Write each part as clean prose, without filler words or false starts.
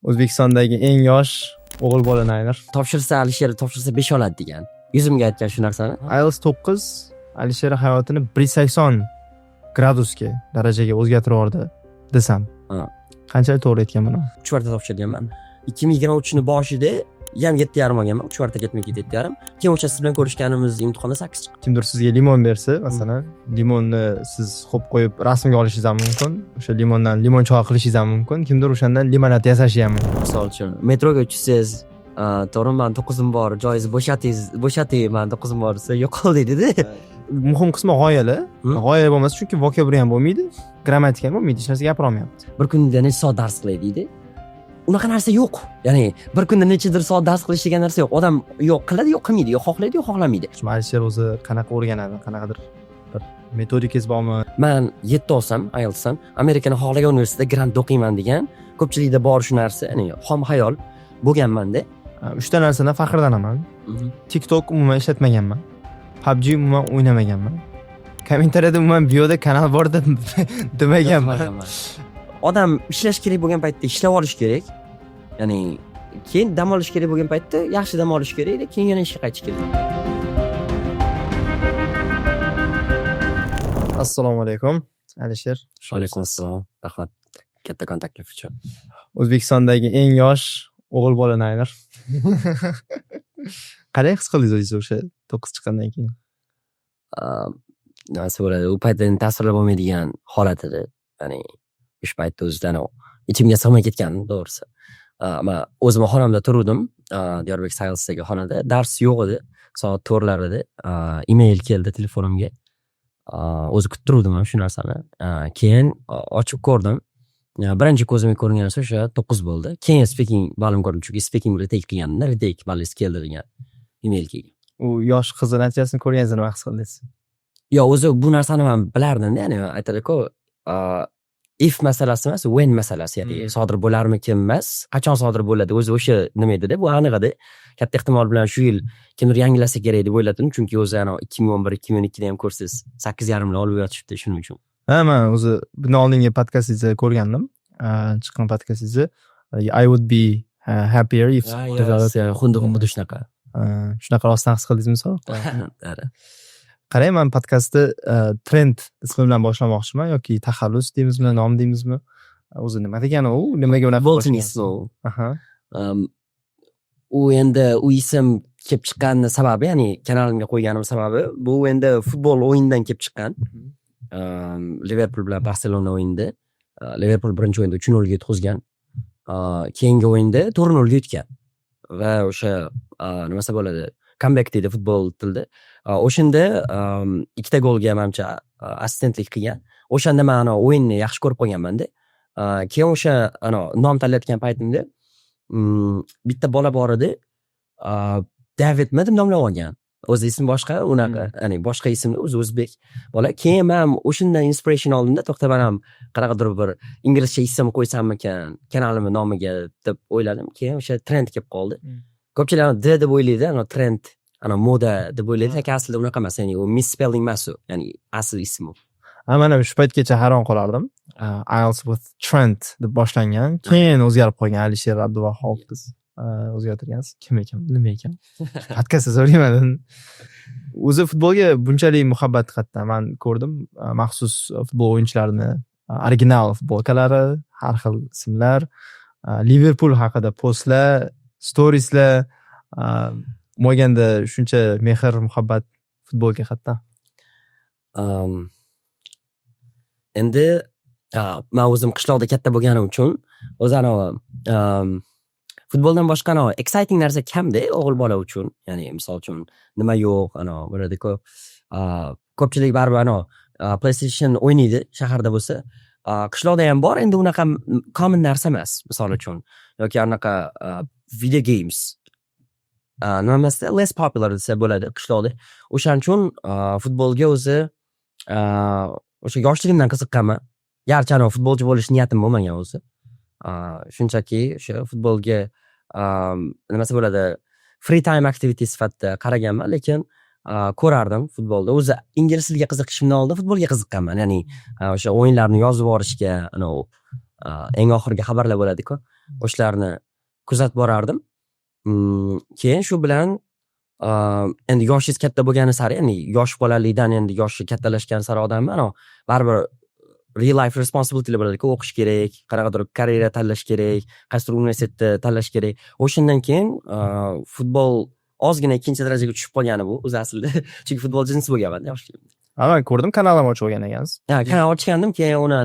O'zbekistondagi eng yosh o'g'il bola naylar. Topshirsa Alisher topshirsa 5 oladi degan. Yuzimga aytgan shu narsani. IELTS 9 Alisher hayotini 180 gradusga darajaga o'zgartirib yubordi desam. Qanchalik to'g'ri aytgan buni? 3 marta topshirganman. 2023 boshida ham 7,5 olganman. 3 marta ketma ket 7,5. Keyin o'sha siz bilan ko'rishganimiz imtihonda 8 chiqdi. Kimdir sizga limon bersa, masalan, limonni siz xo'p qo'yib rasmga olishingiz ham mumkin. O'sha limondan limon choy qilishingiz ham mumkin. Kimdir o'shandan limonad yasashi ham mumkin. Misol uchun metroga tushsangiz, to'g'ri, men 9im bor, joyingiz bo'shating, men 9im bor desa yo'qol deydi-da. Muhim qismi g'oyalar. G'oya bo'lmasa, chunki vokabulari ham bo'lmaydi, grammatika ham bo'lmaydi, hech narsa gapira olmayapti. Bir kunda necha soat dars qilaydi deydi. Unaqa narsa yo'q. Ya'ni bir kunda nechadir soat dars qilish degan narsa yo'q. Odam yo'q qiladi, yo'q qilmaydi, yo'q xohlaydi, yo'q xohlamaydi. Alisher o'zi qanaqa o'rganadi, qanaqadir bir metodikangiz bormi? Men 7 olsam, IELTSdan Amerikani xohlagan universitetda grant o'qiyman degan, ko'pchilikda bor shu narsa, ya'ni xom xayol bo'lganman-da. 3 ta narsadan faxrlanaman. TikTok umuman ishlatmaganman. PUBG umuman o'ynamaganman. Kommentariyada umuman bioda kanal bor deb demaganman. Odam ishlash kerak bo'lgan paytda ishlab olish kerak. Ya'ni keyin dam olish kerak bo'lgan paytda yaxshi dam olish kerak, keyin yana ishga qaytish kerak. Assalomu alaykum, Alisher. Va alaykum assalom. Rahmat kattakon taklif uchun. O'zbekistondagi eng yosh o'g'il bola naylar. Qanday his qildingiz o'zingiz o'sha 9 chiqqandan keyin? Nima bo'ladi? U paytda tasvirlab bo'lmaydigan holat edi. Ya'ni o'sha paytda o'zidan ichimga sig'may ketgan, to'g'risi. Men o'zim xonamda turdim, Diyorbek Sayilsdagi xonada. Dars yo'q edi, soat 4lar edi. Email keldi telefonimga. O'zi kutib turdim ham shu narsani. Keyin ochib ko'rdim. Birinchi ko'zimga ko'ringan narsa o'sha 9 bo'ldi. Keyin speaking balim ko'rdim, chunki speaking retake qilganimda retake ballingiz keldi degan email kelgan. U yosh qiz natijasini ko'rganingizda nima his qildingiz? Yo, o'zi bu narsani men bilardim, ya'ni aytadi-ku, if masalasi emas, when masalasi, ya'ni sodir bo'larmikin emas, qachon sodir bo'ladi, o'zi o'sha nima edi-da, bu aniq edi. Katta ehtimol bilan shu yil kimdir yangilasa kerak deb o'yladim, chunki o'zi ana 2011-2012 da ham ko'rsiz 8,5 olib yotishibdi shuning uchun. Men o'zi bundan oldingi podkastingizni ko'rgandim. Chiqqan podkastingizni I would be happier if xuddi shunaqa. Shunaqa rostdan his qildingizmi misol? Qarang, men podkastni trend ismi bilan boshlamoqchiman yoki taxallus deymizmi, nom deymizmi? O'zi nima degani u? Nimaga unaqa Bolton ismi u. U endi u ism kelib chiqqan sababi, ya'ni kanalimga qo'yganim sababi, bu endi futbol o'yinidan kelib chiqqan. Liverpool bilan Barselona o'yinida Liverpool birinchi o'yinda 3-0 ga yutqizgan. Keyingi o'yinda 4-0 ga yutgan. Va o'sha nimasi bo'ladi? Comeback deydi futbol tilida. O'shanda 2 ta golga menimcha assistentlik qilgan. O'shanda men o'yinni yaxshi ko'rib qolganman-da. Keyin o'sha nom tanlayotgan paytimda bitta bola bor edi. Davidmi deb nomlab olgan. O'zi ismi boshqa, unaqa, ya'ni boshqa ismli, o'zi o'zbek bola. Keyin men o'shandan inspiration oldimda, to'xta, men ham qanaqadir bir inglizcha ism qo'ysammikan kanalimning nomiga deb o'yladim. Keyin o'sha trend kelib qoldi. Ko'pchilik D deb o'ylaydi, trend, moda deb o'ylaydi, lekin aslida unaqa emas, ya'ni u misspelling emas u, ya'ni asl ism u. Mana shu paytgacha hayron qolardim. IELTS with Trent deb boshlangan, keyin o'zgarib qolgan Alisher Abduvahhab biz o'zgartirgansiz. Kim ekan, nima ekan? Podkastda so'rayman. O'zi futbolga bunchalik muhabbat qatda men ko'rdim. Maxsus futbol o'yinchilarini, original futbolkalari, har xil ismlar, Liverpool haqida postlar, storieslar, bo'lganda shuncha mehr, muhabbat futbolga qatda. Endi men o'zim qishloqda katta bo'lganim uchun o'zi futboldan boshqa exciting narsa kamda o'g'il bola uchun. Ya'ni misol uchun nima yo'q, bo'ladi-ku. Ko'pchilik baribir PlayStation o'ynaydi shaharda bo'lsa. Qishloqda ham bor, endi unaqa common narsa emas, misol uchun. Yoki anaqa video games nima emasda less popular desa bo'ladi qishloqda. O'shaning uchun futbolga o'zi o'sha yoshligimdan qiziqqanman. Garchi futbolchi bo'lish niyatim bo'lmagan o'zi. Shunchaki o'sha futbolga nimasi bo'ladi, free time activity sifatida qaraganman, lekin ko'rardim futbolda. O'zi ingliz tiliga qiziqishimdan oldin futbolga qiziqqanman. Ya'ni o'sha o'yinlarni yozib borishga, eng oxirgi xabarlar bo'ladi-ku. o'shalarni kuzatib borardim. Keyin shu bilan endi yoshingiz katta bo'lgani sari, ya'ni yosh bolalikdan endi yoshi kattalashgan sari odamni baribir real life responsibility bo'ladi-ku, o'qish kerak, qanaqadir karyera tanlash kerak, qaysidir universitetni tanlash kerak. O'shandan keyin futbol ozgina ikkinchi darajaga tushib qolgani bu o'zi aslida. Chunki futbol jinsi bo'lganman yoshligimda. Men ko'rdim, kanalni ochib olgan ekansiz. Kanal ochgandim, keyin uni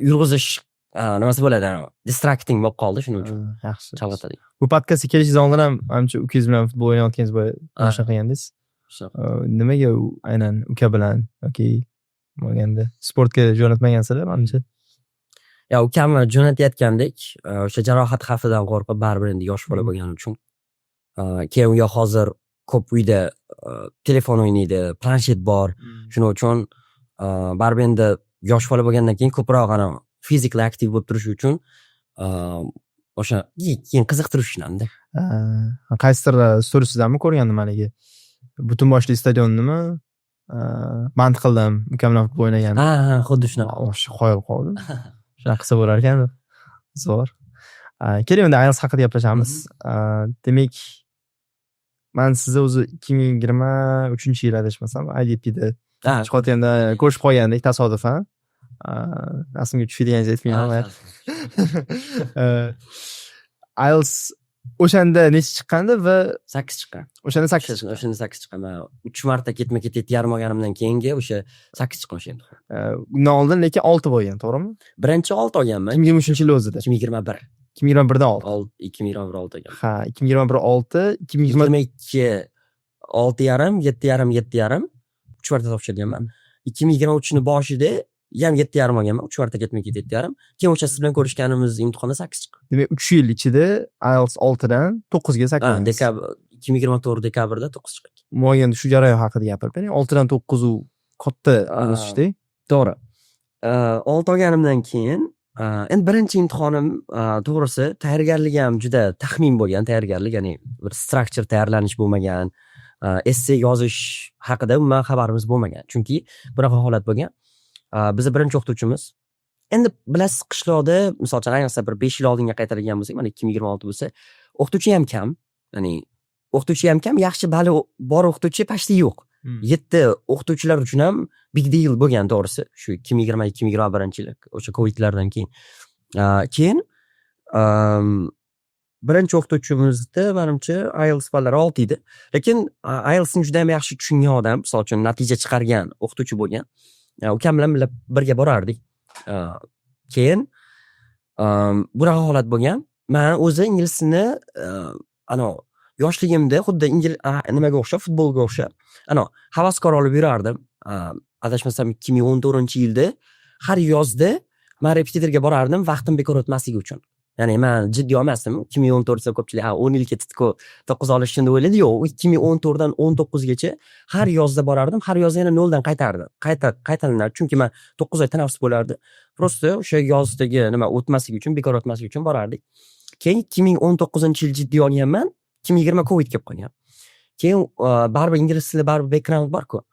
yurg'izish nimasi bo'ladi, distracting bo'lib qoldi, shuning uchun. Yaxshi. Chalg'itadi. Bu podkastga kelishingiz oldin ham menimcha ukangiz bilan futbol o'ynayotganingiz boshqa qilgandingiz. Nimaga u aynan uka bilan yoki bo'lganda sportga jo'natmagansizlar, menimcha? Ukamni jo'natayotgandik, o'sha jarohat xavfidan qo'rqib, baribir endi yosh bola bo'lgani uchun. Keyin u hozir ko'p uyda telefon o'ynaydi, planshet bor. Shuning uchun baribir endi yosh bola bo'lgandan keyin ko'proq physically aktiv bo'lib turish uchun o'sha keyin qiziqtirish uchun-da. Qaysidir storiesizdanmi ko'rgandim haligi. Butun boshli stadionnimi band qildim, ukam bilan futbol o'ynagan. Xuddi shunaqa. Qoyil qoldim. Shunaqa qilsa bo'lar ekan. Zo'r. Keling, endi IELTS haqida gaplashamiz. Demak, men sizni o'zi 2023-yil adashmasam IDPda chiqayotganda ko'rishib qolgandik tasodifan. Rasmga tushadiganingizni aytmayman. IELTS o'shanda necha chiqqandi va 8 chiqqan. O'shanda 8 chiqqan. Men 3 marta ketma-ket yarim olganimdan keyingi o'sha 8 chiqqan o'sha. Undan oldin lekin 6 bo'lgan, to'g'rimi? Birinchi 6 olganman. 2023-yil o'zida. 2021. 2021da 6. 2021 olganman. 2021 6, 2022 6,5, 7,5, 7,5 3 marta topshirganman. 2023 ni boshida ham 7,5 olganman, 3 marta ketma-ket 7,5. Keyin o'sha siz bilan ko'rishganimiz imtihonda 8 chiqqan. Demak, 3 yil ichida IELTS 6 dan 9 ga sakrandingiz. Dekabr 2024 dekabrda 9 chiqqan. Mo'yanda shu jarayon haqida gapirib bering. 6 dan 9 u katta o'sishda. To'g'ri. 6 olganimdan keyin endi birinchi imtihonim to'g'risi tayyorgarligi ham juda taxmin bo'lgan tayyorgarlik, ya'ni bir structure tayyorlanish bo'lmagan, essay yozish haqida umuman xabarimiz bo'lmagan. Chunki bunaqa holat bo'lgan. Bizning birinchi o'qituvchimiz, endi bilasiz, qishloqda misol uchun ayniqsa bir 5 yil oldinga qaytaradigan bo'lsak, mana 2026 bo'lsa, o'qituvchi ham kam, ya'ni o'qituvchi ham kam, yaxshi bali bor o'qituvchi pashti yo'q. 7 o'qituvchilar uchun ham big deal bo'lgan to'g'risi, shu 2020-2021 yil o'sha Covidlardan keyin. Keyin birinchi o'qituvchimizda menimcha IELTS ballari 6 edi. Lekin IELTSni juda ham yaxshi tushungan odam, misol uchun natija chiqargan o'qituvchi bo'lgan. Ukam bilan birga borardik. Keyin bunaqa holat bo'lgan. Men o'zi inglizni yoshligimda xuddi nimaga o'xshab, futbolga o'xshab, havaskor olib yurardim. Adashmasam 2014-yilda har yozda men repetitorga borardim, vaqtim bekor o'tmasligi uchun. Ya'ni men jiddiy olmasdim. 2014 desa ko'pchilik 10 yil ketdi-ku, 9 olish shunda o'yladi. Yo'q, 2014 dan 19 gacha har yozda borardim. Har yoz yana 0 dan qaytardim. Qaytalanardi. Chunki men 9 oy tanaffus bo'lardi. Prosta o'sha yozdagi nima o'tmasligi uchun, bekor o'tmasligi uchun borardik. Keyin 2019-yil jiddiy olganman. 2020 Covid kelib qolgan. Keyin baribir ingliz tili baribir background bor-ku.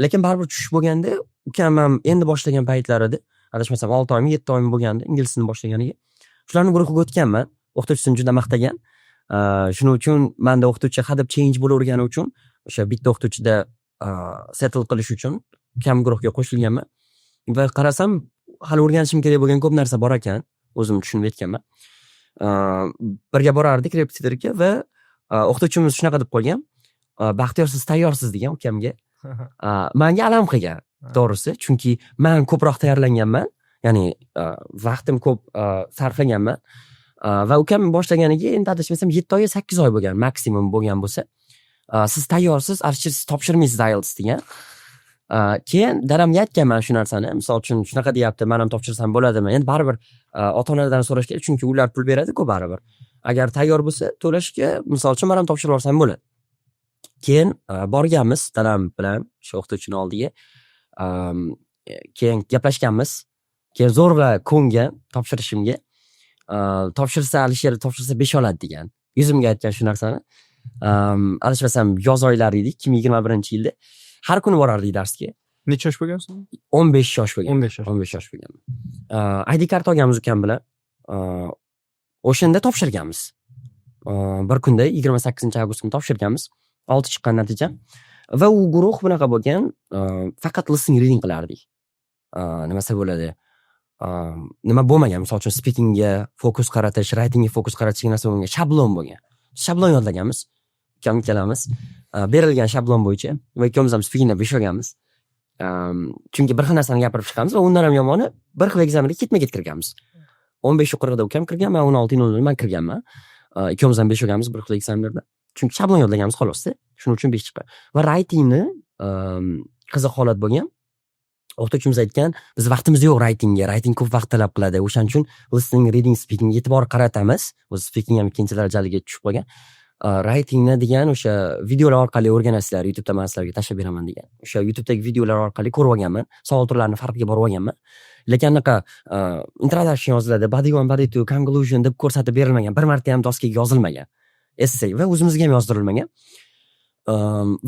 Lekin baribir tushish bo'lganda, ukam ham endi boshlagan paytlar edi. Adashmasam 6 oymi, 7 oymi bo'lgandi ingliz tilini boshlaganiga. Shularni guruhiga o'tganman. O'qituvchisini juda maqtagan. Shuning uchun menda o'qituvchi hadab change bo'lavergani uchun o'sha bitta o'qituvchida settle qilish uchun ukam guruhga qo'shilganman. Va qarasam, hali o'rganishim kerak bo'lgan ko'p narsa bor ekan, o'zim tushunib yetganman. Birga borardik repetitorga va o'qituvchimiz shunaqa deb qo'ygan. Baxtiyorsiz, tayyorsiz degan ukamga. Menga alam qilgan. To'g'risi, chunki men ko'proq tayyorlanganman, ya'ni vaqtim ko'p sarflaganman va ukam boshlaganiga endi adashmasam 7 oy 8 oy bo'lgan, maksimum bo'lgan bo'lsa, siz tayyorsiz, siz topshirmaysiz IELTS degan. Keyin dadamga aytganman shu narsani, misol uchun shunaqa deyapti, men ham topshirsam bo'ladimi? Endi baribir ota-onalardan so'rash kerak, chunki ular pul beradi-ku baribir. Agar tayyor bo'lsa, to'lashga, misol uchun men ham topshirib yuborsam bo'ladi. Keyin borganmiz dadam bilan shu o'qituvchini oldiga. Keyin gaplashganmiz. Keyin zo'rg'a ko'ngan topshirishimga. Topshirsa Alisher topshirsa 5 oladi degan. Yuzimga aytgan shu narsani. Adashmasam yoz oylari edi 2021-yilda. Har kuni borardik darsga. Necha yosh bo'lgansiz? 15 yosh bo'lgan. 15 yosh. 15 yosh bo'lganman. ID kart olganmiz ukam bilan. o'shanda topshirganmiz. Bir kunda 28 avgust kuni topshirganmiz. 6 chiqqan natija. Va u guruh bunaqa bo'lgan, faqat listening reading qilardik. Nimasi bo'ladi? Nima bo'lmagan, misol uchun speakingga fokus qaratish, writingga fokus qaratish narsa bo'lmagan, shablon bo'lgan. Shablon yodlaganmiz. Ikkalamiz berilgan shablon bo'yicha va ikkamiz ham speakingda 5 olganmiz. Chunki bir xil narsani gapirib chiqamiz va undan ham yomoni bir xil ekzaminga ketma-ket kirganmiz. 15:40 da ukam kirgan, men 16:00 man kirganman. Ikkamiz ham 5 olganmiz bir xil ekzaminlarda. Chunki shablon yodlaganmiz xolos-da. Shuning uchun 5 chiqqan. Va writingni qiziq holat bo'lgan. O'qituvchimiz aytgan, biz vaqtimiz yo'q writingga. Writing ko'p vaqt talab qiladi. O'shaning uchun listening, reading, speaking e'tibor qaratamiz. O'zi speaking ham ikkinchi darajaliga tushib qolgan. Writingni degan o'sha videolar orqali o'rganasizlar. YouTube'da men sizlarga tashlab beraman degan. O'sha YouTube'dagi videolar orqali ko'rib olganman. Savol turlarini farqiga borib olganman. Lekin anaqa introduction yoziladi, body 1, body 2, conclusion deb ko'rsatib berilmagan. Bir marta ham doskaga yozilmagan. Essay va o'zimizga ham yozdirilmagan.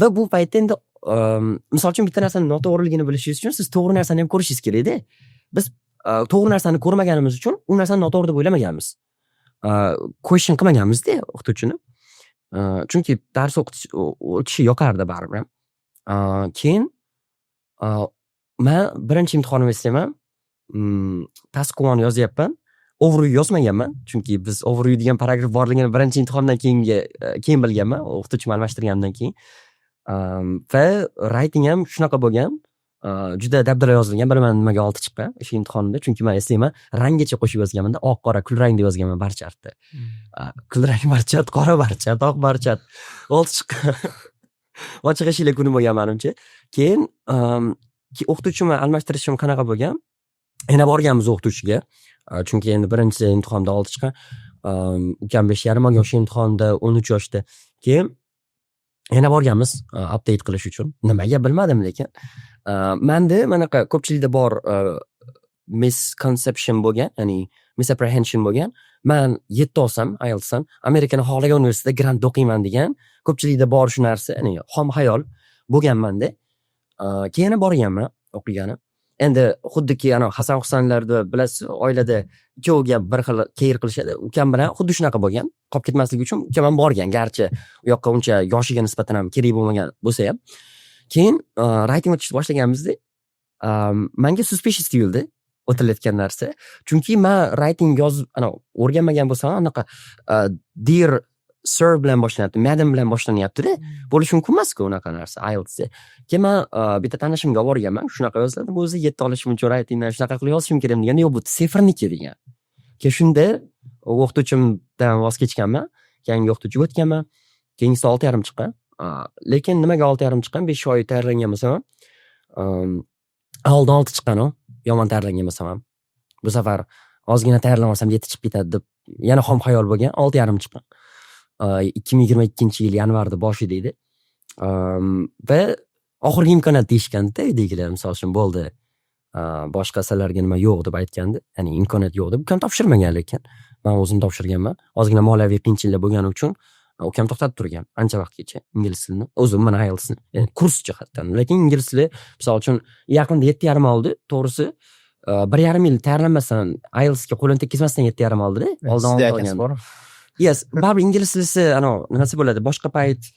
Va bu paytda endi misol uchun bitta narsani noto'g'riligini bilishingiz uchun siz to'g'ri narsani ham ko'rishingiz kerak-da. Biz to'g'ri narsani ko'rmaganimiz uchun u narsani noto'g'ri deb o'ylamaganmiz. Question qilmaganmiz-da o'qituvchini. Chunki dars o'tishi yoqardi baribir ham. Keyin men birinchi imtihonimni eslayman. Task 1 yozyapman. Overview yozmaganman. Chunki biz overview degan paragraf borligini birinchi imtihondan keyin bilganman, o'qituvchim almashtirgandan keyin. Va writing ham shunaqa bo'lgan. Juda dabdala yozilgan. Bilaman nimaga 6 chiqqan o'sha imtihonda. Chunki men eslayman, ranggacha qo'shib yozganman-da, oq, qora, kulrang deb yozganman barchartda. Kulrang barchart, qora barchart, oq barchart 6 chiqqan. Ochiq eshiklar kuni bo'lgan menimcha. Keyin o'qituvchimni almashtirishim qanaqa bo'lgan? Yana borganmiz o'qituvchiga. Chunki endi birinchi imtihonda 6 chiqqan. Ukam 5,5 olgan, o'sha imtihonda 13 yoshda. Keyin yana borganmiz update qilish uchun. Nimaga bilmadim lekin. Menda manaqa ko'pchilikda bor misconception bo'lgan, ya'ni misapprehension bo'lgan. Men 7 olsam, IELTSdan Amerikaning xohlagan universitetida grant o'qiyman degan ko'pchilikda bor shu narsa, ya'ni xom xayol bo'lgan menda. Keyin borganman o'qigani. Endi xuddiki ana Hasan Husanlarda bilasiz, oilada ikkoviga bir xil care qilishadi. Ukam bilan xuddi shunaqa bo'lgan. Qolib ketmasligi uchun ukam ham borgan, garchi u yoqqa uncha yoshiga nisbatan ham kerak bo'lmagan bo'lsa ham. Keyin writing o'tishni boshlaganimizda menga suspicious tuyuldi o'tilayotgan narsa. Chunki men writing ana o'rganmagan bo'lsam, anaqa dear sir bilan boshlanyapti, madam bilan boshlanyapti-da. Bo'lishi mumkin emas-ku unaqa narsa IELTSda. Keyin men bitta tanishimga borganman, shunaqa yoziladi. Bu o'zi 7 olishim uchun writingdan shunaqa qilib yozishim kerak deganda, yo'q, bu sifrniki degan. Keyin shunda o'qituvchimdan voz kechganman, yangi o'qituvchi o'tganman. Keyingisi 6,5 chiqqan. Lekin nimaga 6,5 chiqqan? 5 oy tayyorlangan bo'lsam ham, oldin 6 chiqqan-ku. Yomon tayyorlangan bo'lsam ham. Bu safar ozgina tayyorlansam 7 chiqib ketadi deb yana xom xayol bo'lgan, 6,5 chiqqan. 2022-yil yanvarda boshida edi. Va oxirgi imkoniyat deyishganda, uydagilar misol uchun bo'ldi. Boshqa salarga nima yo'q deb aytgandi. Ya'ni imkoniyat yo'q deb ukam topshirmagan, lekin men o'zim topshirganman. Ozgina moliyaviy qiyinchiliklar bo'lgani uchun ukam to'xtatib turgan ancha vaqtgacha ingliz tilini. O'zim mana IELTSni, ya'ni kurs jihatdan. Lekin ingliz tili misol uchun yaqinda 7,5 oldi. To'g'risi 1,5 yil tayyorlanmasdan IELTSga qo'lini tekkizmasdan 7,5 oldi-da. Oldin olgan. Yes, baribir ingliz tilisi nimasi bo'ladi? Boshqa payt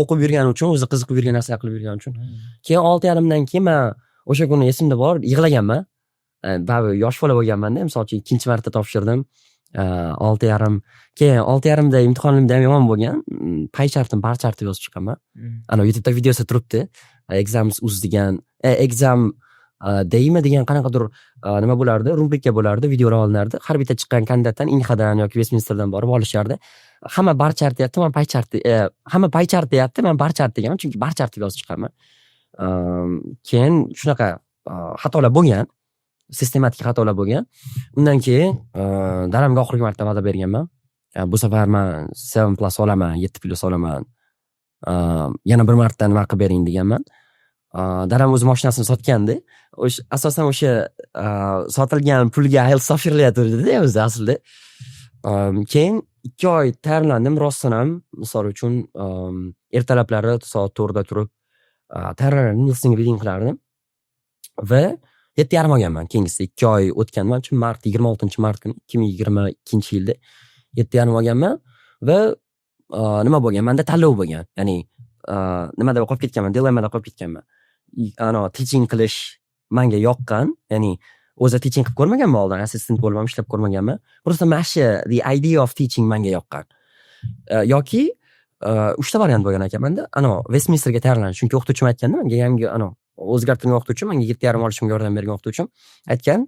o'qib yurgani uchun, o'zi qiziqib yurgan narsalar qilib yurgani uchun. Keyin 6,5 dan keyin men o'sha kuni esimda bor, yig'laganman. Baribir yosh bola bo'lganman-da, misol uchun ikkinchi marta topshirdim. 6,5. Keyin 6,5 da imtihonimda ham yomon bo'lgan. Pay chartni bar chartni yozib chiqaman. Ana YouTube'da videosi turibdi. Exams uz degan, exam deymi degan qanaqadir nima bo'lardi, rubrika bo'lardi, videolar olinardi. Har bitta chiqqan kandidatdan Inhadan yoki Westminsterdan borib olishardi. Hamma bar chart deyapti, men pay chart, hamma pay chart deyapti, men bar chart deganman, chunki bar chart deb yozib chiqaman. Keyin shunaqa xatolar bo'lgan, sistematik xatolar bo'lgan. Undan keyin dadamga oxirgi marta va'da berganman. Bu safar men 7+ olaman, 7+ olaman. Yana bir marta nima qilib bering deganman. Dadam o'z mashinasini sotgandi. Asosan o'sha sotilgan pulga IELTS topshirilyapti-da o'zi aslida. Keyin 2 oy tayyorlandim, rostdan ham misol uchun ertalablari soat 4 da turib tayyorlandim, listening reading qilardim. Va 7,5 olganman. Keyingisi 2 oy o'tgan. Menimcha mart 26 mart kuni 2022-yilda 7,5 olganman va nima bo'lgan? Menda tanlov bo'lgan. Ya'ni nimada qolib ketganman, dilemada qolib ketganman. Teaching qilish menga yoqqan, ya'ni o'zi teaching qilib ko'rmaganman oldin, assistant bo'lib ham ishlab ko'rmaganman. Просто mana shu the idea of teaching menga yoqqan. Yoki 3 ta variant bo'lgan ekan menda. Westminsterga tayyorlanish. Chunki o'qituvchim aytganda, menga yangi o'zgartirgan o'qituvchim, menga 7,5 olishimga yordam bergan o'qituvchim aytgan,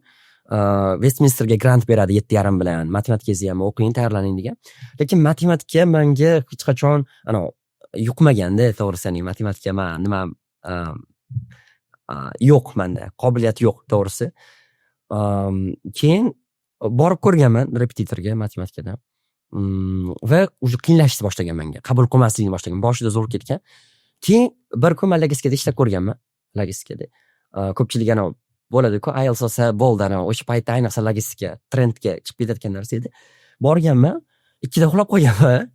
Westminsterga grant beradi 7,5 bilan, matematikaga ham o'qing, tayyorlaning degan. Lekin matematika menga hech qachon yuqmaganda, to'g'risi, matematika nima yo'q menda, qobiliyat yo'q, to'g'risi. Keyin borib ko'rganman repetitorga matematikadan. Va уже qiyinlashishni boshlagan menga. Qabul qilmasligini boshlagan. Boshida zo'r ketgan. Keyin bir kun logistikada ishlab ko'rganman. Logistikada. Ko'pchilik bo'ladi-ku, IELTS olsa bo'ldi, o'sha paytda ayniqsa logistika trendga chiqib ketayotgan narsa edi. Borganman, 2 da uxlab qolganman.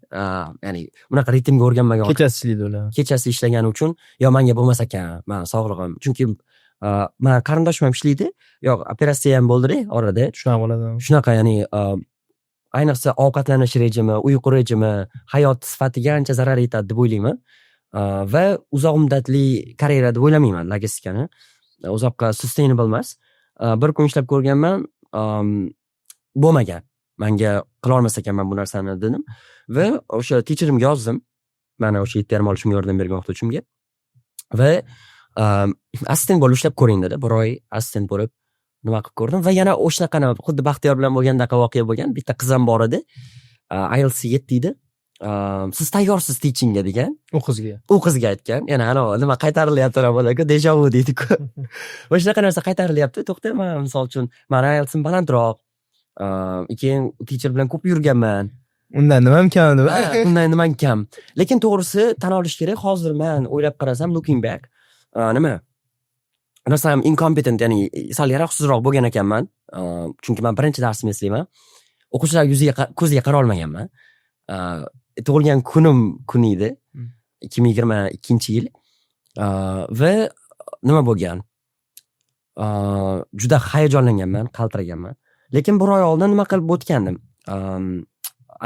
Ya'ni bunaqa ritmga o'rganmagan. Kechasi ishlagani uchun, yo menga bo'lmas ekan, men sog'lig'im. Chunki men qarindoshim ham ishlaydi, yo'q, operatsiya ham bo'ldi-da orada. Shunaqa bo'ladi. Shunaqa, ya'ni ayniqsa ovqatlanish rejimi, uyqu rejimi hayot sifatiga ancha zarar yetadi deb o'ylayman. Va uzoq muddatli karyera deb o'ylamayman logistikani. Uzoqqa sustainable emas. Bir kun ishlab ko'rganman, bo'lmagan. Menga qila olmas ekanman bu narsani dedim va o'sha teacherimga yozdim. Mana o'sha 7,5 olishimga yordam bergan o'qituvchimga. Va assistent bo'lib ishlab ko'ring dedi. Bir oy assistent bo'lib nima qilib ko'rdim va yana o'shaqani xuddi Baxtiyor bilan bo'lgandaqa voqea bo'lgan. Bitta qiz ham bor edi. IELTS 7 edi. Siz tayyorsiz teachingga degan. U qizga aytgan. Yana nima qaytarilyapti bo'ladi-ku, deja vu deydi-ku. Va shunaqa narsa qaytarilyapti. To'xta, men misol uchun men IELTSim balandroq. Keyin teacher bilan ko'p yurganman. Undan nima kam deb. Undan nima kam. Lekin to'g'risi tan olish kerak. Hozir men o'ylab qarasam, looking back, nima? Rasam incompetent, ya'ni sal yaroqsizroq bo'lgan ekanman. Chunki men birinchi darsimni eslayman. O'quvchilar ko'ziga qara olmaganman. Tug'ilgan kun edi. 2022-yil. Va nima bo'lgan? Juda hayajonlanganman, qaltiraganman. Lekin bir oy oldin nima qilib o'tgandim?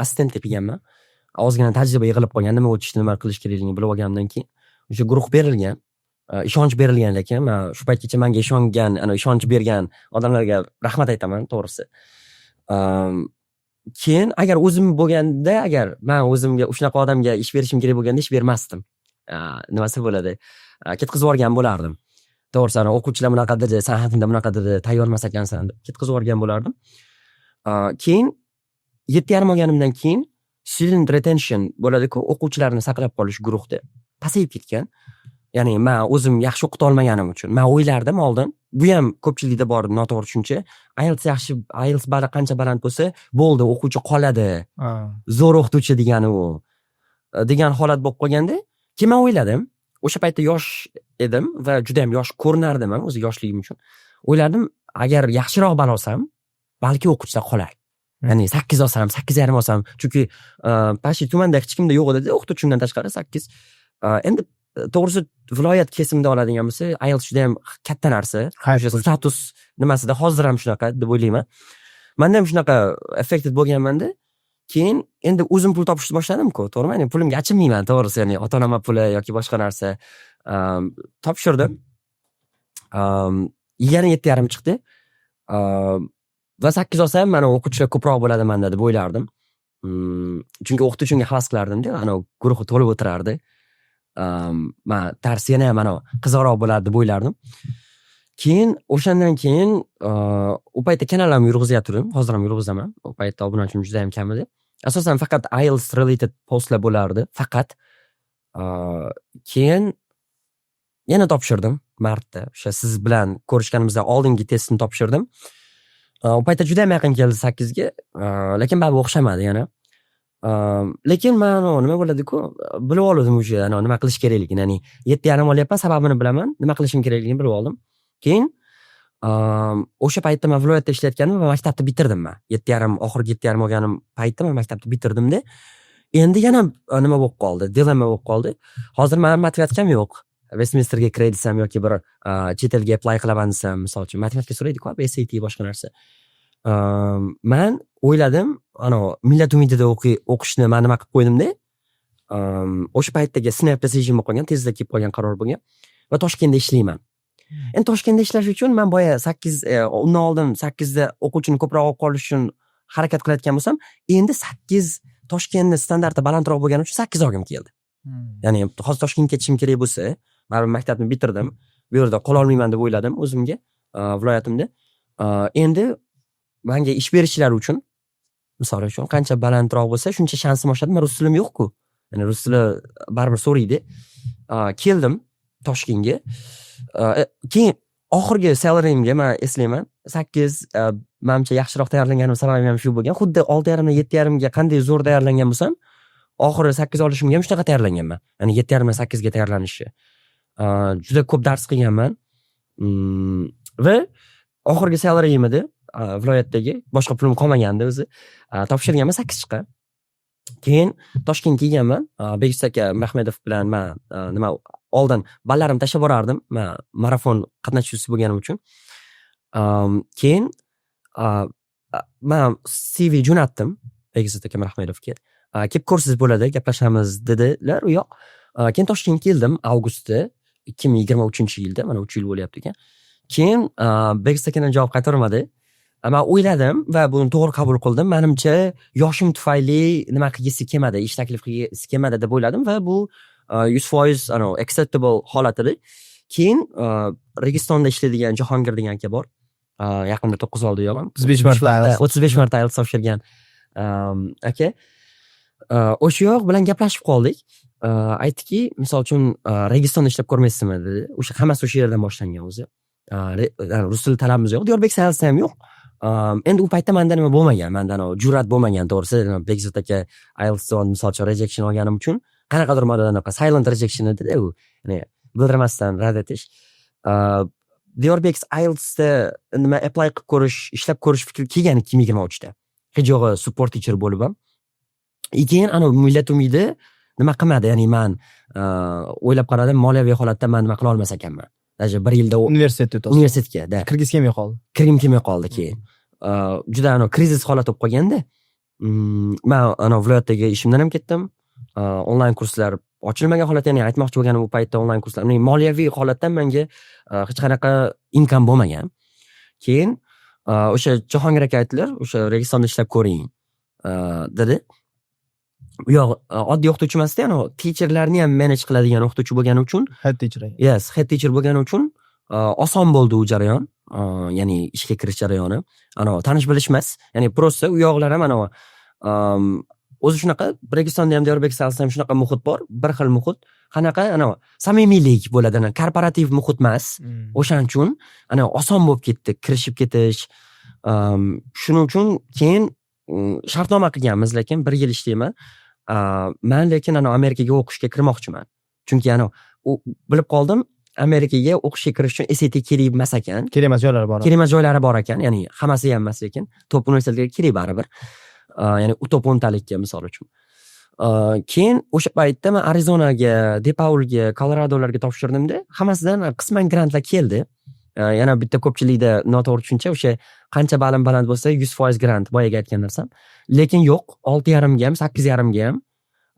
Assistent tepiganman. Ozgina tajriba yig'ilib qolgan, nima o'tishni, nima qilish kerakligini bilib olgandan keyin o'sha guruh berilgan, ishonch berilgan, lekin men shu paytgacha menga ishongan, ishonch bergan odamlarga rahmat aytaman, to'g'risi. Keyin agar o'zim bo'lganda, agar men o'zimga shunaqa odamga ish berishim kerak bo'lganda ish bermasdim. Nimasi bo'ladi? Ketkizib yuborgan bo'lardim. To'g'risi, o'quvchilar bunaqa dedi, san'atingda bunaqa dedi, tayyor emas ekansan deb ketkizib yuborgan bo'lardim. Keyin 7,5 olganimdan keyin student retention bo'ladi-ku, o'quvchilarni saqlab qolish guruhda pasayib ketgan. Ya'ni men o'zim yaxshi o'qita olmaganim uchun men o'ylardim oldin, bu ham ko'pchilikda bor noto'g'ri tushuncha, IELTS yaxshi, IELTS bali qancha baland bo'lsa, bo'ldi, o'quvchi qoladi. Zo'r o'qituvchi degani u. Degan holat bo'lib qolganda, keyin men o'yladim, o'sha paytda yosh edim va juda ham yosh ko'rinardim ham o'zi yoshligim uchun. O'yladim, agar yaxshiroq bal olsam, balki o'quvchilar qolar. Ya'ni 8 olsam, 8,5 olsam, chunki pashi tumanda hech kimda yo'q edi, o'qituvchimdan tashqari 8. Endi to'g'risi viloyat kesimida oladigan bo'lsa, IELTS juda ham katta narsa. Status nimasida hozir ham shunaqa deb o'ylayman. Menda ham shunaqa affected bo'lganman-da. Keyin endi o'zim pul topishni boshladim-ku, to'g'rimi? Ya'ni pulimga achinmayman, to'g'risi, ya'ni ota-onam puli yoki boshqa narsa topshirdim. Yana 7,5 chiqdi. Va 8 olsam, mana o'quvchilar ko'proq bo'ladi menda deb o'ylardim. Chunki o'qituvchimga havas qilardim-da, guruhi to'lib o'tirardi. Men tarsiyana ham qiziqroq bo'lardi deb o'ylardim. Keyin o'shandan keyin u paytda kanalim yurg'izyaptim, hozir ham yurg'izaman. U paytda obunachim juda ham kam edi. Asosan faqat IELTS related postlar bo'lardi, faqat. Keyin yana topshirdim martda. O'sha siz bilan ko'rishganimizda oldingi testni topshirdim. U paytda juda ham yaqin keldi 8 ga, lekin baribir o'xshamadi yana. Lekin men nima bo'ladi-ku, bilib oldim o'sha nima qilish kerakligini, ya'ni 7,5 olyapman, sababini bilaman, nima qilishim kerakligini bilib oldim. Keyin o'sha paytda men viloyatda ishlayotganim va maktabni bitirdim men. 7,5 oxirgi 7,5 olganim paytda men maktabni bitirdim-da. Endi yana nima bo'lib qoldi? Dilemma bo'lib qoldi. Hozir men matematikam yo'q. Westminsterga kiray desam yoki bir chet elga apply qilaman desam, misol uchun matematika so'raydi-ku, SAT boshqa narsa. Man o'yladim, millat umidida o'qishni men nima qilib qo'ydimda. O'sha paytdagi snap decision bo'lib qolgan, tezda kelib qolgan qaror bo'lgan va Toshkentda ishlayman. Endi Toshkentda ishlash uchun men boya 8 undan oldin 8 da o'quvchini ko'proq olib qolish uchun harakat qilayotgan bo'lsam, endi 8 Toshkentni standarti balandroq bo'lgani uchun 8 olgim keldi. Ya'ni hozir Toshkentga ketishim kerak bo'lsa, men maktabni bitirdim, bu yerda qola olmayman deb o'yladim o'zimga, viloyatimda. Endi menga ish berishlari uchun, misol uchun qancha balandroq bo'lsa, shuncha shansim oshadi. Men rus tilim yo'q-ku. Ya'ni rus tili baribir so'raydi. Keldim Toshkentga. Keyin oxirgi salarimga men eslayman, 8 menimcha yaxshiroq tayyorlanganim sababim ham shu bo'lgan. Xuddi 6,5 dan 7,5 ga qanday zo'r tayyorlangan bo'lsam, oxiri 8 olishimga ham shunaqa tayyorlanganman. Ya'ni 7,5 dan 8 ga tayyorlanishi. Juda ko'p dars qilganman. Va oxirgi salarim edi, viloyatdagi boshqa pulim qolmagandi o'zi. Topshirganman 8 chiqa. Keyin Toshkentga kelganman. Begus aka Mahmedov bilan men oldin ballarimni tashlab borardim. Men marafon qatnashchisi bo'lganim uchun. Keyin men CV jo'natdim Begus aka Mahmedovga. Kelib ko'rsiz bo'ladi, gaplashamiz dedilar. U yoq. Keyin Toshkentga keldim avgustda 2023-yilda, mana 3 yil bo'lyapti ekan. Keyin Begus akadan javob qaytarmadi. Men o'yladim va buni to'g'ri qabul qildim. Menimcha yoshim tufayli nima qilgisi kelmadi, ish taklif qilgisi kelmadi deb o'yladim va bu 100% acceptable holat edi. Keyin Registonda ishlaydigan Jahongir degan aka bor. Yaqinda 9 oyda yo'qam. 35 marta IELTS topshirgan aka. O'sha yoq bilan gaplashib qoldik. Aytdiki, misol uchun Registonda ishlab ko'rmaysizmi dedi. O'sha hammasi o'sha yerdan boshlangan o'zi. Rus tili talabimiz yo'q, Diyorbek Sayilsa ham yo'q. Endi u paytda menda nima bo'lmagan, menda jur'at bo'lmagan, to'g'risi. Begzod aka IELTSdan misol uchun rejection olganim uchun qanaqadir modada silent rejection edi u. Ya'ni bildirmasdan rad etish. Diyorbek IELTSda nima apply qilib ko'rish, ishlab ko'rish fikri kelgan 2023da. Hech yo'g'i support teacher bo'lib ham. Keyin millat umidi nima qilmadi, ya'ni men o'ylab qaradim, moliyaviy holatda men nima qila olmas ekanman. Даже 1 yilda universitetga kirgisi kelmay qoldi. Kirgim kelmay qoldi keyin. Juda krizis holat bo'lib qolganda, men viloyatdagi ishimdan ham ketdim. Onlayn kurslar ochilmagan holat, ya'ni aytmoqchi bo'lganim u paytda onlayn kurslar, uning moliyaviy holatdan menga hech qanaqa income bo'lmagan. Keyin o'sha Jahongir aka aytdilar, o'sha Registonda ishlab ko'ring dedi. U yoq oddiy o'qituvchi emasda, teacherlarni ham manage qiladigan o'qituvchi bo'lgani uchun, head teacher. Yes, head teacher bo'lgani uchun oson bo'ldi u jarayon. Ya'ni ishga kirish jarayoni. Tanish bilish emas. Ya'ni prosta u yoqlar ham o'zi shunaqa, Registonda ham Diyorbek Sayilsa ham shunaqa muhit bor, bir xil muhit. Qanaqa samimiylik bo'ladi, korporativ muhit emas. O'shaning uchun oson bo'lib ketdi kirishib ketish. Shuning uchun keyin shartnoma qilganmiz, lekin 1 yil ishlayman. Men lekin Amerikaga o'qishga kirmoqchiman. Chunki bilib qoldim, Amerikaga o'qishga kirish uchun SAT kerak emas ekan. Kerak emas joylari bor. Kerak emas joylari bor ekan, ya'ni hammasi ham emas, lekin top universitetlarga kerak baribir. Ya'ni u top 10 talikka misol uchun. Keyin o'sha paytda men Arizonaga, DePaulga, Koloradolarga topshirdimda, hammasidan qisman grantlar keldi. Yana bitta ko'pchilikda noto'g'ri tushuncha, o'sha qancha balim baland bo'lsa 100% grant, boyaga aytgan narsam. Lekin yo'q, 6,5 ga ham, 8,5 ga ham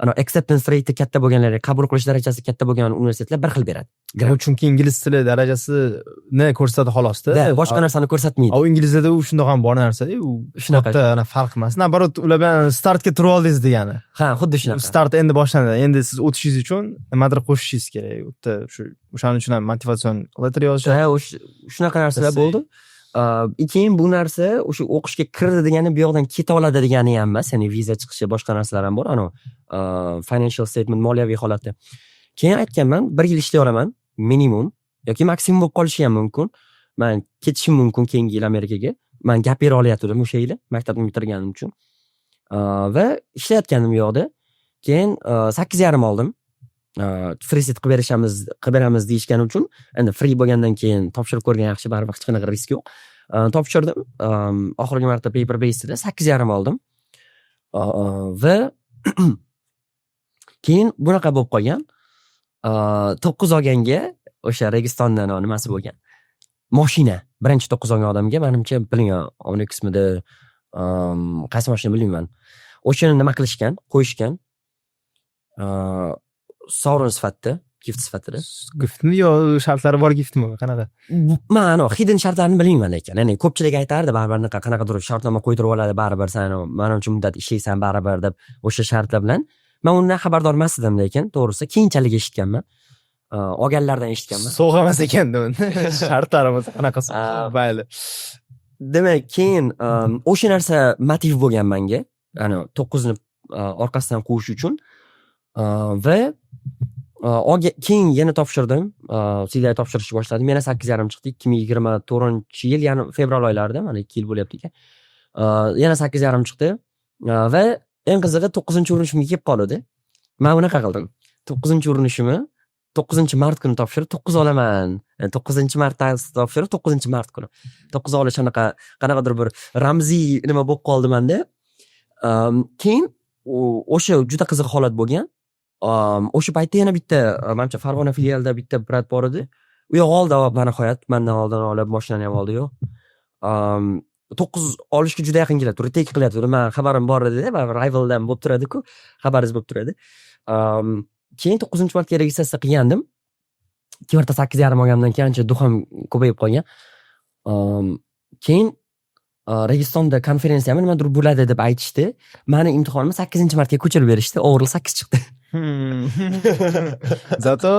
acceptance rate katta bo'lganlar, qabul qilish darajasi katta bo'lgan universitetlar bir xil beradi. Chunki ingliz tili darajasini ko'rsatadi xolosda. Boshqa narsani ko'rsatmaydi. U inglizda u shundoq ham bor narsa-da, u shunaqa farq emas. Nabarot ular bilan startga turib oldingiz degani. Ha, xuddi shunaqa. Start endi boshlandi. Endi siz o'tishingiz uchun nimadir qo'shishingiz kerak. O'shaning uchun ham motivatsion letter yozish. Ha, shunaqa narsalar bo'ldi. Keyin bu narsa o'sha o'qishga kirdi degani bu yoqdan keta oladi degani ham emas, ya'ni viza chiqishi, boshqa narsalar ham bor, financial statement, moliyaviy holatda. Keyin aytganman, 1 yil ishlay olaman, minimum yoki maksimum bo'lib qolishi ham mumkin. Men ketishim mumkin keyingi yil Amerikaga. Men gap bera olayotgandim o'sha yili, maktabni bitirganim uchun. Va ishlayotgandim u yoqda. Keyin 8,5 oldim. Free sit qilib beramiz deyishgani uchun, endi free bo'lgandan keyin topshirib ko'rgan yaxshi, baribir hech qanaqa risk yo'q. Topshirdim. Oxirgi marta paper basedda 8,5 oldim. Va keyin bunaqa bo'lib qolgan. 9 olganga o'sha Registondan nimasi bo'lgan. Mashina. Birinchi 9 olgan odamga menimcha bilgan Onyxmidi qaysi mashina bilmayman. O'shani nima qilishgan, qo'yishgan. Sovrin sifatida, gift sifatida. Giftmi yo shartlari bor giftmi? Qanaqa? Men hidden shartlarini bilmayman lekin. Ya'ni ko'pchilik aytardi, baribir qanaqadir shartnoma qo'ydirib oladi, baribir sen menimcha muddat ishlaysan baribir deb o'sha shartlar bilan. Men undan xabardor emas edim lekin, to'g'risi keyinchalik eshitganman. Olganlardan eshitganman. Sovg'a emas ekan-da uni. Shartlarimiz qanaqa? Mayli. Demak, keyin o'sha narsa motiv bo'lgan menga. Ya'ni 9 ni orqasidan qo'yish uchun va keyin yana topshirdim. Sizlarga topshirishni boshladim. Yana 8,5 chiqdi. 2024-yil, ya'ni fevral oylarida, mana 2 yil bo'lyapti ekan. Yana 8,5 chiqdi va eng qizig'i 9-urinishimga kelib qoldi. Men unaqa qildim. 9-urinishimni 9-mart kuni topshirib 9 olaman. 9-martda topshirib 9-mart kuni. 9 olish qanaqadir bir ramziy nima bo'lib qoldi menda. Keyin o'sha juda qiziq holat bo'lgan. O'sha paytda yana bitta, menimcha Farg'ona filialida bitta brat bor edi. U yoq oldi, va nihoyat mendan oldin olib mashinani ham oldi. 9 olishga juda yaqin keladi. Retake qilyapti. Men xabarim bor edi-da, rivaldan bo'lib turadi-ku, xabaringiz bo'lib turadi. Keyin 9-martga registratsiya qilgandim. 2 marta 8,5 olgandan keyin ancha duxam ko'payib qolgan. Keyin Registonda konferensiyami nimadir bo'ladi deb aytishdi. Meni imtihonimni 8-martga ko'chirib berishdi. Overall 8 chiqdi. Zato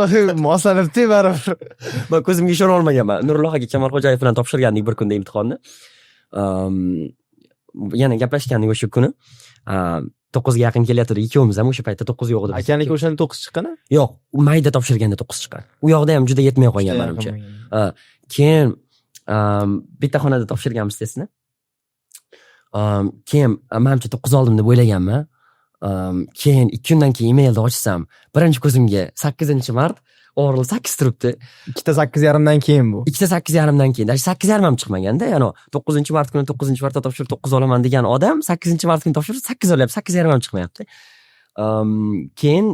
moslanibdi baribir. Men ko'zimga ishona olmaganman. Nurulloh aka Kamolxo'jayev bilan topshirgandik bir kunda imtihonni. Yana gaplashgandik o'sha kuni. 9 ga yaqin kelyapti. Ikkimiz ham o'sha paytda 9 yo'q edi. Akaniki o'shanda 9 chiqqan? Yo'q, mayda topshirganda 9 chiqqan. U yoqda ham juda yetmay qolgan menimcha. Keyin bitta xonada topshirganmiz testni. Keyin menimcha 9 oldim deb o'ylaganman. Keyin 2 kundan keyin emailni ochsam, birinchi ko'zimga 8-mart overall 8 turibdi. Ikkita 8,5dan keyin bu. Ikkita 8,5dan keyin. 8,5 ham chiqmaganda, ya'ni 9-mart kuni 9-martda topshirib 9 olaman degan odam 8-mart kuni topshirib 8 olyapti, 8,5 ham chiqmayapti. Keyin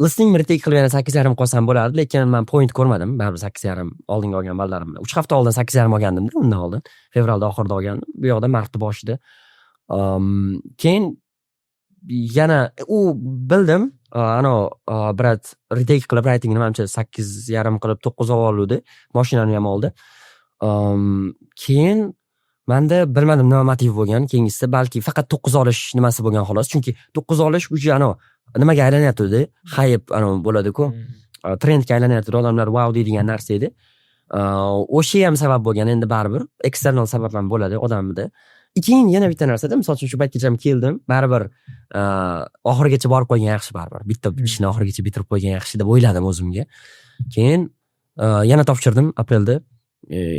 listening retake qilib yana 8,5 qolsam bo'lardi, lekin men point ko'rmadim. Baribir 8,5 oldinga olgan ballarim bilan. 3 hafta oldin 8,5 olgandim, undan oldin. Fevralda oxirida olgandim. Bu yoqda martda boshida. Keyin yana bildim, brat retake qilib ratingni menimcha 8,5 qilib 9 oldi. Mashinani ham oldi. Keyin menda bilmadim nima motiv bo'lgan. Keyingisi balki faqat 9 olish nimasi bo'lgan xolos. Chunki 9 olish uji nimaga aylanyapti, hype bo'ladi-ku. Trendga aylanyapti, odamlar wow deydigan narsa edi. O'sha ham sabab bo'lgan. Endi baribir eksternal sabab ham bo'ladi odamda. Keyin yana bitta narsada, misol uchun shu paytgacha ham keldim, baribir oxirigacha borib qo'ygan yaxshi baribir. Bitta ishni oxirigacha bitirib qo'ygan yaxshi deb o'yladim o'zimga. Keyin yana topshirdim aprelda.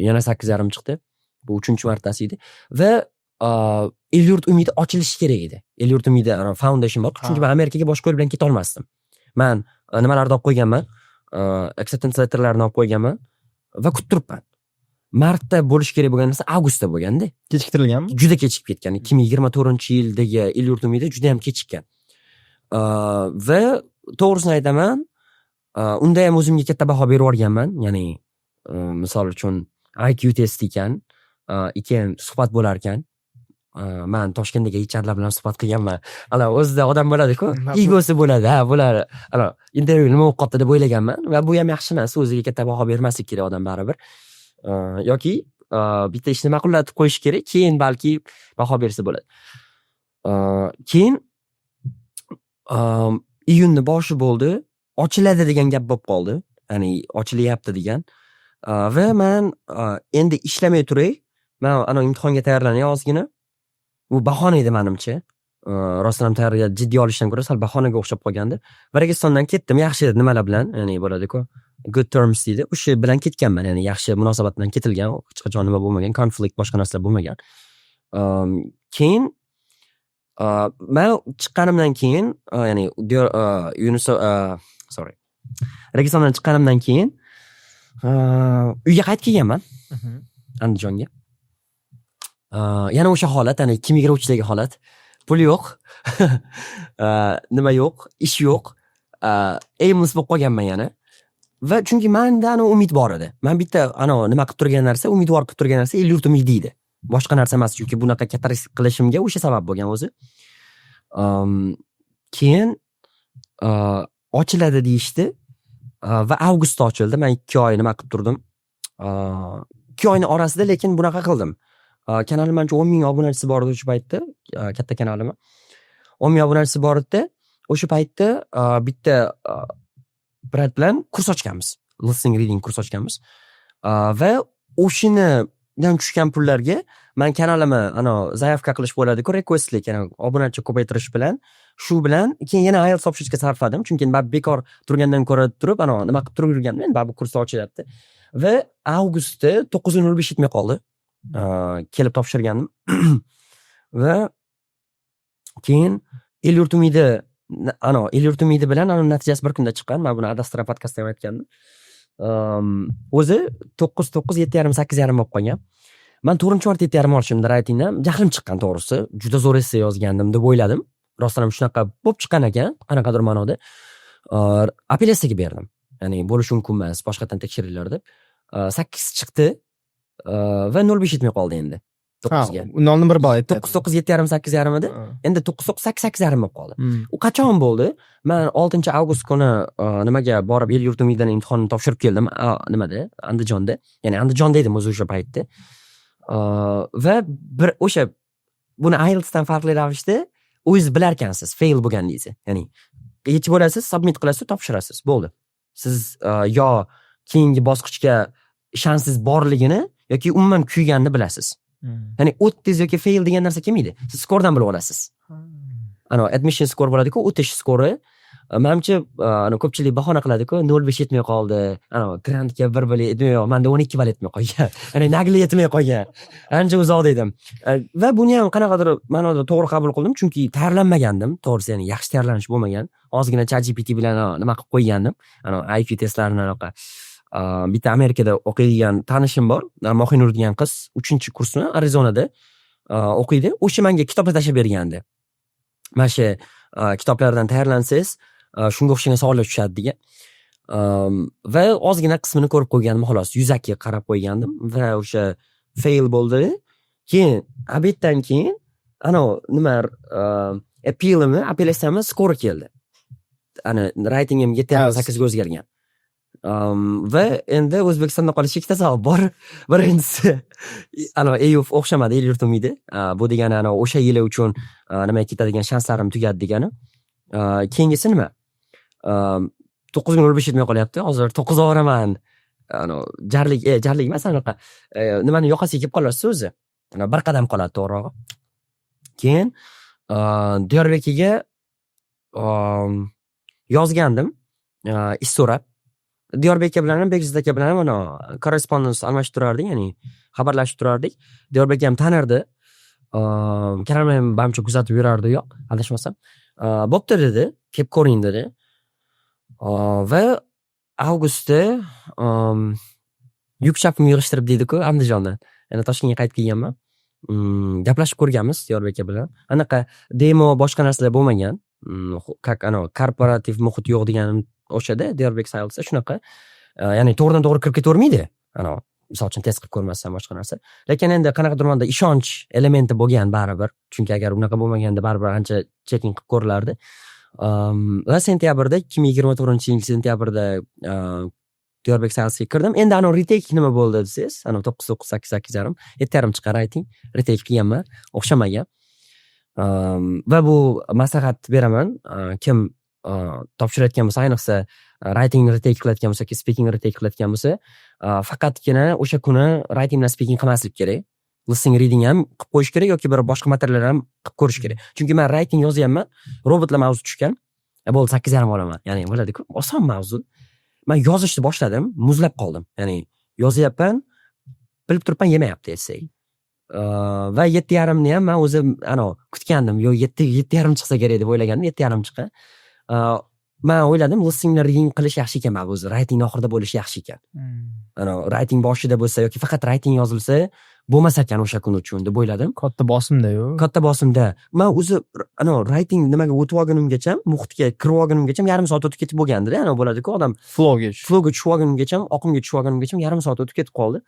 Yana 8,5 chiqdi. Bu 3-martasi edi va El-yurt umidi ochilishi kerak edi. El-yurt umidi foundation bor. Chunki men Amerikaga boshqa yo'l bilan keta olmasdim. Men nimalarni olib qo'yganman? Acceptance letterlarni olib qo'yganman va kutib turibman. Martda bo'lish kerak bo'lgan narsa avgustda bo'lganda. Kechiktirilganmi? Juda kechikib ketgan. 2024-yildagi El-yurt umidi juda ham kechikkan. Va to'g'risini aytaman, unda ham o'zimga katta baho berib o'rganman. Ya'ni misol uchun IQ test ekan, keyin suhbat bo'lar ekan. Men Toshkentdagi HR-lar bilan suhbat qilganman. O'zida odam bo'ladi-ku, egosi bo'ladi, bular intervyu nima o'qib qoldi deb o'ylaganman va bu ham yaxshi emas, o'ziga katta baho bermaslik kerak odam baribir. Yoki bitta ishni ma'qullatib qo'yish kerak, keyin balki baho bersa bo'ladi. Keyin iyunni boshi bo'ldi, ochiladi degan gap bo'lib qoldi. Ya'ni ochilyapti degan. Va men endi ishlamay turay, men imtihonga tayyorlanay ozgina. Bu bahona edi menimcha. Rostdan ham tayyorgarlik jiddiy olishdan ko'ra sal bahonaga o'xshab qolgandi. Va Registondan ketdim, yaxshi edi nimalar bilan, ya'ni bo'ladi-ku. Good terms deydi. O'sha bilan ketganman, ya'ni yaxshi munosabat bilan ketilgan, hech qachon nima bo'lmagan, konflikt boshqa narsalar bo'lmagan. Keyin men chiqqanimdan keyin, ya'ni Registondan chiqqanimdan keyin uyga qaytib kelganman. Andijonga. Yana o'sha holat, ya'ni 2023dagi holat. Pul yo'q. Nima yo'q, ish yo'q. aimless bo'lib qolganman yana. Va chunki menda umid bor edi. Men bitta nima qilib turgan narsa, umidvor qilib turgan narsa el-yurt umidi edi. Boshqa narsa emas, chunki bunaqa katta risk qilishimga o'sha sabab bo'lgan o'zi. Keyin ochiladi deyishdi va avgustda ochildi. Men 2 oy nima qilib turdim. 2 oyning orasida lekin bunaqa qildim. Kanalim mancha 10 ming obunachisi bor edi o'sha paytda, katta kanalim. 10 ming obunachisi bor edi. O'sha paytda bitta brat bilan kurs ochganmiz. Listening reading kurs ochganmiz. Va o'shinidan tushgan pullarga men kanalimni zaявка qilish bo'ladi-ku, requestlik, ya'ni obunachi ko'paytirish bilan, shu bilan keyin yana IELTS topshirishga sarfladim. Chunki men bekor turgandan ko'ra turib, nima qilib turib yurganman, men bu kursni ochilyapti. Va avgustda 9:05 yetmay qoldi. Kelib topshirgandim. Va keyin el-yurt umidi bilan natijasi bir kunda chiqqan. Men buni Adastra podkastda ham aytgandim. O'zi 9, 7,5, 8,5 bo'lib qolgan. Men 4-kvarta 7,5 olishimda writingdan jahlim chiqqan, to'g'risi. Juda zo'r esse yozgandim deb o'yladim. Rostdan ham shunaqa bo'lib chiqqan ekan, qanaqadir ma'noda. Apellyatsiyaga berdim. Ya'ni bo'lishi mumkin emas, boshqadan tekshiringlar deb. 8 chiqdi va 0,5 yetmay qoldi endi. 9 ga. 0,1 ball aytdi. 9, 7,5, 8,5 edi. Endi 9, 8, 8,5 bo'lib qoldi. U qachon bo'ldi? Men 6-avgust kuni nimaga borib el-yurt umididan imtihonni topshirib keldim. Nimada? Andijonda. Ya'ni Andijonda edim o'sha paytda. Va bir o'sha buni IELTSdan farqli ravishda o'zingiz bilarkansiz, fail bo'lganingizni. Ya'ni yechib olasiz, submit qilasiz, topshirasiz. Bo'ldi. Siz yo keyingi bosqichga ishonchsiz borligini yoki umuman kuyganini bilasiz. Ya'ni o'tdingiz yoki fail degan narsa kelmaydi. Siz skordan bilib olasiz. Admission score bo'ladi-ku, o'tish skori. Menimcha ko'pchilik bahona qiladi-ku, 0,5 yetmay qoldi. Grantga 1 ball yetmay, menda 12 ball yetmay qolgan. Ya'ni nagli yetmay qolgan. Ancha uzoqda edim. Va buni ham qanaqadir ma'noda to'g'ri qabul qildim, chunki tayyorlanmagandim. To'g'risi, ya'ni yaxshi tayyorlanish bo'lmagan. Ozgina ChatGPT bilan nima qilib qo'ygandim. IQ testlarini bitta Amerikada o'qiydigan tanishim bor. Mohinur degan qiz 3-kursni Arizonada o'qiydi. O'sha menga kitoblar tashlab bergandi. Mana shu kitoblardan tayyorlansangiz, shunga o'xshagan savollar tushadi degan. Va ozgina qismini ko'rib qo'ygandim, xolos. Yuzaki qarab qo'ygandim va o'sha fail bo'ldi. Keyin obeddan keyin apellyatsiyamni skori keldi. Writingim 7,8 ga o'zgargan. Va endi O'zbekistonda qolish ikkita sabab bor. Birinchisi EUF o'xshamadi, el-yurt umidi. Bu degani o'sha yili uchun nima ketadigan shanslarim tugadi degani. Keyingisi nima? 9,05 yetmay qolyapti. Hozir 9 o'raman. Jarlik emas, nimani yoqasiga kelib qolasiz o'zi. Bir qadam qoladi to'g'rirog'i. Keyin Diyorbekirga yozgandim, ish so'rab. Diyorbek bilan ham Bekzod aka bilan ham korrespondens almashib turardik, ya'ni xabarlashib turardik. Diyorbek ham tanirdi. Kanalimni ham bamcha kuzatib yurardi, yo'q, adashmasam. Bo'pti dedi, kelib ko'ring dedi. Va avgustda yuk shapimni yig'ishtirib deydi-ku, Andijondan. Yana Toshkentga qaytib kelganman. Gaplashib ko'rganmiz Diyorbek bilan. Anaqa demo boshqa narsalar bo'lmagan. Korporativ muhit yo'q deganim o'shada Diyorbek Salesda shunaqa. Ya'ni to'g'ridan-to'g'ri kirib ketavermaydi. Misol uchun test qilib ko'rmasdan boshqa narsa. Lekin endi qanaqadir manda ishonch elementi bo'lgan baribir. Chunki agar unaqa bo'lmaganda baribir ancha checking qilib ko'rilardi. Va sentyabrda 2024-yil sentyabrda Diyorbek Salesga kirdim. Endi retake nima bo'ldi desangiz, 9, 8, 8,5, 7,5 chiqar ayting. Retake qilganman, o'xshamagan. Va bu maslahat beraman, kim topshirayotgan bo'lsa, ayniqsa writing retake qilayotgan bo'lsa, speaking retake qilayotgan bo'lsa, faqatgina o'sha kuni writing bilan speaking qilmaslik kerak. Listening reading ham qilib qo'yish kerak yoki bir boshqa materiallar ham qilib ko'rish kerak. Chunki men writing yozyapman, robotlar mavzu tushgan. Bo'ldi 8,5 olaman. Ya'ni bo'ladi-ku, oson mavzu. Men yozishni boshladim, muzlab qoldim. Ya'ni yozyapman, bilib turibman yemayapti essay. Va 7,5 ni ham men o'zim kutgandim. Yo 7,5 chiqsa kerak deb o'ylagandim, 7,5 chiqqan. men o'yladim listening reading qilish yaxshi ekan, mana o'zi writing oxirida bo'lishi yaxshi ekan. Writing boshida bo'lsa yoki faqat writing yozilsa bo'lmas ekan o'sha kun uchun deb o'yladim. Katta bosimda-yu. Katta bosimda. Men o'zi writing nimaga o'tib olgunimgacha, muhitga kirib olgunimgacha yarim soat o'tib ketib bo'lgandi-da. Bo'ladi-ku, odam flowga tushib olgunimgacha, oqimga tushib olgunimgacha yarim soat o'tib ketib qoldi.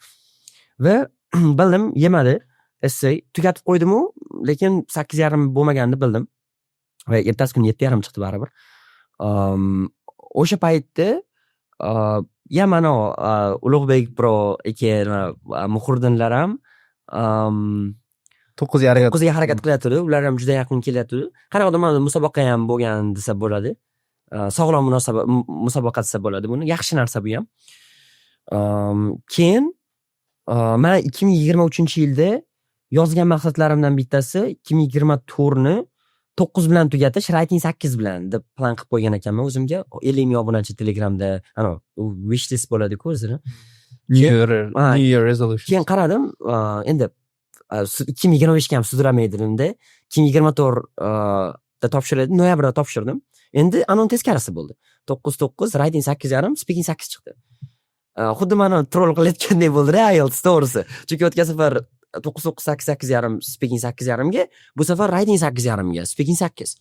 Va bildim, yemadi. Essay tugatib qo'ydim-u, lekin 8:30 bo'lmaganini bildim. Va ertasi kuni 7:30 chiqdi baribir. O'sha paytda mana Ulug'bek Pro aka Muhriddinlar ham 9:30 ga harakat qilyapti. Ular ham juda yaqin kelyapti. Qanaqadir mana musobaqa ham bo'lgan desa bo'ladi. Sog'lom musobaqa desa bo'ladi buni. Yaxshi narsa bu ham. Keyin men 2023-yilda yozgan maqsadlarimdan bittasi 2024 ni 9 bilan tugatish, writing 8 bilan deb plan qilib qo'ygan ekanman o'zimga. 50 ming obunachi Telegramda, wish list bo'ladi-ku o'zini. New Year resolution. Keyin qaradim, endi 2025 ga ham sudramaydimda, 2024 da topshirdim, noyabrda topshirdim. Endi anon teskarisi bo'ldi. 9 writing 8.5, speaking 8 chiqdi. Xuddi meni troll qilayotgandek bo'ldi-da IELTS to'g'risi. Chunki o'tgan safar 8.5, speaking 8.5 ga, bu safar writing 8.5 ga, speaking 8.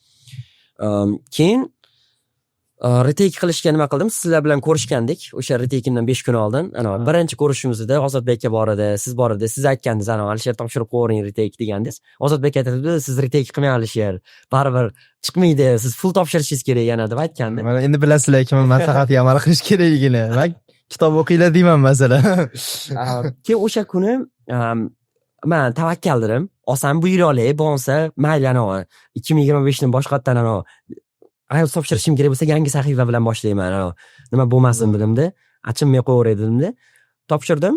Keyin retake qilishga nima qildim? Sizlar bilan ko'rishgandik, o'sha retakeimdan 5 kun oldin. Birinchi ko'rishimizda Ozodbek aka bor edi, siz bor edi. Siz aytgandingiz, Alisher topshirib qo'ying retake degandingiz. Ozodbek aytdi, siz retake qilmang Alisher. Baribir chiqmaydi, siz full topshirishingiz kerak yana deb aytgandi. Mana endi bilasizlar kim maslahatga amal qilish kerakligini. Men kitob o'qinglar deyman masalan. Keyin o'sha kuni men tavakkal dedim. Oson buyura olay, bo'lsa mayli 2025 ni boshqatdan IELTS topshirishim kerak bo'lsa yangi sahifa bilan boshlayman. Nima bo'lmasin dedimda, achinmay qo'yaveray dedimda. Topshirdim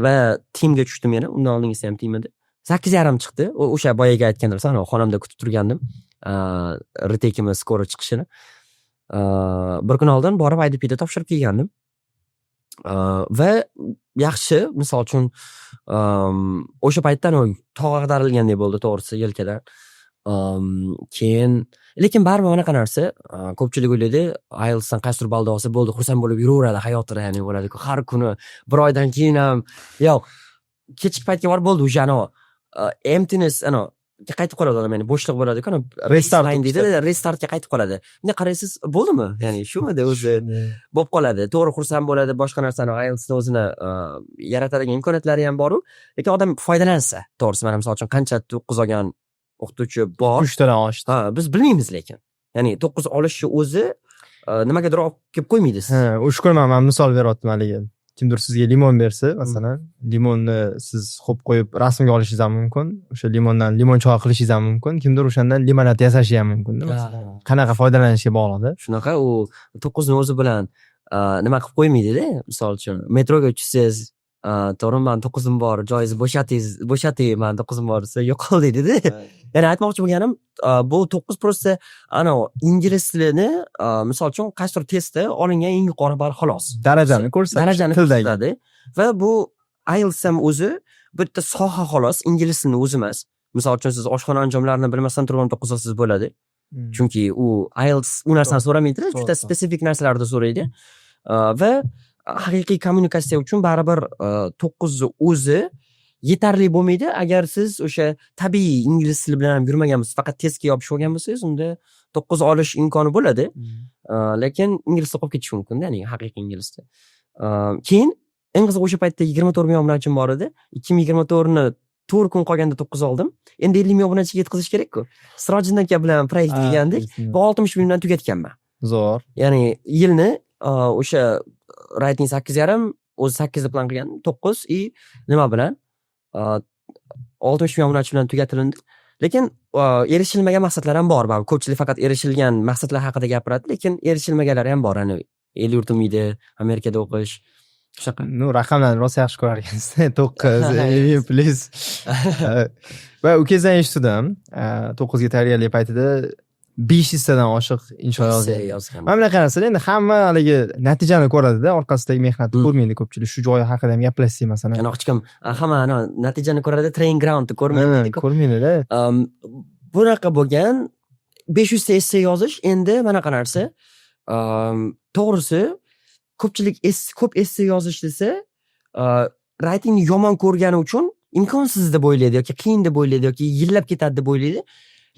va teamga tushdim yana. Undan oldingisi ham team edi. 8.5 chiqdi. O'sha boyaga aytgandim, xonamda kutib turgandim. Retakeimiz skori chiqishini. Bir kun oldin borib IDP'da topshirib kelgandim. Va yaxshi, misol uchun o'sha paytdan tog' ag'darilgandek bo'ldi to'g'risi yelkadan. Keyin lekin baribir mana narsa, ko'pchilik o'ylaydi, IELTSdan qaysidir balda olsa bo'ldi, xursand bo'lib yuraveradi, hayotida ya'ni bo'ladi-ku. Har kuni bir oydan keyin ham yo'q. Kechki paytga borib bo'ldi, o'sha emptiness qaytib qoladi odam, ya'ni bo'shliq bo'ladi-ku, restart deydi, restartga qaytib qoladi. Bunday qaraysiz, bo'ldimi? Ya'ni shumidi o'zi bo'lib qoladi. To'g'ri xursand bo'ladi, boshqa narsani IELTSda o'zini yaratadigan imkoniyatlari ham bor-u, lekin odam foydalansa, to'g'risi mana misol uchun qancha 9 olgan o'qituvchi bor. 3 tadan oshdi. Biz bilmaymiz lekin. Ya'ni 9 olishni o'zi nimagadir olib kelib qo'ymaydi siz. O'sha kun men misol beryaptim haligi. Kimdir sizga limon bersa, masalan, limonni siz xo'p qo'yib rasmga olishingiz ham mumkin. O'sha limondan limon choy qilishingiz ham mumkin. Kimdir o'shandan limonad yasashi ham mumkin. Qanaqa foydalanishga bog'liq. Shunaqa u 9 ni o'zi bilan nima qilib qo'ymaydi-da. Misol uchun metroga tushsangiz, to'g'ri, men 9 im bor, joyingiz bo'shating, men 9 im bor desa yo'qol deydi-da. Ya'ni aytmoqchi bo'lganim, bu 9 prosta ingliz tilini misol uchun qaysidir testda olingan eng yuqori ball xolos. Darajani ko'rsatadi. Va bu IELTS ham o'zi bitta soha xolos, ingliz tilini o'zi emas. Misol uchun siz oshxona anjomlarini bilmasdan turib 9 olsangiz bo'ladi. Chunki u IELTS u narsani so'ramaydi, juda spesifik narsalarni so'raydi. Va haqiqiy kommunikatsiya uchun baribir 9 o'zi yetarli bo'lmaydi. Agar siz o'sha tabiiy ingliz tili bilan yurmagan bo'lsangiz, faqat testga yopishib olgan bo'lsangiz, unda 9 olish imkoni bo'ladi. Lekin ingliz o'qib ketish mumkin, ya'ni haqiqiy inglizda. Keyin eng qizig'i o'sha paytda 24 ming obunachim bor edi. 2024 ni 4 kun qolganda 9 oldim. Endi 50 ming obunachiga yetkazish kerak-ku. Sirojin aka bilan proyekt qilgandik va 60 ming bilan tugatganman. Zo'r. Ya'ni yilni o'sha writing 8.5 o'zi 8 deb plan qilgan, 9 nima bilan 60 ming obunachi bilan tugatildi. Lekin erishilmagan maqsadlar ham bor. Ko'pchilik faqat erishilgan maqsadlar haqida gapiradi, lekin erishilmaganlar ham bor. El yurtim uyda, Amerikada o'qish. Shunaqa. Raqamlarni rosa yaxshi ko'rar ekansiz. 9 plus. Va ukangizdan eshitdim, 9 ga tayyorgarlik paytida 500 tadan oshiq insho yozgan. Mana bunaqa narsalar endi hamma haligi natijani ko'radi-da, orqasidagi mehnatni ko'rmaydi ko'pchilik. Shu joyi haqida ham gaplashsak masalan. Yana hech kim hamma natijani ko'radi, training groundni ko'rmaydi. Ko'rmaydi-da. Bunaqa bo'lgan 500 ta essay yozish endi manaqa narsa. To'g'risi, ko'pchilik ko'p essay yozish desa, writingni yomon ko'rgani uchun imkonsiz deb o'ylaydi yoki qiyin deb o'ylaydi yoki yillab ketadi deb o'ylaydi.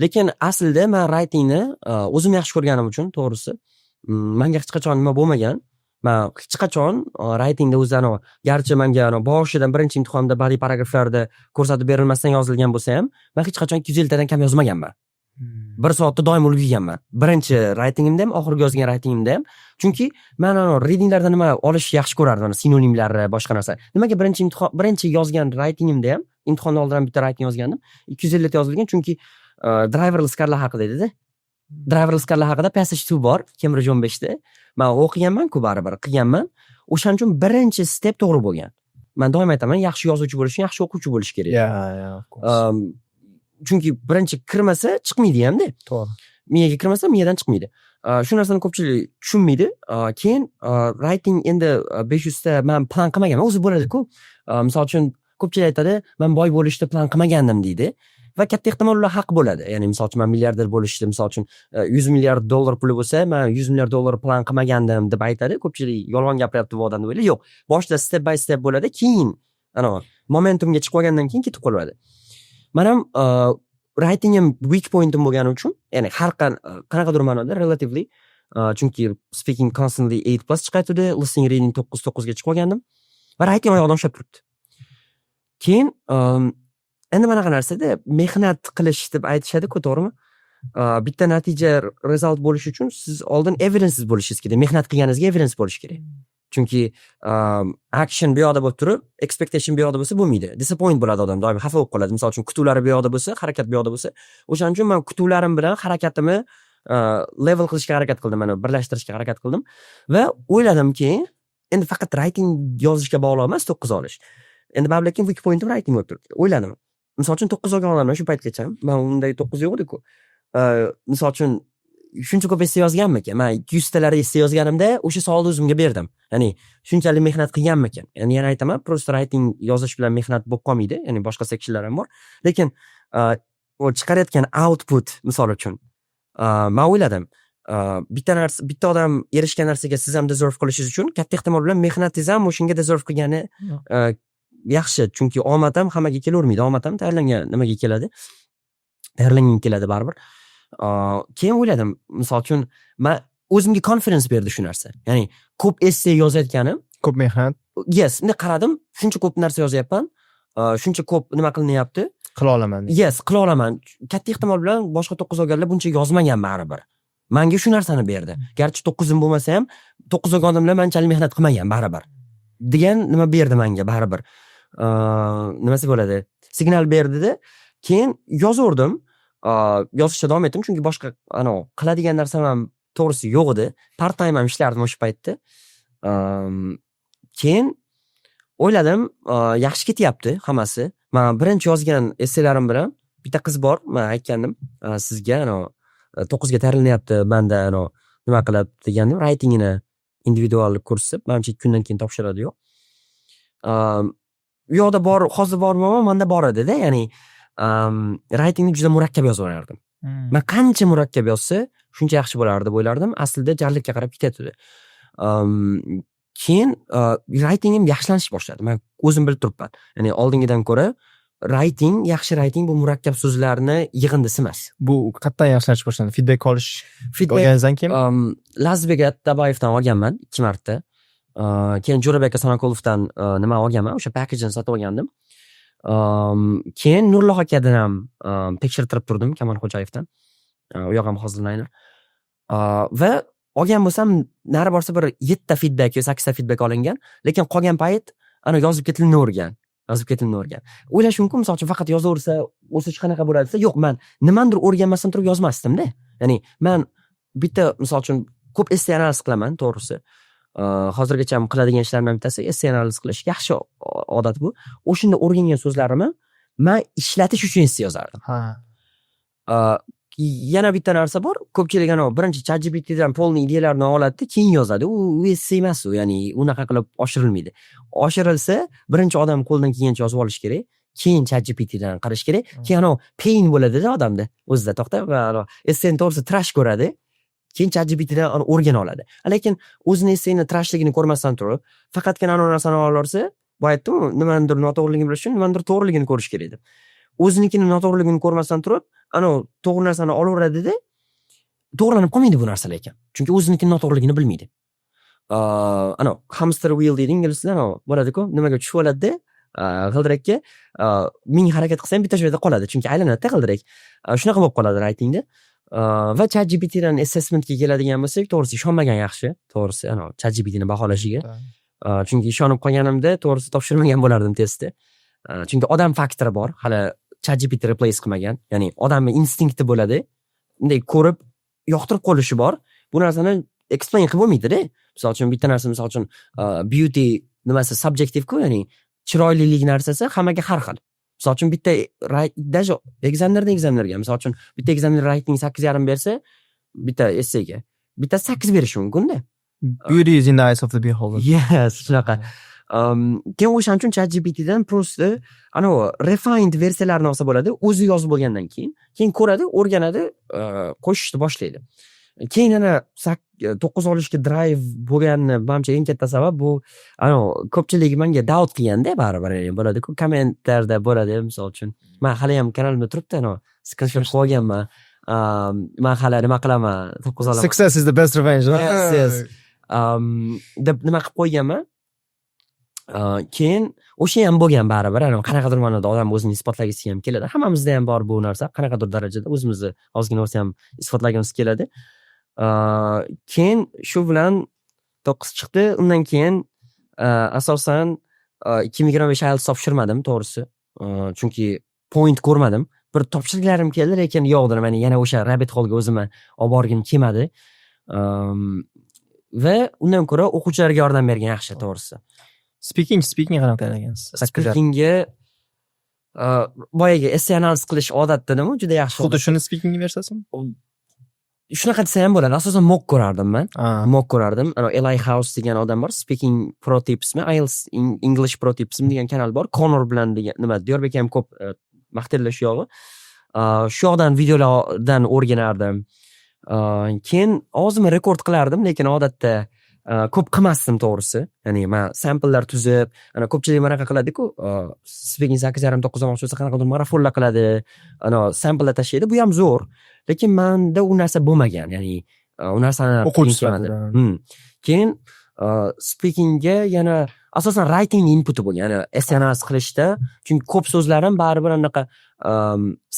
Lekin aslida men writingni o'zim yaxshi ko'rganim uchun, to'g'risi, menga hech qachon nima bo'lmagan. Men hech qachon writingda o'zini, garchi menga boshidan birinchi imtihonda badiiy paragraflarda ko'rsatib berilmasdan yozilgan bo'lsa ham, men hech qachon 250 tadan kam yozmaganman. 1 soatda doim ulgurganman. Birinchi writingimda ham, oxirgi yozgan writingimda ham. Chunki men readinglarda nima olish yaxshi ko'rardim, sinonimlarni, boshqa narsa. Nimaga birinchi yozgan writingimda ham, imtihondan oldin bitta writing yozgandim. 250 ta yozilgan, chunki driverless karlar haqida edi-da. Driverless karlar haqida passage 2 bor, Cambridge 15 da. Men o'qiganman-ku baribir, qilganman. O'shaning uchun birinchi step to'g'ri bo'lgan. Men doim aytaman, yaxshi yozuvchi bo'lish uchun yaxshi o'quvchi bo'lish kerak. Of course. Chunki birinchi kirmasa chiqmaydi hamda. To'g'ri. Miyaga kirmasa miyadan chiqmaydi. Shu narsani ko'pchilik tushunmaydi. Keyin writing endi 500 ta men plan qilmaganman. O'zi bo'ladi-ku. Misol uchun ko'pchilik aytadi, men boy bo'lishni plan qilmagandim deydi. Va katta ehtimol ular haq bo'ladi. Ya'ni misol uchun men milliarder bo'lishni, misol uchun 100 milliard dollar puli bo'lsa, men 100 milliard dollar plan qilmagandim deb aytadi. Ko'pchilik yolg'on gapiryapti bu odam deb o'ylaydi. Yo'q. Boshida step by step bo'ladi, keyin momentumga chiqib olgandan keyin ketib qoladi. Men ham writingim weak pointim bo'lgani uchun, ya'ni har qanaqadir ma'noda relatively, chunki speaking constantly 8+ chiqayotdi, listening reading 9 ga chiqib olgandim va writing oyog'idan ushlab turibdi. Keyin endi manaqa narsada mehnat qilish deb aytishadi-ku, to'g'rimi? Bitta natija result bo'lish uchun siz oldin evidences bo'lishingiz kerak. Mehnat qilganingizga evidence bo'lish kerak. Chunki action bu yoqda bo'lib turib, expectation bu yoqda bo'lsa bo'lmaydi. Disappoint bo'ladi odam, doim xafa bo'lib qoladi. Misol uchun kutuvlari bu yoqda bo'lsa, harakat bu yoqda bo'lsa, o'shaning uchun men kutuvlarim bilan harakatimni level qilishga harakat qildim, mana birlashtirishga harakat qildim va o'yladimki, endi faqat writing yozishga bog'liq emas 9 olish. Endi men lekin weak pointim writing bo'lib turibdi. O'yladim. Misol uchun 9 olgan odamlar shu paytgacha, men unday 9 yo'q edi-ku. Misol uchun shuncha ko'p essay yozganmikan? Men 200 talar essay yozganimda o'sha savolni o'zimga berdim. Ya'ni shunchalik mehnat qilganmikan? Ya'ni yana aytaman, prosta writing yozish bilan mehnat bo'lib qolmaydi. Ya'ni boshqa seksiylar ham bor. Lekin o chiqarayotgan output misol uchun men o'yladim, bitta odam erishgan narsaga siz ham deserve qilishingiz uchun katta ehtimol bilan mehnatingiz ham o'shanga deserve qilgani yaxshi. Chunki omad ham hammaga kelavermaydi. Omad ham tayyorlangan nimaga keladi? Tayyorlangan keladi baribir. Keyin o'yladim, misol uchun men o'zimga confidence berdi shu narsa. Ya'ni ko'p essay yozayotganim, ko'p mehnat. Yes, men qaradim, shuncha ko'p narsa yozyapman, shuncha ko'p nima qilinyapti, qila olaman. Yes, qila olaman. Katta ehtimol bilan boshqa 9 olganlar buncha yozmagan baribir. Menga shu narsani berdi. Garchi 9 im bo'lmasa ham 9 olganimlar menchalik mehnat qilmagan baribir. Degan nima berdi menga baribir. Nimasi bo'ladi? Signal berdi-da. Keyin yozaverdim. Yozishga davom etdim, chunki boshqa qiladigan narsam ham to'g'risi yo'q edi. Part time ham ishlardim o'sha paytda. Keyin o'yladim, yaxshi ketyapti hammasi. Men birinchi yozgan essaylarim bilan bitta qiz bor, men aytgandim sizga, 9 ga tayyorlanyapti, menda nima qilib degandim, writingini individual kursi, menimcha 2 kundan keyin topshiradi yo'q. U yoqda bor, hozir bormi, menda bor edi-da, ya'ni writingni juda murakkab yozib olardim. Men qancha murakkab yozsa, shuncha yaxshi bo'lardi deb o'ylardim. Aslida jarlikka qarab ketadi. Keyin writingim yaxshilanishni boshladi. Men o'zim bilib turibman. Ya'ni oldingidan ko'ra yaxshi writing bu murakkab so'zlarni yig'indisi emas. Bu qayerdan yaxshilanishni boshladi? Feedback olish olganingizdan keyin? Lazbek Atabayevdan olganman 2 marta. Keyin Jo'rabek Sanoqolovdan nima olganman? O'sha package-ni sotib olgandim. Keyin Nurullo akadan ham tekshirtirib turdim, Kamol Xo'jayevdan. U yoq ham hozirlayner. Va olgan bo'lsam, nari borsa bir 7 ta feedback yoki 8 ta feedback olingan, lekin qolgan payt yozib ketilavergan. O'ylash mumkin, misol uchun faqat yozaversa, o'zi hech qanaqa bo'ladi desa, yo'q, men nimandir o'rganmasdan turib yozmasdim-da. Ya'ni men bitta misol uchun ko'p essay analiz qilaman, to'g'risi. Hozirgacha ham qiladigan ishlarimdan bittasi essay analiz qilish. Yaxshi odat bu. O'shunda o'rgangan so'zlarimni men ishlatish uchun essay yozardim. Yana bitta narsa bor. Ko'pchilik birinchi ChatGPTdan polni ideyalarni oladi, keyin yozadi. U essay emas u, ya'ni unaqa qilib oshirilmaydi. Oshirilsa, birinchi odam qo'ldan kelgancha yozib olish kerak. keyin ChatGPTdan qarash kerak. Keyin pain bo'ladida odamda o'zida to'xta va essayni to'g'risi trash ko'radi. Keyin ChatGPTdan o'rgana oladi. Lekin o'zini essayni trashligini ko'rmasdan turib, faqatgina narsani olarsa, bu aytdim, nimanidir noto'g'riligini bilish uchun nimanidir to'g'riligini ko'rish kerak edi. O'zinikini noto'g'riligini ko'rmasdan turib, to'g'ri narsani olaveradida, to'g'rilanib qolmaydi bu narsa lekin. Chunki o'zinikini noto'g'riligini bilmaydi. Hamster wheel deydi inglizda, bo'ladi-ku, nimaga tushib oladi-da, g'ildirakka ming harakat qilsam bitta joyda qoladi, chunki aylanadi-da g'ildirak. Shunaqa bo'lib qoladi writingda. Va ChatGPTdan assessmentga keladigan bo'lsak, to'g'risi ishonmagan yaxshi, to'g'risi, ChatGPTni baholashiga. Chunki ishonib qolganimda, to'g'risi topshirmagan bo'lardim testni. Chunki odam faktori bor, hali ChatGPT replace qilmagan. Ya'ni odamning instinkti bo'ladi. Bunday ko'rib yoqtirib qolishi bor. Bu narsani explain qilib bo'lmaydi-da. Misol uchun bitta narsa, misol uchun beauty nimasi subjective-ku, ya'ni chiroylilik narsasi hammaga har xil. Misol uchun bitta даже examinerga, misol uchun bitta examiner writing 8.5 bersa, bitta essayga bitta 8 berishi mumkin-da. Beauty is in the eyes of the beholder. Yes, shunaqa. Keyin o'shaning uchun ChatGPTdan просто refined versiyalarni olsa bo'ladi, o'zi yozib bo'lgandan keyin ko'radi, o'rganadi, qo'shishni boshlaydi. Keyin yana 9 olishga drive bo'lganini menimcha eng katta sabab bu ko'pchilik menga doubt qilganda baribir bo'ladi-ku, kommentlarda bo'ladi, misol uchun. Men hali ham kanalimda turibdi, screenshot qo'yganman. Men hali nima qilaman, 9 olaman. Success is the best revenge. Yes. Deb nima qilib qo'yganman. Keyin o'sha ham bo'lgan baribir, qanaqadir ma'noda odam o'zini isbotlagisi ham keladi. Hammamizda ham bor bu narsa, qanaqadir darajada o'zimizni ozgina bo'lsa ham isbotlagimiz keladi. Keyin shu bilan 9 chiqdi. Undan keyin asosan 2025 IELTS topshirmadim, to'g'risi. Chunki point ko'rmadim. Bir topshirganim keldi, lekin yo'q dedim, yana o'sha rabbit hole'ga o'zimni olib borgim kelmadi. Va undan ko'ra o'quvchilarga yordam bergan yaxshi, to'g'risi. Speaking qanaqa tayyorlagansiz? Speakingga boyaga essay analiz qilish odatdami, juda yaxshi. Xuddi shuni speakingga bersasizmi? Shunaqa desa ham bo'ladi. Asosan mock ko'rardim men. Mock ko'rardim. Eli House degan odam bor, Speaking Pro Tipsmi, IELTS English Pro Tipsmi degan kanal bor. Conor bilan degan nima, Diyorbek ham ko'p maqtallash yog'i. Shu yoqdan videolardan o'rganardim. Keyin og'zimni rekord qilardim, lekin odatda ko'p qilmasdim, to'g'risi. Ya'ni men samplelar tuzib, ko'pchilik manaqa qiladi-ku, speaking 8.5-9 olmoqchi bo'lsa qanaqadir marafonlar qiladi, samplelar tashlaydi. Bu ham zo'r. Lekin menda u narsa bo'lmagan, ya'ni u narsani o'quvchilar. Keyin speakingga yana asosan writing inputi bo'lgan, ya'ni essay analiz qilishda, chunki ko'p so'zlarim baribir anaqa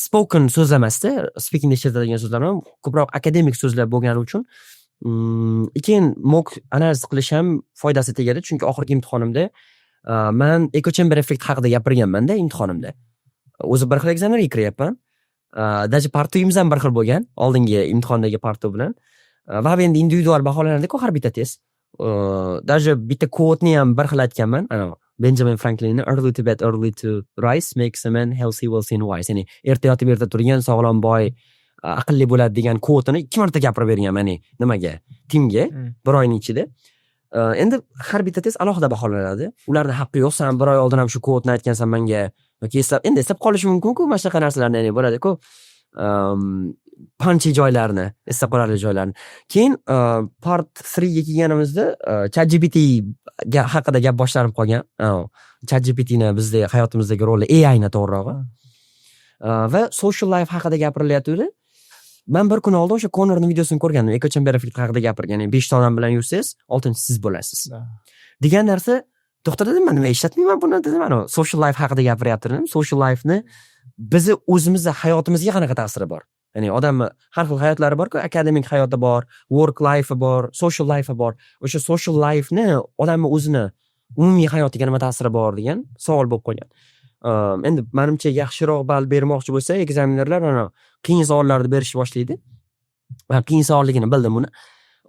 spoken so'zlamasda, speakingda ishlatadigan so'zlarim ko'proq akademik so'zlar bo'lgani uchun keyin mock analiz qilish ham foydasi tegadi, chunki oxirgi imtihonimda men echo chamber effekt haqida gapirganman-da imtihonimda. O'zi bir xil ekzaminga kiryapman. Даже partuyimiz ham bir xil bo'lgan, oldingi imtihondagi partu bilan. Va endi individual baholanadi-ku har bitta test. Даже bitta quote'ni ham bir xil aytganman. Benjamin Franklinning early to bed, early to rise makes a man healthy, wealthy and wise. Ya'ni erta yotib erta turgan, sog'lom, boy, aqlli bo'ladi degan quote'ni 2 marta gapirib berganman, ya'ni nimaga? Timga bir oyning ichida. Endi har bitta test alohida baholanadi. Ularning haqqi yo'q. Sen bir oy oldin ham shu quote'ni aytgansan menga. Yoki eslab qolish mumkin-ku, mana shunaqa narsalarni, ya'ni bo'ladi-ku. Punchy joylarni, esda qolarli joylarni. Keyin part 3 ga kelganimizda ChatGPT haqida gap boshlanib qolgan. ChatGPTni bizda hayotimizdagi roli AI ni to'g'rirog'i. Va social life haqida gapirilyapti. Men bir kun oldin o'sha Conorning videosini ko'rgandim. Echo chamber effekt haqida gapirgan. Ya'ni 5 ta odam bilan yursangiz, 6-chi siz bo'lasiz. Degan narsa to'xtadim, men nima eshitmayman buni dedim. Social life haqida gapiryapti dedim. Social life ni bizni o'zimizning hayotimizga qanaqa ta'siri bor? Ya'ni odamning har xil hayotlari bor-ku, akademik hayoti bor, work life bor, social life bor. O'sha social life ni odamning o'zini umumiy hayotiga nima ta'siri bor degan savol bo'lib qolgan. Endi menimcha yaxshiroq ball bermoqchi bo'lsa, ekzaminerlar qiyin savollarni berishni boshlaydi. Men qiyin savolligini bildim buni.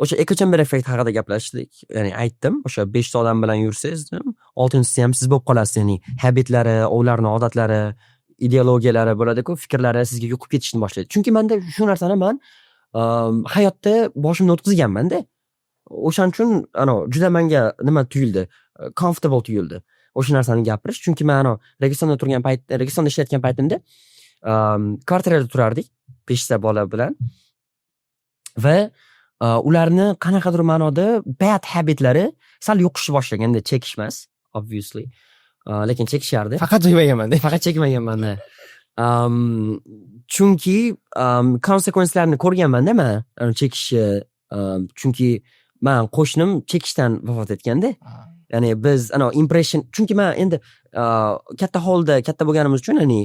O'sha echo chamber effekt haqida gaplashdik. Ya'ni aytdim, o'sha 5 ta odam bilan yursangiz, 6-chi ham siz bo'lib qolasiz. Ya'ni habitlari, ularning odatlari, ideologiyalari bo'ladi-ku, fikrlari sizga yuqib ketishni boshlaydi. Chunki menda shu narsani men hayotda boshimdan o'tkazganman-da. O'shaning uchun juda menga nima tuyuldi, comfortable tuyuldi. o'sha narsani gapirish. Chunki men Registonda ishlayotgan paytimda kvartirada turardik 5 ta bola bilan va ularni qanaqadir ma'noda bad habitlari sal yo'qishni boshlaganda chekish emas, obviously. Lekin chekishardi. Faqat chekmaganman-da. Faqat chekmaganman-da. Chunki konsekvenslarini ko'rganman-da men chekishni. Chunki men qo'shnim chekishdan vafot etganda. Ya'ni biz impression, chunki men endi katta holda katta bo'lganimiz uchun, ya'ni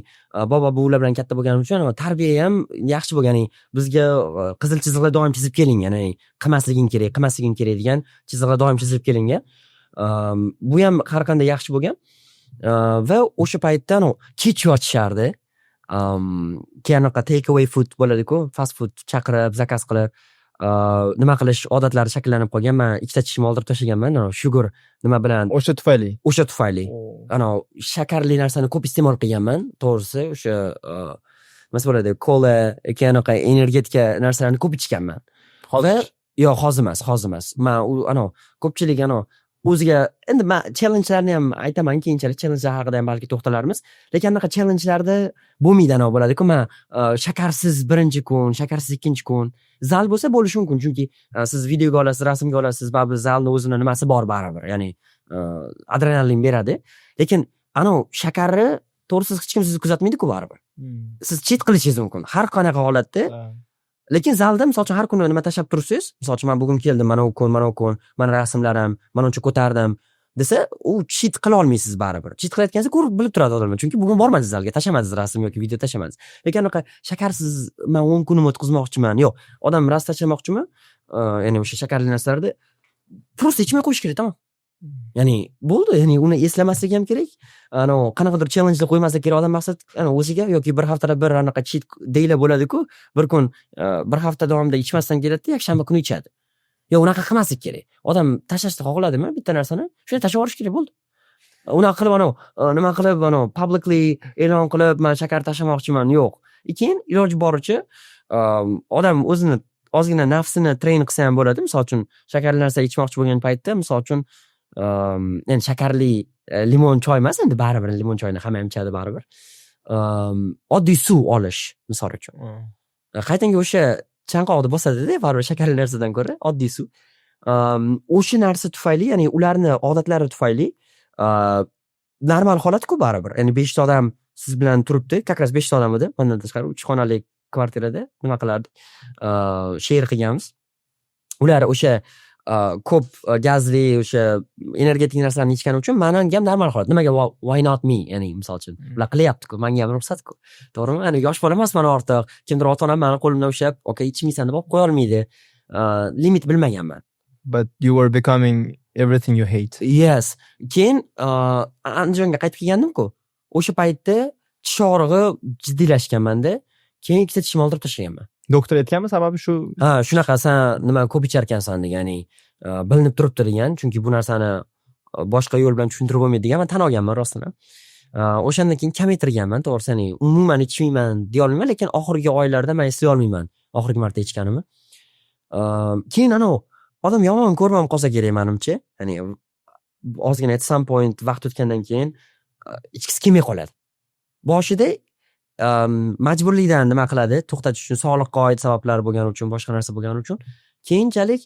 bobo buvilar bilan katta bo'lganimiz uchun tarbiya ham yaxshi bo'lgan. Bizga qizil chiziqlar doim chizib keling, ya'ni qilmasliging kerak degan chiziqlar doim chizib kelingan. Bu ham har qanday yaxshi bo'lgan. Va o'sha paytda kech yotishardi. Keyin take away food bo'ladi-ku, fast food chaqirib, zakaz qilib nima qilish odatlari shakllanib qolgan. Men ikkita tishimni oldirib tashlaganman, sugar nima bilan. O'sha tufayli. Shakarli narsani ko'p iste'mol qilganman, to'g'risi. O'sha nima bo'ladi, kola, keyin energetika narsalarni ko'p ichganman. Hozir yo'q, hozir emas. Men ko'pchilik o'ziga endi men challengelarni ham aytaman, keyinchalik challengelar haqida ham balki to'xtalarmiz. Lekin anaqa challengelarda bo'lmaydi bo'ladi-ku. Men shakarsiz birinchi kun, shakarsiz ikkinchi kun, zal bo'lsa bo'lishi mumkin, chunki siz videoga olasiz, rasmga olasiz, baribir zalni o'zini nimasi bor baribir. Ya'ni adrenalin beradi. Lekin shakarni to'g'risi hech kim sizni kuzatmaydi-ku baribir. Siz cheat qilishingiz mumkin har qanaqa holatda. Lekin zalda misol uchun har kuni nima tashab tursiz, misol uchun men bugun keldim, mana u kun, mana rasmlarim, mana uncha ko'tardim desa, u cheat qila olmaysiz baribir. Cheat qilayotganingizda ko'rib bilib turadi odamlar, chunki bugun bormadingiz zalga, tashamadingiz rasm yoki video tashamadingiz. Lekin anaqa shakarsiz men 10 kunimni o'tkazmoqchiman, yo'q, odam rasm tashlamoqchimi? Ya'ni o'sha shakarli narsalarni просто ichmay qo'yish kerak, tamom. Ya'ni bo'ldi, ya'ni uni eslamaslik ham kerak. Qanaqadir challenge qo'ymaslik kerak odam maqsad o'ziga, yoki bir haftada bir anaqa cheat deylar bo'ladi-ku, bir kun bir hafta davomida ichmasdan keladi, yakshanba kuni ichadi. Yo'q, unaqa qilmaslik kerak. Odam tashlashni xohladimi bitta narsani, shuni tashlab yuborish kerak bo'ldi. Unaqa qilib nima qilib publicly e'lon qilib men shakar tashlamoqchiman, yo'q. Keyin iloji boricha odam o'zini ozgina nafsini train qilsa ham bo'ladi. Misol uchun shakarli narsa ichmoqchi bo'lgan paytda, misol uchun endi shakarli limon choy emas, endi baribir limon choyni hamma ham ichadi baribir. Oddiy suv olish misol uchun. Qaytanga o'sha chanqoqni bosadi-da, baribir shakarli narsadan ko'ra oddiy suv. O'sha narsa tufayli, ya'ni ularni odatlari tufayli normal holat-ku baribir. Ya'ni 5 ta odam siz bilan turibdi, как раз 5 ta odam edi. Bundan tashqari 3 xonali kvartirada nima qilardik? She'r qilganmiz. Ular o'sha ko'p gazli, o'sha energetik narsalarni ichgani uchun menga ham normal holat. Nimaga why not me? Ya'ni misol uchun ular qilyapti-ku, menga ham ruxsat-ku. To'g'rimi? Ya'ni yosh bola emasman ortiq. Kimdir ota-onam meni qo'limdan ushlab, "Okay, ichmaysan" deb qo'ya olmaydi. Limit bilmaganman. But you were becoming everything you hate. Yes. Keyin Andijonga qaytib kelgandim-ku. O'sha paytda tish og'rig'i jiddiylashganmanda, keyin ikkita tishimni oldirib tashlaganman. Doktor aytganmi sababi shu? Shunaqa, sen nima ko'p icharkansan degan, ya'ni bilinib turibdi degan, chunki bu narsani boshqa yo'l bilan tushuntirib bo'lmaydi degan. Men tan olganman rostini. O'shandan keyin kamaytirganman, to'g'risi, ya'ni umuman ichmayman deya olmayman, lekin oxirgi oylarda men eslay olmayman oxirgi marta ichganimni. Keyin odam yomon ko'rmam qolsa kerak menimcha. Ya'ni ozgina at some point vaqt o'tgandan keyin ichkisi kelmay qoladi. Boshida majburlikdan nima qiladi, to'xtatish uchun, sog'liqqa oid sabablar bo'lgani uchun, boshqa narsa bo'lgani uchun, keyinchalik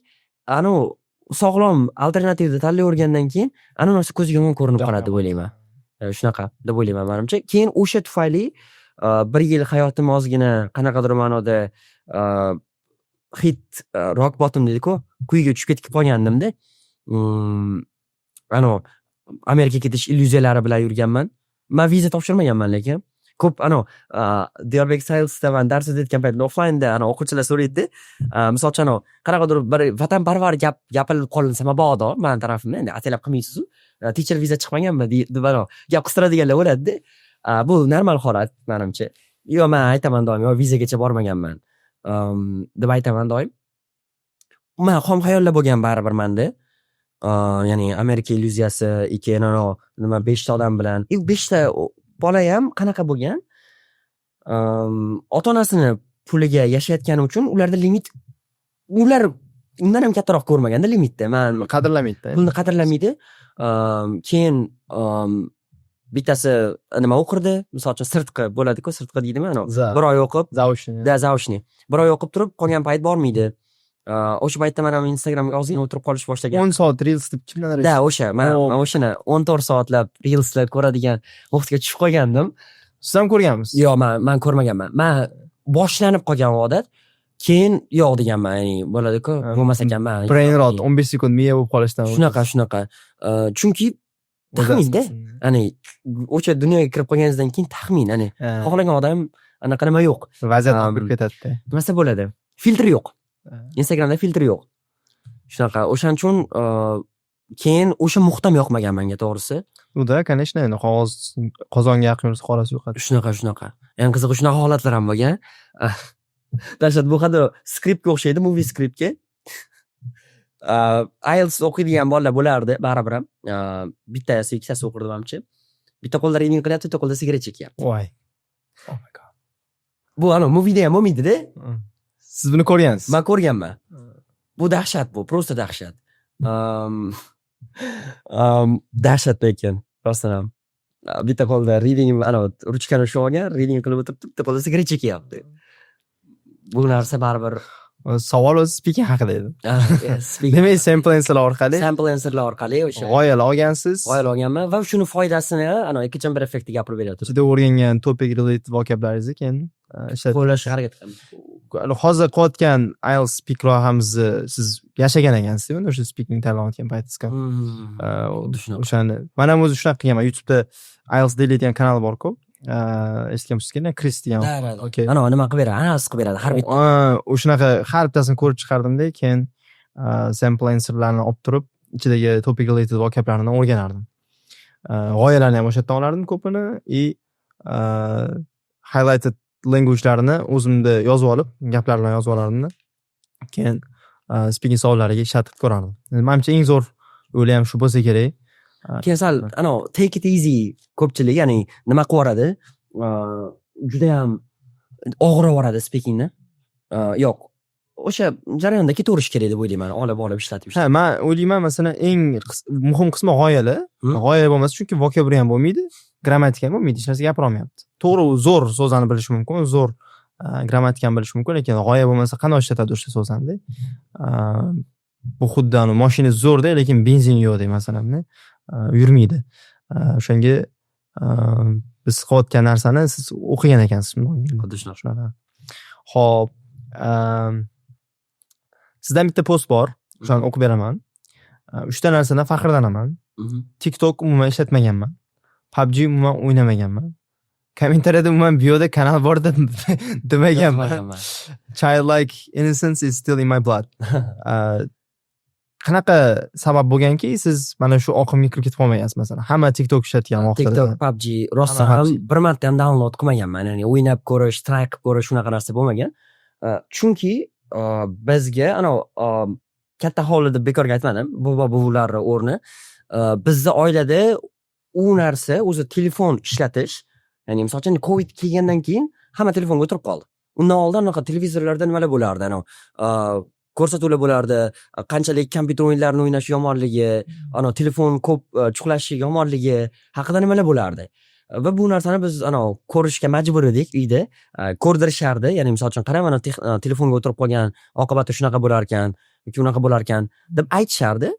sog'lom alternativni tanlayvergandan keyin narsa ko'ziga yomon ko'rinib qoladi deb o'ylayman. Shunaqa deb o'ylayman menimcha. Keyin o'sha tufayli 1 yil hayotim ozgina qanaqadir ma'noda hit rock bottom deydi-ku, quyiga tushib ketib qolgandimda. Amerikaga ketish illyuziyalari bilan yurganman. Men viza topshirmaganman, lekin ko'p Diyorbek Salesda man dars o'tayotgan paytda offlaynda o'quvchilar so'raydi. Misol uchun qanaqadir bir vatanparvar gapirilib qolinsa mabodo, men tarafimdan endi atalab qilmaysiz-ku. Teacher viza chiqmaganmi deb gap qistiradiganlar bo'ladi-da. Bu normal holat menimcha. Yo'q, men aytaman doim, vizagacha bormaganman deb aytaman doim. Men xom xayollar bo'lgan baribir menda. Ya'ni Amerika illyuziyasi, keyin nima 5 ta odam bilan, 5 ta bola ham qanaqa bo'lgan? Ota-onasini puliga yashayotgani uchun ularda limit, ular undan ham kattaroq ko'rmaganda limitda. Man Qadrlamaydi. pulni qadrlamaydi. Keyin bittasi nima o'qirdi? Misol uchun sirtqi bo'ladi-ku, sirtqi deydimi? Bir oy o'qib, zaushni. Bir oy o'qib turib, qolgan payt bormaydi. O'sha paytda men ham Instagramga ozgina o'tirib qolish boshlagan. 10 soat reels deb kimlar Da, o'sha. Men o'shani 14 soatlab reelslar ko'radigan vaqtga tushib qolgandim. Siz ham ko'rganmisiz? Yo'q, men ko'rmaganman. Men boshlanib qolgan odat, keyin yo'q deganman, ya'ni bo'ladi-ku, bo'lmas ekan men. Brain rot 15 sekund miya bo'lib qolishdan. Shunaqa. Chunki taxminda, ya'ni o'sha dunyoga kirib qolganingizdan keyin taxmin, ya'ni xohlagan odam anaqa nima yo'q. Vaziyat kirib ketadi-da. Nimasi bo'ladi? Filtr yo'q. Instagramda filtr yo'q. Shunaqa. O'shaning uchun keyin o'sha muhtam yoqmagan menga, to'g'risi. Unda, конечно, qozonga yaqin yursa qorasi yo'qadi. Shunaqa. Eng qizig'i shunaqa holatlar ham bo'lgan. Dashad, bu hali skriptga o'xshaydi, movie skriptga. IELTS o'qiydigan bolalar bo'lardi, baribir ham. Bittasi, ikkitasi o'qirdi menimcha. Bitta qo'lda reading qilyapti, bitta qo'lda sigaret chekyapti. Voy. Oh my god. Bu movie-da ham bo'lmaydi-da. Siz buni ko'rgansiz? Men ko'rganman. Bu dahshat, bu prosta dahshat. Dahshat ekan, rostdan ham. Bitta qo'lda reading, ruchkani ushlab olgan, reading qilib o'tiribdi, bitta qo'lda sigaret chekyapti. Bu narsa baribir savol o'zi speaking haqida edi. Speaking. Demak, sample answerlar orqali o'sha g'oyalar olgansiz. G'oyalar olganman va shuni foydasini ikkinchi bir effektni gapirib beryapti. Ichida o'rgangan topic related vocabularingizni keyin qo'llashga harakat qilamiz. Hozir qilayotgan IELTS speak loyihamizni siz yashagan ekansiz-ku, o'sha speaking tayyorlayotgan paytingizga. O'shani men ham o'zi shunaqa qilganman. YouTube'da IELTS Daily degan kanal bor-ku. Eshitganmisiz-ku, Chris degan. Okay. Nima qilib beradi? Analiz qilib beradi har bitta. O'shunaqa har bittasini ko'rib chiqardim-da, keyin sample answerlarni olib turib, ichidagi topic related vocabularini o'rganardim. G'oyalarni ham o'sha yerdan olardim ko'pini, highlighted language'larni o'zimda yozib olib, gaplar bilan yozib olardim. Keyin speaking savollariga ishlatib ko'rardim. Menimcha eng zo'r yo'li ham shu bo'lsa kerak. Keyin sal take it easy ko'pchilik, ya'ni nima qilib yoradi? Juda ham og'irib yoradi speakingni. Yo'q. O'sha jarayonda ketaverish kerak deb o'ylayman, olib ishlatib. Men o'ylayman, masalan, eng muhim qismi g'oyalar. G'oya bo'lmasa, chunki vocabulary ham bo'lmaydi, grammatika ham bo'lmaydi, hech narsa gapira olmayapti. To'g'ri, zo'r so'zlarni bilish mumkin, zo'r grammatikani bilish mumkin, lekin g'oya bo'lmasa qanday ishlatadi o'sha so'zlarni? Bu xuddi mashina zo'rda, lekin benzin yo'qdek, masalan, yurmaydi. O'shanga biz qilayotgan narsani siz o'qigan ekansiz. Xuddi shunaqa. Xo'p, sizdan bitta post bor, o'shani o'qib beraman. 3 ta narsadan faxrlanaman. TikTok umuman ishlatmaganman. PUBG umuman o'ynamaganman. Kommentariyada umuman bioda kanal bor deb demaganman. Childlike innocence is still in my blood. Qanaqa sabab bo'lganki, siz mana shu oqimga kirib ketib qolmayapsiz, masalan. Hamma TikTok ishlatgan vaqtda. TikTok, PUBG rostdan ham bir marta ham download qilmaganman. Ya'ni o'ynab ko'rish, try qilib ko'rish shunaqa narsa bo'lmagan. Chunki bizga katta hovlida bekorga aytmadim, bobo-buvilar o'rni. Bizning oilada u narsa o'zi telefon ishlatish, ya'ni misol uchun Covid kelgandan keyin hamma telefonga o'tirib qoldi. Undan oldin unaqa televizorlarda nimalar bo'lardi, ko'rsatuvlar bo'lardi, qanchalik kompyuter o'yinlarini o'ynash yomonligi, telefon ko'p chuqlashi yomonligi haqida nimalar bo'lardi. Va bu narsani biz ko'rishga majbur edik uyda, ko'rdirishardi. Ya'ni misol uchun qarang, mana telefonga o'tirib qolgan, oqibatda shunaqa bo'lar ekan, yoki unaqa bo'lar ekan deb aytishardi.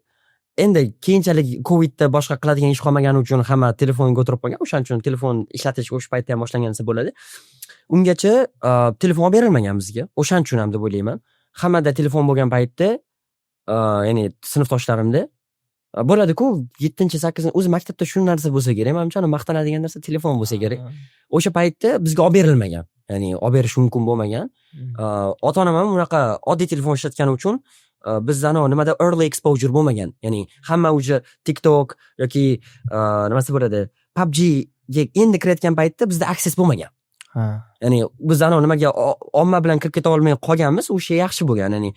Endi keyinchalik Covidda boshqa qiladigan ish qolmagani uchun hamma telefonga o'tirib qolgan. O'shaning uchun telefon ishlatish o'sha paytda ham boshlangansa bo'ladi. Ungacha telefon olib berilmagan bizga. O'shaning uchun ham deb o'ylayman. Hammada telefon bo'lgan paytda, ya'ni sinfdoshlarimda bo'ladi-ku, 7-8 o'zi maktabda shu narsa bo'lsa kerak. Menimcha maqtanadigan narsa telefon bo'lsa kerak. O'sha paytda bizga olib berilmagan. Ya'ni olib berish mumkin bo'lmagan. Ota-onam ham unaqa oddiy telefon ishlatgani uchun bizda nimada early exposure bo'lmagan. Ya'ni hamma o'sha TikTok yoki nimasi bo'ladi, PUBG ga endi kirayotgan paytda bizda access bo'lmagan. Ya'ni biz nimaga omma bilan kirib keta olmay qolganmiz, o'sha yaxshi bo'lgan. Ya'ni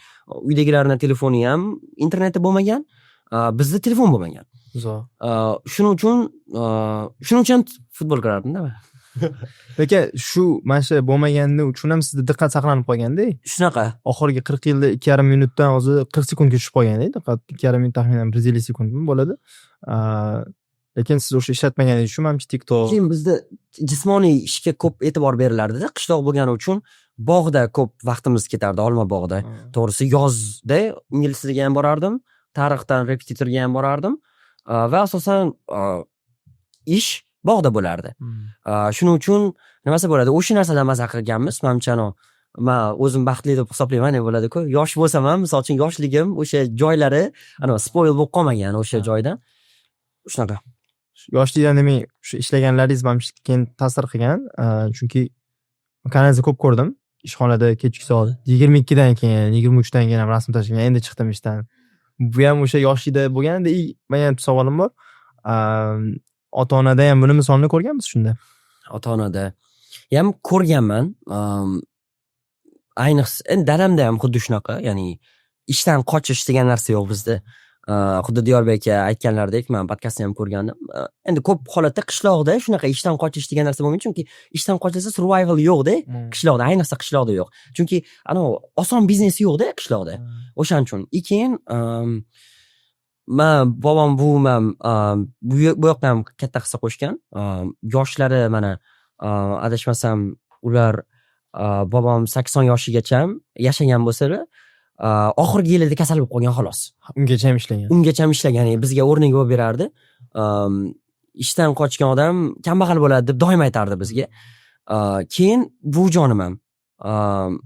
uydagilarning telefoni ham interneti bo'lmagan, bizda telefon bo'lmagan. Shuning uchun futbol ko'rardim-da. lekin shu mana shu bo'lmagani uchun ham sizda diqqat saqlanib qolganda, Shunaqa. oxirgi 40 yilda 2,5 minutdan o'zi 40 sekundga tushib qolganda, diqqat 2,5 minut taxminan 150 sekundmi bo'ladi. Lekin siz o'sha ishlatmaganingiz uchun manimcha TikTok Keyin bizda jismoniy ishga ko'p e'tibor berilardi-da. Qishloq bo'lgani uchun bog'da ko'p vaqtimiz ketardi, olma bog'da. To'g'risi yozda ingliz tiliga ham borardim, tarixdan repetitorga ham borardim va asosan ish bog'da bo'lardi. Shuning uchun nimasi bo'ladi? O'sha narsadan maza qilganmiz. Menimcha men o'zim baxtli deb hisoblayman, deb bo'ladi-ku. Yosh bo'lsam ham, misol uchun yoshligim o'sha joylari spoil bo'lib qolmagan o'sha joydan. Shunaqa. yoshlikdan demak shu ishlaganlaringiz manimcha keyin ta'sir qilgan. Chunki kanalda ko'p ko'rdim. Ishxonada kechki soat 22 dan keyin, 23 dan keyin ham rasm tashlagan. Endi chiqdim ishdan. Bu ham o'sha yoshlikda bo'lganda, men ham savolim bor. Ota-onada ham buni misolni ko'rganmiz shunda. Ota-onada ham ko'rganman. Ayniqsa endi dadamda ham xuddi shunaqa, ya'ni ishdan qochish degan narsa yo'q bizda. Xuddi Diyorbek aka aytganlaridek, men podkastni ham ko'rgandim. Endi ko'p holatda qishloqda shunaqa ishdan qochish degan narsa bo'lmaydi, chunki ishdan qochilsa survival yo'q-da, qishloqda, ayniqsa qishloqda yo'q. Chunki oson biznes yo'q-da qishloqda. O'shaning uchun. Keyin men bobom buvim bu yoqda ham katta hissa qo'shgan. Yoshlari mana adashmasam ular bobom 80 yoshigacha yashagan bo'lsa-da, oxirgi yilida kasal bo'lib qolgan xolos. Ungacha ham ishlagan. Ungacha ham ishlagan, bizga o'rnak bo'lib berardi. Ishdan qochgan odam kambag'al bo'ladi deb doim aytardi bizga. Keyin buvijonim ham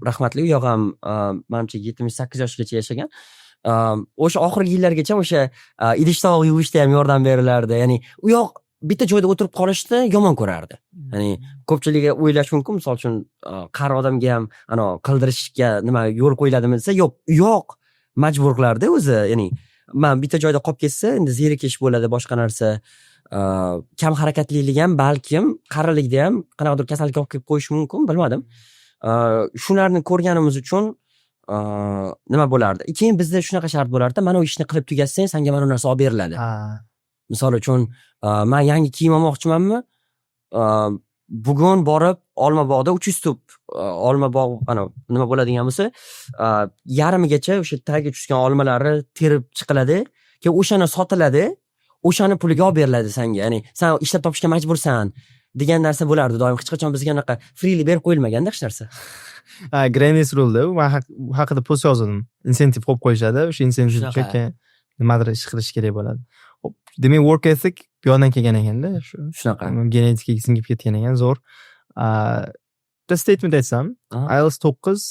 rahmatli, u yoq ham menimcha 78 yoshgacha yashagan. O'sha oxirgi yillargacha o'sha idish-tovoq yuvishda ham yordam berilardi. Ya'ni u yoq bitta joyda o'tirib qolishni yomon ko'rardi. Ya'ni ko'pchilik o'ylash mumkin, misol uchun qari odamga ham qildirishga nima yo'l qo'yiladimi desa, yo'q, majbur qilardi o'zi. Ya'ni men bitta joyda qolib ketsa, endi zerikish bo'ladi, boshqa narsa. Kam harakatlilik ham balkim qarilikda ham qanaqadir kasallik olib kelib qo'yishi mumkin, bilmadim. Shularni ko'rganimiz uchun nima bo'lardi? Keyin bizda shunaqa shart bo'lardi, mana u ishni qilib tugatsang, senga mana bu narsa olib beriladi. Misol uchun, men yangi kiyim olmoqchimanmi? Bugun borib Olmabog'da 300 tup Olmabog' nima bo'ladigan bo'lsa, yarimigacha o'sha tagiga tushgan olmalari terib chiqiladi, keyin o'shani sotiladi, o'shani puliga olib beriladi senga. Ya'ni sen ishlab topishga majbursan degan narsa bo'lardi doim. Hech qachon bizga unaqa freely berib qo'yilmaganda hech narsa. Granny's rule-da men haqida post yozdim. Insentiv qo'yib qo'yishadi. O'sha insentivga nimadir ish qilish kerak bo'ladi. Xo'p, demak work ethic bu yoqdan kelgan ekanda, Shunaqa. Genetikaga singib ketgan ekan, zo'r. Bitta statement aytsam, IELTS 9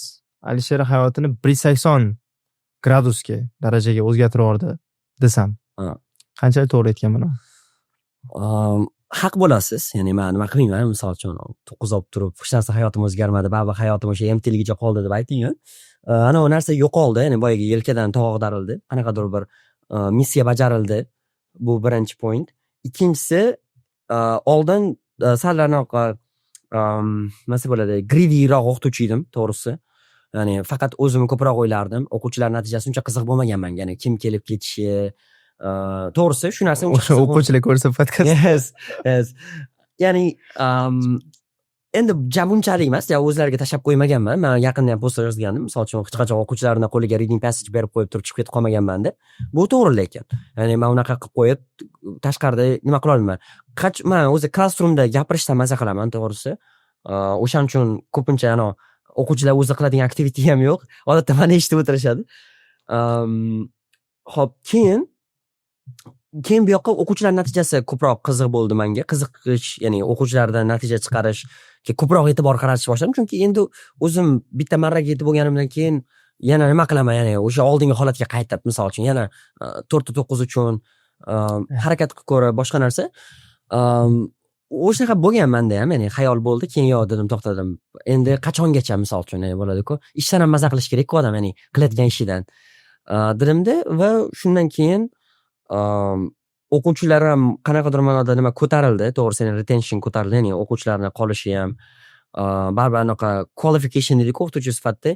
Alisher hayotini 180 gradusga darajaga o'zgartirib yubordi desam. Qanchalik to'g'ri aytgan buni? Haq bo'lasiz. Ya'ni men nima qilmayman, misol uchun 9 olib turib, hech narsa hayotim o'zgarmadi, baribir hayotim o'sha MTligicha qoldi deb ayting-ku. Ana u narsa yo'qoldi, ya'ni boyagi yelkadan tog' ag'darildi, qanaqadir bir missiya bajarildi. Bu birinchi point. Ikkinchisi, oldin sallarnoqa nima bo'ladi, greedyroq o'qituvchi edim, to'g'risi. Ya'ni faqat o'zimni ko'proq o'ylardim. O'quvchilar natijasi uncha qiziq bo'lmagan menga. Ya'ni kim kelib ketishi, to'g'risi shu narsa o'sha o'quvchilar ko'rsa podkast. Yes. Ya'ni endi bunchalik emas, o'zlariga tashab qo'ymaganman. Men yaqinda ham post yozgandim. Misol uchun hech qachon o'quvchilarning qo'liga reading passage berib qo'yib turib chiqib ketib qolmaganman-da. Bu to'g'ri lekin. Ya'ni men unaqa qilib qo'yib tashqarida nima qila olmayman. Men o'zi classroomda gapirishdan maza qilaman, to'g'risi. O'shaning uchun ko'pincha o'quvchilar o'zi qiladigan aktiviti ham yo'q. Odatda meni eshitib o'tirishadi. Xo'p, keyin bu yoqqa o'quvchilar natijasi ko'proq qiziq bo'ldi menga. Qiziqish, ya'ni o'quvchilardan natija chiqarishga ko'proq e'tibor qaratishni boshladim. Chunki endi o'zim bitta marraga yetib bo'lganimdan keyin yana nima qilaman, ya'ni o'sha oldingi holatga qaytib, misol uchun yana 4-9 uchun harakat qilib ko'rib, boshqa narsa. O'shanaqa bo'lgan menda ham, ya'ni xayol bo'ldi, keyin yo'q dedim, to'xtadim. Endi qachongacha misol uchun bo'ladi-ku. Ishdan ham maza qilish kerak-ku odam, ya'ni qiladigan ishidan. Dedimda va shundan keyin o'quvchilar ham qanaqadir ma'noda nima ko'tarildi, to'g'risi, retention ko'tarildi, ya'ni o'quvchilarning qolishi ham baribir anaqa qualification deydi-ku o'qituvchi sifatida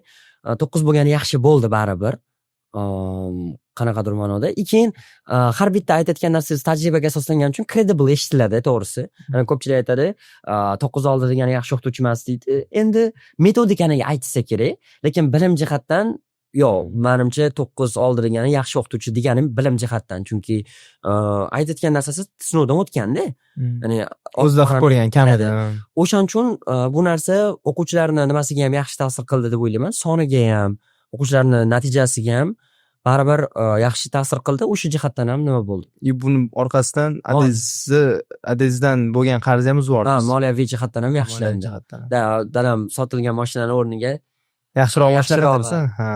9 bo'lgani yaxshi bo'ldi baribir. qanaqadir ma'noda. Keyin har bitta aytayotgan narsangiz tajribaga asoslangani uchun credible eshitiladi, to'g'risi. Ya'ni ko'pchilik aytadi, 9 oldi degani yaxshi o'qituvchi emas deydi. Endi metodikani aytsa kerak, lekin bilim jihatdan yo'q, menimcha 9 oldi degani yaxshi o'qituvchi deganim bilim jihatdan, chunki aytayotgan narsasi sinovdan o'tganda. Ya'ni o'zida qilib ko'rgan kamida. O'shaning uchun bu narsa o'quvchilarni nimasiga ham yaxshi ta'sir qildi deb o'ylayman. Soniga ham, o'quvchilarning natijasiga ham baribir yaxshi ta'sir qildi. O'sha jihatdan ham nima bo'ldi? Buni orqasidan adezdan bo'lgan qarzni ham uzib yubordi. Moliyaviy jihatdan ham yaxshilandi. Dadam sotilgan mashinani o'rniga yaxshiroq mashina olsa, ha.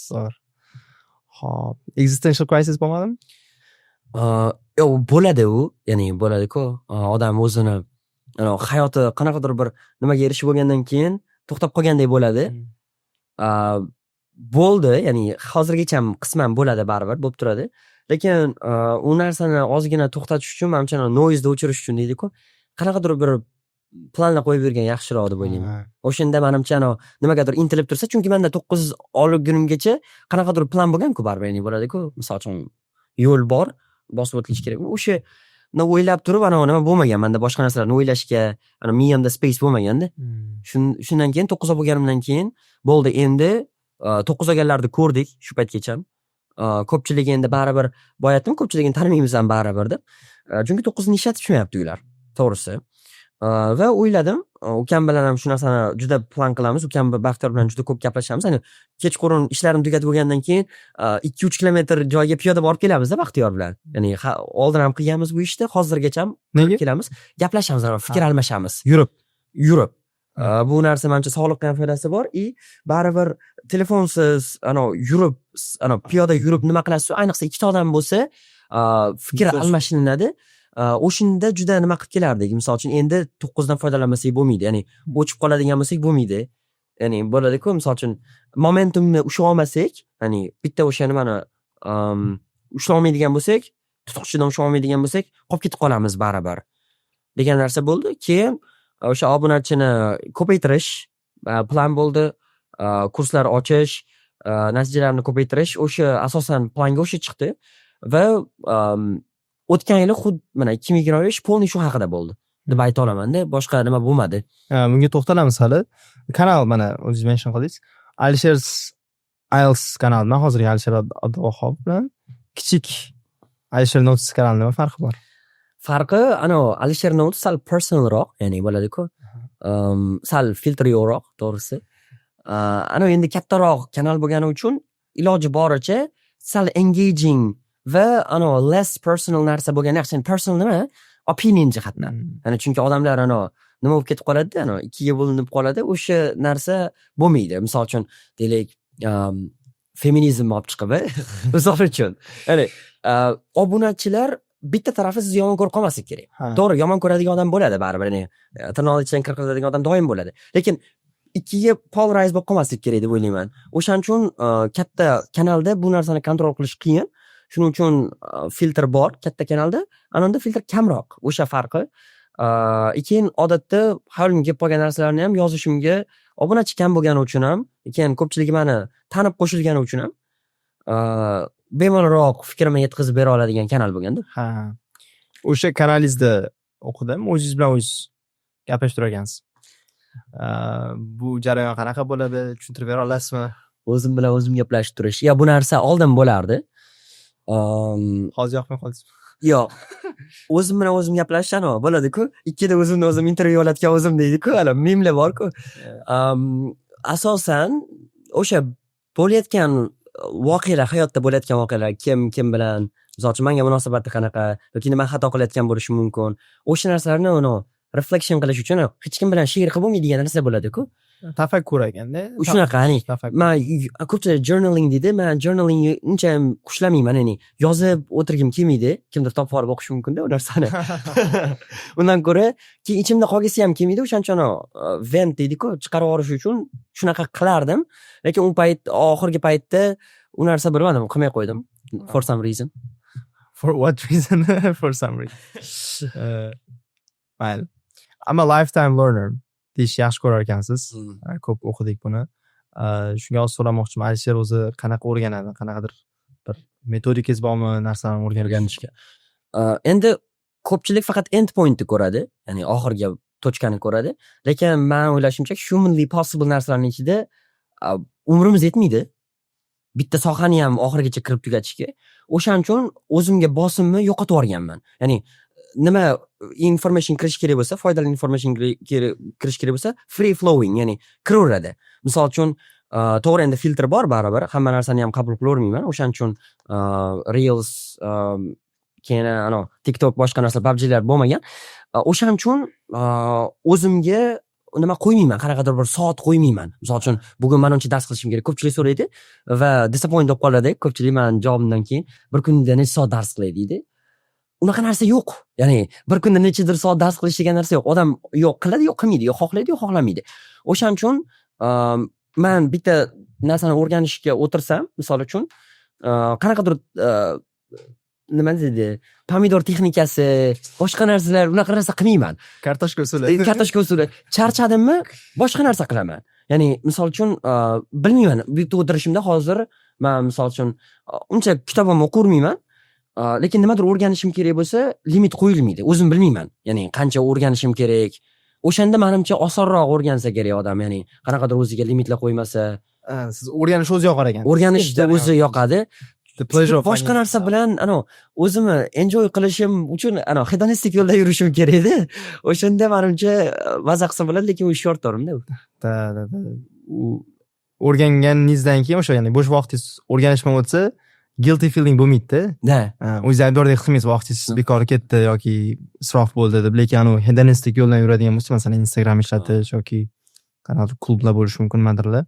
Zo'r. Xo'p, existential crisis bo'lmadimi? Yo'q, bo'ladi u, ya'ni bo'ladi-ku. Odam o'zini hayoti qanaqadir bir nimaga erishib bo'lgandan keyin to'xtab qolgandek bo'ladi. Bo'ldi, ya'ni hozirgacha ham qisman bo'ladi, baribir bo'lib turadi. Lekin u narsani ozgina to'xtatish uchun, menimcha noise ni o'chirish uchun deydi-ku, qanaqadir bir planlar qo'yib bergan yaxshiroq deb o'ylayman. O'shanda menimcha nimagadir intilib tursa, chunki menda 9 olgunimgacha qanaqadir plan bo'lgan-ku, baribir ya'ni bo'ladi-ku. Misol uchun yo'l bor, bosib o'tilish kerak. O'sha o'ylab turib, nima bo'lmagan, menda boshqa narsalarni o'ylashga, miyamda space bo'lmaganda. Shundan keyin 9 bo'lganimdan keyin bo'ldi, endi 9 olganlarni ko'rdik shu paytgacha. Ko'pchilik endi baribir boya aytdim, ko'pchiligini tanimaymiz ham baribir deb. Chunki 9 ni ishlatishmayapti ular, to'g'risi. Va o'yladim, ukam bilan ham shu narsani juda plan qilamiz. Ukam Baxtiyor bilan juda ko'p gaplashamiz. Ya'ni kechqurun ishlarim tugatib bo'lgandan keyin 2-3 kilometr joyga piyoda borib kelamiz-da Baxtiyor bilan. Ya'ni oldin ham qilganmiz bu ishni, hozirgacha ham kelamiz, gaplashamiz, fikr almashamiz. Yurib. Bu narsa menimcha sog'liqqa ham foydasi bor. Baribir telefonsiz, yurib, piyoda yurib nima qilasiz? Ayniqsa ikkita odam bo'lsa, fikr almashinadi. O'shunda juda nima qilib kelardik. Misol uchun endi 9 dan foydalanmasak bo'lmaydi. Ya'ni o'chib qoladigan bo'lsak bo'lmaydi. Ya'ni bo'ladi-ku, misol uchun momentumni ushlay olmasak, ya'ni bitta o'sha nimani ushlay olmaydigan bo'lsak, tutuqchidan ushlay olmaydigan bo'lsak, qolib ketib qolamiz baribir. Degan narsa bo'ldi. Keyin o'sha obunachini ko'paytirish plan bo'ldi. Kurslar ochish, natijalarni ko'paytirish, o'sha asosan planga o'sha chiqdi va o'tgan yili mana 2023 polni shu haqida bo'ldi deb ayta olaman-da, boshqa nima bo'lmadi. Bunga to'xtalamiz hali. Kanal mana o'zingiz mention qildingiz. Alisher's IELTS kanalidan hozirgi Alisher Abduvahob bilan kichik Alisher Notes kanalining nima farqi bor? Farqi Alisher Notes sal personalroq, ya'ni bo'ladi-ku. Sal filtri yo'qroq, to'g'risi. Endi kattaroq kanal bo'lgani uchun iloji boricha sal engaging va less personal narsa bo'lgani yaxshi. Personal nima? Opinion jihatdan. Ya'ni chunki odamlar nima bo'lib ketib qoladi-da, ikkiga bo'linib qoladi. O'sha narsa bo'lmaydi. Misol uchun deylik, feminizm olib chiqib, misol uchun. Ya'ni obunachilar bitta tarafi sizni yomon ko'rib qolmasligi kerak. To'g'ri, yomon ko'radigan odam bo'ladi baribir, ya'ni tirnoqning ichidan kirqizadigan odam doim bo'ladi. Lekin ikkiga polarize bo'lib qolmasligi kerak deb o'ylayman. O'shaning uchun katta kanalda bu narsani kontrol qilish qiyin. Shuning uchun filtr bor katta kanalda, ananda filtr kamroq. O'sha farqi. Keyin odatda hayolimga kelib qolgan narsalarni ham yozishimga obunachi kam bo'lgani uchun ham, keyin ko'pchiligi meni tanib qo'shilgani uchun ham bemalolroq fikrimni yetkazib bera oladigan kanal bo'lganda. Ha. O'sha kanalingizda o'qidim, o'zingiz bilan o'zingiz gaplashib turgansiz. Bu jarayon qanaqa bo'ladi? Tushuntirib bera olasizmi? O'zim bilan o'zim gaplashib turish. Bu narsa oldin bo'lardi. Hozir yoqmay qoldingizmi? Yo'q. O'zim bilan o'zim gaplashishano bo'ladi-ku. Ikkida o'zimni o'zim intervyu olayotgan o'zim deydi-ku, hali memlar bor-ku. Asosan o'sha bo'layotgan voqealar, hayotda bo'layotgan voqealar, kim bilan, misol uchun menga munosabati qanaqa yoki nima xato qilayotgan bo'lishi mumkin. O'sha narsalarni reflection qilish uchun hech kim bilan share qilib bo'lmaydigan narsa bo'ladi-ku. Tafakkur ekanda. Shunaqa, men ko'pchilik journaling deydi. Men journaling uncha ham xushlamayman, ya'ni yozib o'tirgim kelmaydi. Kimdir topib olib o'qishi mumkin-da u narsani. Undan ko'ra, ichimda qolgisi ham kelmaydi. O'shancha vent deydi-ku, chiqarib yuborish uchun shunaqa qilardim. Lekin u payt, oxirgi paytda u narsa bilmadim, qilmay qo'ydim. For some reason. For what reason? For some reason. Mayli. I'm a lifetime learner. Deyish yaxshi ko'rar ekansiz. Ko'p o'qidik buni. Shunga so'ramoqchiman, Alisher o'zi qanaqa o'rganadi, qanaqadir bir metodikangiz bormi narsalarni o'rganishga. Endi ko'pchilik faqat end pointni ko'radi, ya'ni oxirgi tochkani ko'radi. Lekin men o'ylashimcha, humanly possible narsalarning ichida umrimiz yetmaydi. Bitta sohani ham oxirigacha kirib tugatishga. O'shaning uchun o'zimga bosimni yo'qotib yuborganman. Ya'ni nima information kirish kerak bo'lsa, foydali information kirish kerak bo'lsa, free flowing, ya'ni kiraveradi. Misol uchun, to'g'ri endi filtr bor baribir, hamma narsani ham qabul qilavermayman. O'shaning uchun Reels, keyin TikTok boshqa narsa PUBG'lar bo'lmagan. O'shaning uchun o'zimga nima qo'ymayman, qanaqadir bir soat qo'ymayman. Misol uchun, bugun men uncha dars qilishim kerak. Ko'pchilik so'raydi va disappoint bo'lib qoladi. Ko'pchilik men javobimdan keyin bir kunda necha soat dars qilay deydi. Unaqa narsa yo'q. Ya'ni bir kunda nechadir soat dars qilish degan narsa yo'q. Odam yo'q qiladi, yo'q qilmaydi, yo'q xohlaydi, yo'q xohlamaydi. O'shaning uchun men bitta narsani o'rganishga o'tirsam, misol uchun, qanaqadir nima deydi, pomidor texnikasi, boshqa narsalar, unaqa narsa qilmayman. Kartoshka usuli. Kartoshka usuli. Charchadimmi, boshqa narsa qilaman. Ya'ni misol uchun, bilmayman, bu yerda o'tirishimda hozir men misol uchun uncha kitobimni o'qirmayman. Lekin nimadir o'rganishim kerak bo'lsa, limit qo'yilmaydi. O'zim bilmayman. Ya'ni qancha o'rganishim kerak. O'shanda menimcha osonroq o'rgansa kerak odam, ya'ni qanaqadir o'ziga limitlar qo'ymasa. Siz o'rganish o'zi yoqar ekan. O'rganishda o'zi yoqadi. Boshqa narsa bilan o'zimni enjoy qilishim uchun hedonistik yo'lda yurishim kerak edi. O'shanda menimcha maza qilsa bo'ladi, lekin u short termda. O'rganganingizdan keyin o'sha, ya'ni bo'sh vaqtingiz o'rganishdan o'tsa, guilty feeling bo'lmaydi-da. Da. O'zingiz aybdordek qilmaysiz, vaqtingiz bekor ketdi yoki isrof bo'ldi deb. Lekin hedonistik yo'ldan yuradigan bo'lsa, masalan, Instagram ishlatish yoki qanaqadir klublar bo'lishi mumkin, nimadirlar.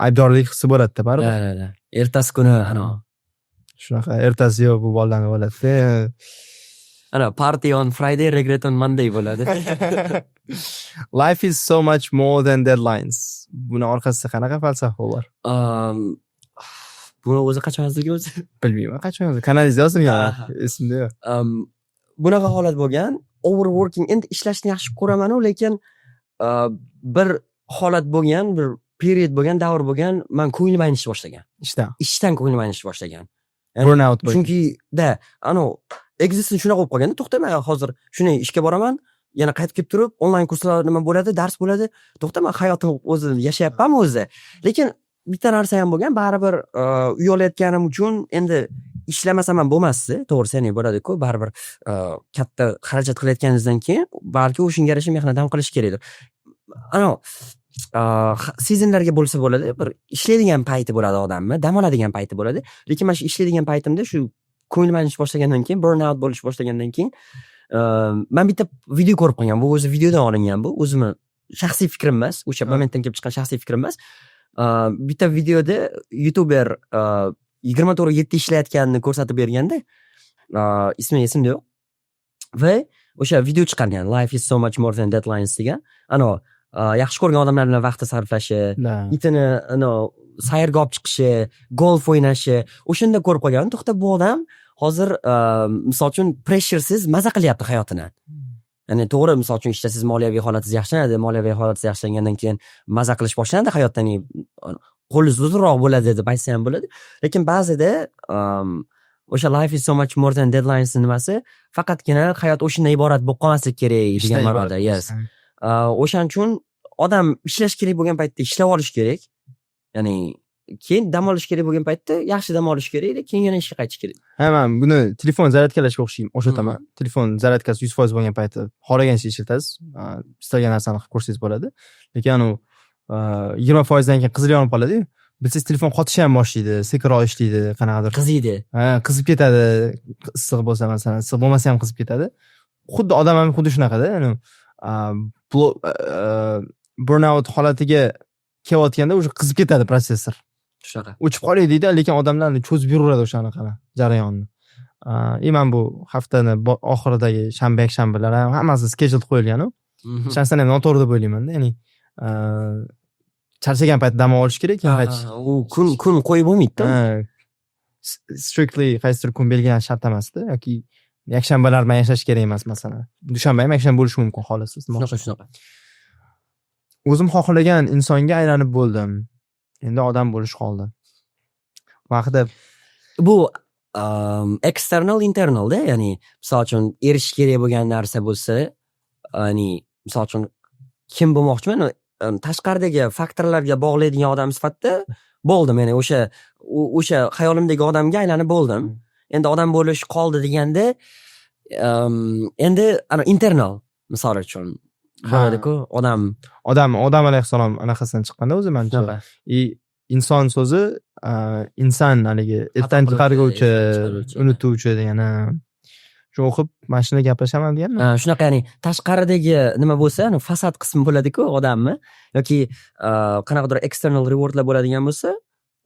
Aybdorlik hissi bo'ladi-da, baribir. Da. Ertasi kuni shunaqa ertasi yo'q, bu bolalarga bo'ladi-da. Party on Friday, regret on Monday bo'ladi. Life is so much more than deadlines. Buni orqasida qanaqa falsafa bor? Buni o'zi qachon yozilgan o'zi? Bilmayman, qachon yozilgan. Kanalingizda yozilgan, esimda yo'q. Bunaqa holat bo'lgan. Overworking, endi ishlashni yaxshi ko'raman-u, lekin bir holat bo'lgan, bir period bo'lgan, davr bo'lgan, men ko'nglim aynishni boshlagan. Ishdan ko'nglim aynishni boshlagan. Burnout bo'lgan. Chunki existence shunaqa bo'lib qolganda, to'xta, men hozir shunday ishga boraman, yana qaytib kelib turib, onlayn kurslar nima bo'ladi, dars bo'ladi. To'xta, men hayotim o'zi yashayapmanmi o'zi. Lekin bitta narsa ham bo'lgan, baribir uy olayotganim uchun endi ishlamasam ham bo'lmasdi. To'g'risi, ya'ni bo'ladi-ku, baribir katta xarajat qilayotganingizdan keyin balki o'shunga yarasha mehnat ham qilish kerakdir. Sezonlarga bo'lsa bo'ladi, bir ishlaydigan payti bo'ladi odamni, dam oladigan payti bo'ladi. Lekin men shu ishlaydigan paytimda shu ko'nglim aynish boshlagandan keyin, burnout bo'lish boshlagandan keyin men bitta video ko'rib qolgan. Bu o'zi videodan olingan, bu o'zimning shaxsiy fikrim emas, o'sha momentdan kelib chiqqan shaxsiy fikrim emas. Bitta videoda YouTuber 24/7 ishlayotganini ko'rsatib berganda, ismi esimda yo'q. Va o'sha video chiqargan, Life is so much more than deadlines degan. Yaxshi ko'rgan odamlar bilan vaqt sarflashi, itini sayrga olib chiqishi, golf o'ynashi, o'shanda ko'rib qolgan. To'xta, bu odam hozir misol uchun pressuresiz maza qilyapti hayotini. Ya'ni to'g'ri, misol uchun ishlasiz, moliyaviy holatingiz yaxshilanadi, moliyaviy holatingiz yaxshilangandan keyin maza qilish boshlanadi hayotdan, qo'lingiz uzunroq bo'ladi deb aytsa ham bo'ladi. Lekin ba'zida o'sha life is so much more than deadlines nimasi faqatgina hayot o'shandan iborat bo'lib qolmasligi kerak degan ma'noda. Yes. O'shaning uchun odam ishlash kerak bo'lgan paytda ishlab olish kerak. Ya'ni keyin dam olish kerak bo'lgan paytda yaxshi dam olish kerak, keyin yana ishga qaytish kerak. Men buni telefon zaryadkalashga o'xshataman. Telefon zaryadkasi 100% bo'lgan paytda xohlagancha ishlatasiz. Istalgan narsani qilib ko'rsangiz bo'ladi. Lekin 20% dan keyin qizil yonib qoladi-yu. Bilsangiz telefon qotishni ham boshlaydi, sekinroq ishlaydi, qanaqadir qiziydi. Qizib ketadi. Issiq bo'lsa masalan, issiq bo'lmasa ham qizib ketadi. Xuddi odam ham xuddi shunaqada, ya'ni burnout holatiga kelayotganda o'sha qizib ketadi prosessor. Shunaqa. O'chib qolay deydi, lekin odamlarni cho'zib yuraveradi o'shanaqa jarayonni. Men bu haftani oxiridagi shanba, yakshanbalar ham hammasi schedule qo'yilgan-ku. Shaxsan ham noto'g'ri deb o'ylayman-da, ya'ni charchagan paytda dam olish kerak, u kun qo'yib bo'lmaydi-da. Strictly qaysidir kun belgilangan shart emas-da, yoki yakshanbalar bilan yashash kerak emas masalan. Dushanba ham yakshanba bo'lishi mumkin xohlasiz. Shunaqa. O'zim xohlagan insonga aylanib bo'ldim. Endi odam bo'lish qoldi. Vaqtida bu external internalda, ya'ni misol uchun erishish kerak bo'lgan narsa bo'lsa, ya'ni misol uchun kim bo'lmoqchiman, tashqaridagi faktorlarga bog'laydigan odam sifatida bo'ldim, ya'ni o'sha xayolimdagi odamga aylanib bo'ldim. Endi odam bo'lish qoldi deganda endi internal misol uchun bo'ladi-ku, odam alayhissalom anaqasidan chiqqanda o'zi manimcha inson so'zi inson haligi ertan chiqarguvchi, unutuvchi degan shu o'qib mana shuni gaplashaman deganmi? Shunaqa, ya'ni tashqaridagi nima bo'lsa, fasad qismi bo'ladi-ku odamni, yoki qanaqadir external rewardlar bo'ladigan bo'lsa,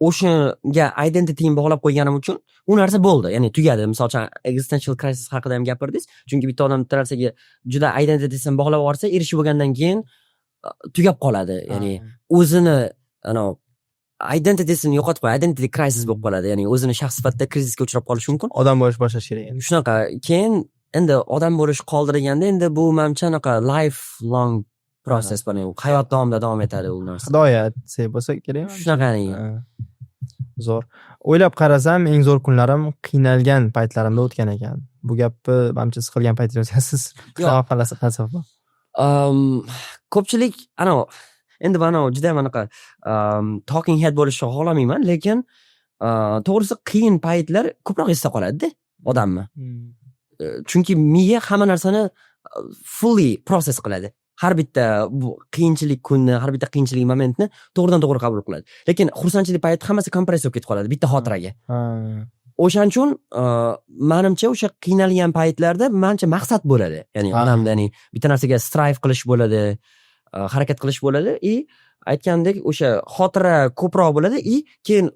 o'shanga identityni bog'lab qo'yganim uchun u narsa bo'ldi, ya'ni tugadi. Misol uchun existential crisis haqida ham gapirdingiz. Chunki bitta odam bitta narsaga juda identitysini bog'lab yuborsa, erishib bo'lgandan keyin tugab qoladi. Ya'ni o'zini identitysini yo'qotib qo'yadi, identity crisis bo'lib qoladi. Ya'ni o'zini shaxs sifatida krizisga uchrab qolishi mumkin. Odam bo'lish boshlash kerak. Shunaqa. Keyin endi odam bo'lish qoldi deganda, endi bu menimcha anaqa lifelong process buni hayot davomida davom etadi u narsa. Hidoyat sevib bo'lsa kerak. Shunaqaning. Zo'r. O'ylab qarasam, eng zo'r kunlarim qiynalgan paytlarimda o'tgan ekan. Bu gapni menimcha siz qilgan paytingiz o'tasiz. Javob falsafa. Ko'pchilik endi mana juda ham anaqa talking head bo'lishni xohlamayman, lekin to'g'risi qiyin paytlar ko'proq esda qoladi-da odamni. Chunki miya hamma narsani fully process qiladi. Har bitta qiyinchilik kunni, har bitta qiyinchilik momentni to'g'ridan to'g'ri qabul qiladi. Lekin xursandchilik payti hammasi kompress bo'lib ketib qoladi bitta xotiraga. O'shaning uchun menimcha o'sha qiynalgan paytlarda menimcha maqsad bo'ladi. Ya'ni odamda bitta narsaga strive qilish bo'ladi, harakat qilish bo'ladi, aytgandek o'sha xotira ko'proq bo'ladi, keyin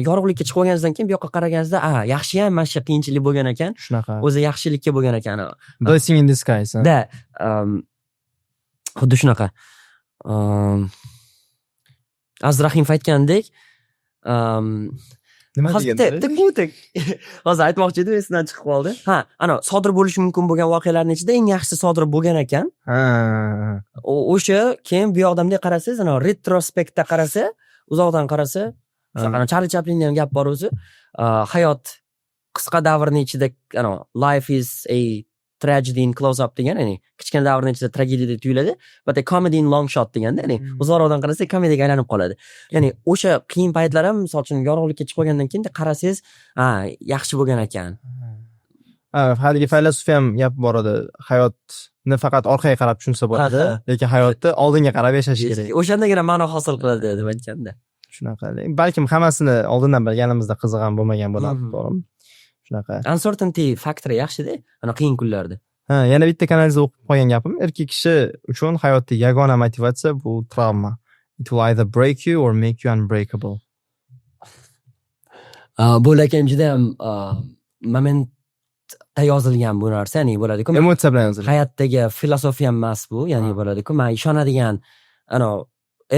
yorug'likka chiqib olganingizdan keyin bu yoqqa qaraganingizda, yaxshi ham mana shu qiyinchilik bo'lgan ekan. Shunaqa. O'zi yaxshilikka bo'lgan ekan. Blessing in disguise. Da, xuddi shunaqa. Azrahim aytgandek, nima degandir? Hozir aytmoqchi edim, esimdan chiqib qoldi. Sodir bo'lishi mumkin bo'lgan voqealarning ichida eng yaxshisi sodir bo'lgan ekan. O'sha keyin bu odamga qarasangiz, retrospektda qarasa, uzoqdan qarasa, Charlie Chaplinning ham gap bor o'zi. Hayot qisqa davrning ichida, life is a tragedy in close up degan, ya'ni kichkina davrning ichida tragediya deb tuyuladi, but a comedy in long shot deganda, ya'ni uzoqroqdan qarasak komediyaga aylanib qoladi. Ya'ni o'sha qiyin paytlar ham, misol uchun yorug'likka chiqib olgandan keyin qarasangiz, yaxshi bo'lgan ekan. Haligi faylasuf ham gap bor edi. Hayotni faqat orqaga qarab tushunsa bo'ladi, lekin hayotni oldinga qarab yashash kerak. O'shandagina ma'no hosil qiladi deb aytganda. Shunaqa. Balkim hammasini oldindan bilganimizda qiziq ham bo'lmagan bo'lardi, to'g'rimi? Shunaqa. Uncertainty faktori yaxshi-da, qiyin kunlarda. Yana bitta kanalizda o'qib qolgan gapim, erkak kishi uchun hayotda yagona motivatsiya bu travma. It will either break you or make you unbreakable. Bu lekin juda ham momentda yozilgan bu narsa, ya'ni bo'ladi-ku. Emotsiya bilan yozilgan. Hayotdagi filosofiya emas bu, ya'ni bo'ladi-ku. Men ishonadigan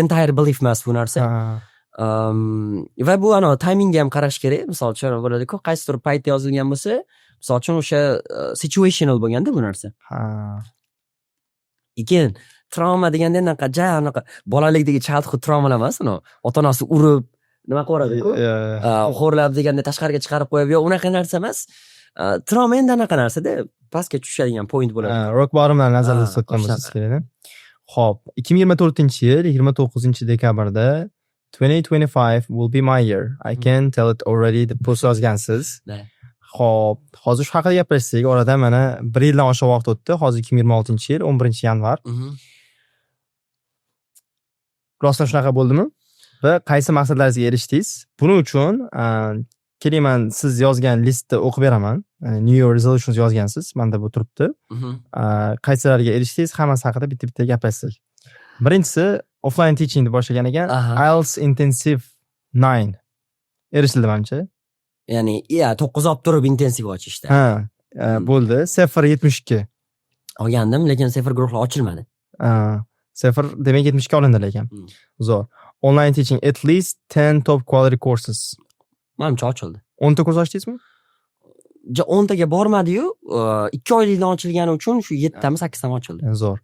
entire belief emas bu narsa. Va bu timingga ham qarash kerak. Misol uchun bo'ladi-ku, qaysidir paytda yozilgan bo'lsa, misol uchun o'sha situational bo'lganda bu narsa. Keyin trauma deganda anaqa bolalikdagi childhood traumalar emas, ota-onasi urib, nima qiladi-ku? Xo'rlab deganda tashqariga chiqarib qo'yib, yo'q, unaqa narsa emas. Trauma endi anaqa narsa-da, pastga tushadigan point bo'ladi. Rock bottomdan nazarda tutgan bo'lsangiz kerak. Xo'p, 2024-yil 29-dekabrda 2025 will be my year. I can tell it already deb post yozgansiz. Xo'p, hozir shu haqida gapirsak, orada mana 1 yildan oshiq vaqt o'tdi. Hozir 2026-yil, 11-yanvar. Rostdan shunaqa bo'ldimi? Va qaysi maqsadlaringizga erishdingiz? Buning uchun kelayman, siz yozgan listni o'qib beraman. New Year resolutions yozgansiz, menda bu turibdi. Qaysilariga erishdingiz, hammasi haqida bitta-bitta gaplashsak. Birinchisi offline teaching deb boshlagan ekan. IELTS intensive 9 erishildi menimcha. Ya'ni 9 olib turib intensiv ochishdi. Bo'ldi. 0.72 olgandim, lekin 0 guruhlar ochilmadi. 0 demak 72 olindi lekin. Zo'r. Online teaching at least 10 top quality courses. Menimcha ochildi. 10 ta kurs ochdingizmi? 10 taga bormadi-yu, 2 oylikdan ochilgani uchun shu 7 tami 8 tami ochildi. Zo'r.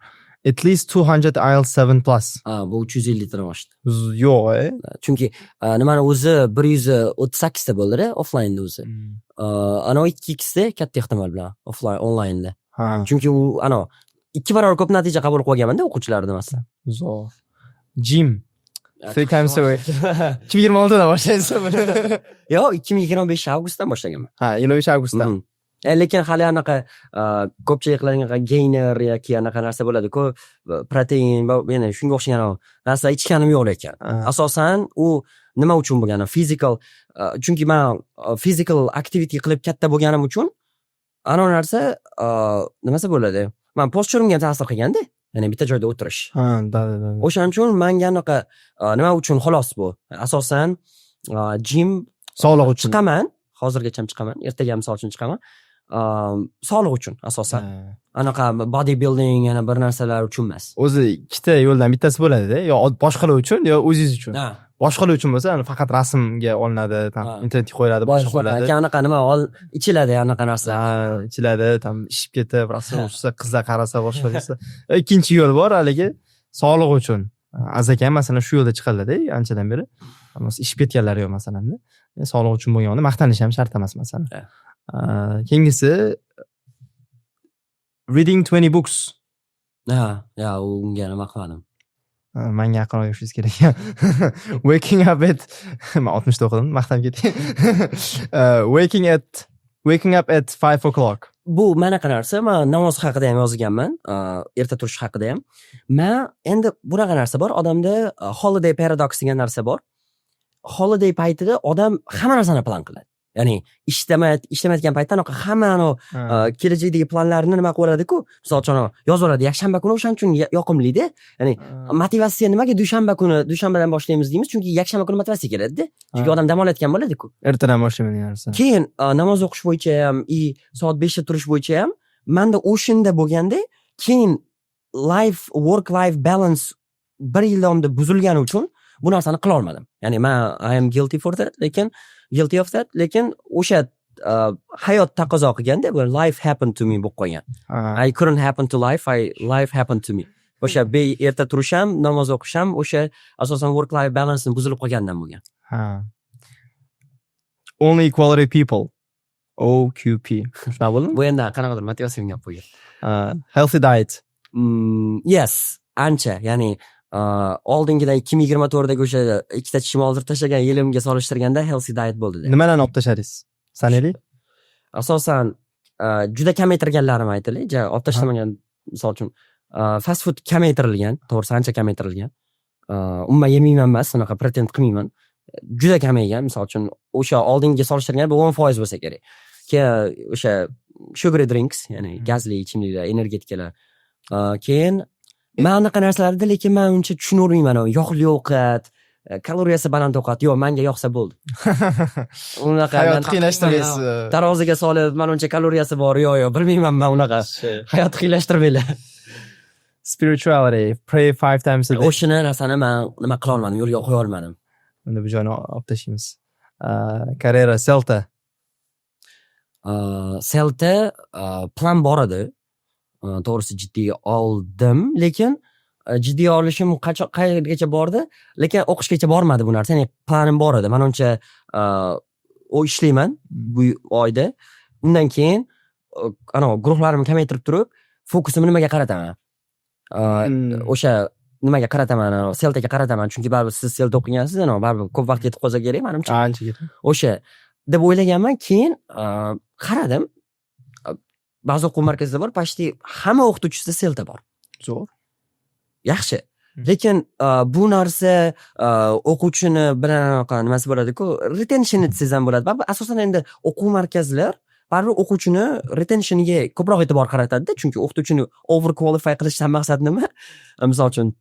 At least 200 IELTS 7 plus. Bu 350 dan oshdi. Yo'q, Chunki nimani o'zi 138 ta bo'ldi-da offlaynda o'zi. Ana 2x da katta ehtimol bilan offlayn onlaynda. Ha, Chunki u ana 2 barobar ko'p natija qabul qilib olganman-da o'quvchilarni masalan. zo'r. Gym 3 times a week. 2026 da boshlaysiz buni. Yo'q, 2025 avgustdan boshlaganman. Ha, 25 avgustda. Lekin hali anaqa ko'pchilik qiladigan gainer yoki anaqa narsa bo'ladi-ku, protein va yana shunga o'xshagan narsa ichganim yo'q lekin. Asosan u nima uchun bo'lgani? Physical chunki men physical activity qilib katta bo'lganim uchun ana narsa nimasi bo'ladi? Men posturimga ta'sir qilganda, ya'ni bitta joyda o'tirish. Ha, da. O'shaning uchun menga anaqa nima uchun xolos bu? Asosan gym Sog'liq uchun. chiqaman, hozirgacha ham chiqaman, ertaga misol uchun chiqaman. Sog'liq uchun asosan. Anaqa bodybuilding yana bir narsalar uchun emas. O'zi ikkita yo'ldan bittasi bo'ladi-da, yo boshqalar uchun, yo o'zingiz uchun. Ha. Boshqalar uchun bo'lsa, faqat rasmga olinadi, internetga qo'yiladi, boshqa qo'yiladi. Anaqa nima ichiladi anaqa narsa. Ha, ichiladi, ishib ketib, rasm o'tsa, qizlar qarasa, boshqa desa. Ikkinchi yo'l bor, haligi sog'liq uchun. Azakam masalan shu yo'lda chiqiladi, anchadan beri. Ishib ketganlar yo'q masalanda. Sog'liq uchun bo'lganda maqtanish ham shart emas masalan. Keyingisi reading 20 books. Ya, unga nima qildim? Menga yaqinroq yurishingiz kerak. Waking up at 60 ta o'qidim, maqtab ketdim. Waking up at 5 o'clock. Bu manaqa narsa, men namoz haqida ham yozganman, erta turish haqida ham. Men endi bunaqa narsa bor, odamda holiday paradox degan narsa bor. Holiday paytida odam hamma narsani plan qiladi. Ya'ni ishlamayotgan paytda anaqa hammani kelajakdagi planlarini nima qiladi-ku, misol uchun yozaveradi. Yakshanba kuni o'shaning uchun yoqimli-da. Ya'ni motivatsiya nimaga dushanbadan boshlaymiz deymiz? Chunki yakshanba kuni motivatsiya keladi-da. Chunki odam dam olayotgan bo'ladi-ku. Ertadan boshlayman narsa. Keyin namoz o'qish bo'yicha ham, soat 5 da turish bo'yicha ham menda o'shinda bo'lganda, keyin work life balance bir yil davomida buzilgani uchun bu narsani qila olmadim. Ya'ni men I am guilty of that, lekin o'sha hayot taqozo qilganda bu life happened to me bo'lib qolgan. I couldn't happen to life, life happened to me. O'sha erta turisham, namoz o'qisham, o'sha asosan work life balance buzilib qolgandan bo'lgan. Only quality people. OQP. Shuna bo'ldimi? Bu endi qanaqadir motivatsiya gap bo'lgan. Healthy diet. Yes, ancha, ya'ni oldingidan 2024dagi o'sha ikkita tishimni oldirib tashlagan yilimga solishtirganda healthy diet bo'ldi. Nimalarni olib tashladingiz? Sanaylik. Asosan juda kamaytirganlarim aytaylik, olib tashlamagan, misol uchun fast food kamaytirilgan, to'g'risi ancha kamaytirilgan. Umuman yemayman emas, unaqa pretend qilmayman. Juda kamaygan, misol uchun o'sha oldingiga solishtirganda bu 10% bo'lsa kerak. Keyin o'sha sugary drinks, ya'ni gazli ichimliklar, energetikalar. Keyin men anaqa narsalarda lekin men uncha tushunavermayman. Yog'li ovqat, kaloriyasi baland ovqat, yo'q, menga yoqsa bo'ldi. Unaqa hayot qiynashtirmaysiz. Taroziga solib, men uncha kaloriyasi bor, yo'q, bilmayman men unaqa. Hayot qiynashtirmaylar. Spirituality, pray 5 times a day. O'shini narsani men nima qila olmadim, yo'lga qo'ya olmadim. Unda bu joyni olib tashlaymiz. Karera Celta. Celta plan bor edi. To'g'risi jiddiy oldim, lekin jiddiy olishim qayergacha bordi, lekin o'qishgacha bormadi bu narsa. Ya'ni planim bor edi. Men uncha ishlayman bu oyda. Undan keyin guruhlarimni kamaytirib turib, fokusimni nimaga qarataman? O'sha nimaga qarataman? Celtaga qarataman, chunki baribir siz Celta o'qigansiz, baribir ko'p vaqt ketib qolsa kerak, menimcha. Ancha ketdi. O'sha deb o'ylaganman, keyin qaradim. Ba'zi o'quv markazida bor, почти hamma o'qituvchisida Celta bor. Zo'r. Yaxshi. Lekin bu narsa o'quvchini bilan nimasi bo'ladi-ku, retention desangiz ham bo'ladi. Asosan endi o'quv markazlar baribir o'quvchini retentioniga ko'proq e'tibor qaratadi-da, chunki o'qituvchini overqualify qilishdan maqsad nima? Misol uchun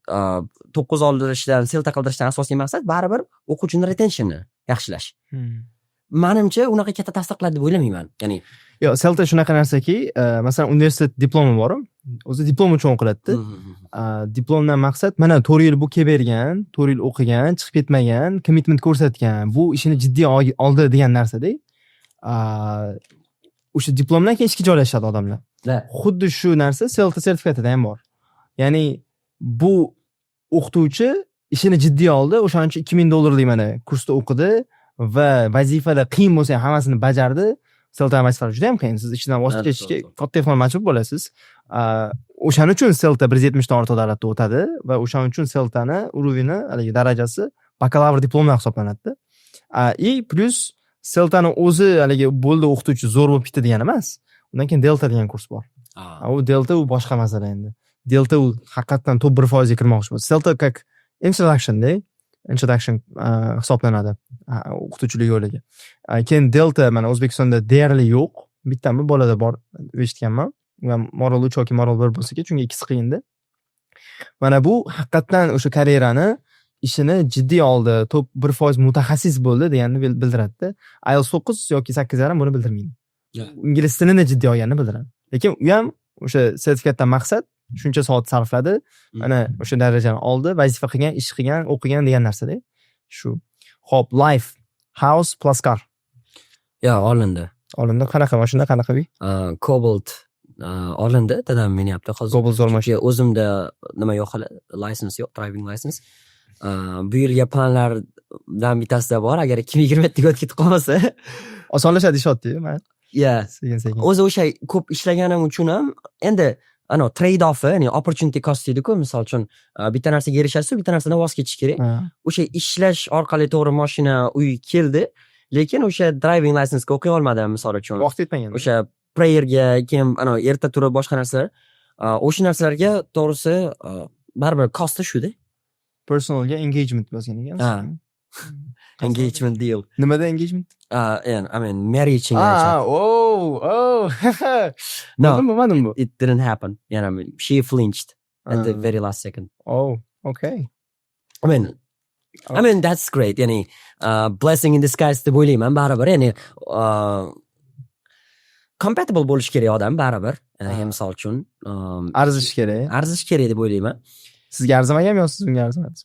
9 oldirishdan, Celta qildirishdan asosiy maqsad baribir o'quvchini retentionni yaxshilash. Menimcha unaqa katta ta'sir qiladi deb o'ylamayman. Ya'ni yo'q, Celta shunaqa narsaki, masalan, universitet diplomi bor. O'zi diplom uchun o'qiladi. Diplomdan maqsad mana 4 yil bu kelib bergan, 4 yil o'qigan, chiqib ketmagan, commitment ko'rsatgan, bu ishini jiddiy oldi degan narsa-da. O'sha diplomdan keyin ishga joylashadi odamlar. Xuddi shu narsa Celta sertifikatida ham bor. Ya'ni bu o'qituvchi ishini jiddiy oldi, o'shaning uchun $2000 mana kursda o'qidi va vazifalar qiyin bo'lsa ham hammasini bajardi. Celta vazifalar juda ham qiyin. Siz ichidan voz kechishga katta ehtimol majbur bo'lasiz. O'shaning uchun Celta 170 dan ortiq davlatda o'tadi va o'shaning uchun Celtani urovini, haligi darajasi bakalavr diplomdan hisoblanadi. И plus Celtani o'zi haligi bo'ldi o'qituvchi zo'r bo'lib ketdi degani emas. Undan keyin Delta degan kurs bor. U Delta u boshqa masala endi. Delta u haqiqatan top 1% ga kirmoqchi bo'lsa. Celta как introduction hisoblanadi o'qituvchilik yo'liga. Keyin Delta mana O'zbekistonda deyarli yo'q. Bittami bolada bor eshitganman. Va Moral 3 yoki Moral 1 bo'lsa-ki, chunki ikkisi qiyindi. Mana bu haqiqatan o'sha karyerani ishini jiddiy oldi, top 1% mutaxassis bo'ldi deganini bildiradi. IELTS 9 yoki 8.5 buni bildirmaydi. Ingliz tilini jiddiy olganini bildiradi. Lekin u ham o'sha sertifikatdan maqsad shuncha soat sarfladi, mana o'sha darajani oldi, vazifa qilgan, ish qilgan, o'qigan degan narsa-da. Shu. Xo'p, life, house plus car. Ya, olindi. Qanaqa mashina, qanaqa uy? Cobalt olindi, dadam menyapti hozir. Cobalt zo'r mashina. O'zimda nima yo'q hali, license yo'q, driving license. Bu yilga planlardan bittasida bor, agar 2027 ga o'tib ketib qolmasa, osonlashadi ishotdi, mana. Ya, sekin. O'zi o'sha ko'p ishlaganim uchun ham endi trade off, ya'ni opportunity cost deydi-ku, misol uchun bitta narsaga erishasiz, bitta narsadan voz kechish kerak. O'sha ishlash orqali to'g'ri mashina, uy keldi, lekin o'sha driving license ga o'qiy olmadim, misol uchun. Vaqt yetmagan. O'sha prayerga, keyin erta turib boshqa narsalar, o'sha narsalarga to'g'risi baribir costi shu-da. Personalga engagement yozgan ekansiz. Engagement deal. Nimada engagement? I mean, marriage. No, it didn't happen. I mean, she flinched at the very last second. Oh, okay. I mean, that's great. Yani, blessing in disguise deb o'ylayman, baribir. Yani, compatible bo'lish kerak odam, baribir. Misol uchun, arzish kerak. Arzish kerak deb o'ylayman. Sizga arzimaganmi yo siz unga arzimadingiz?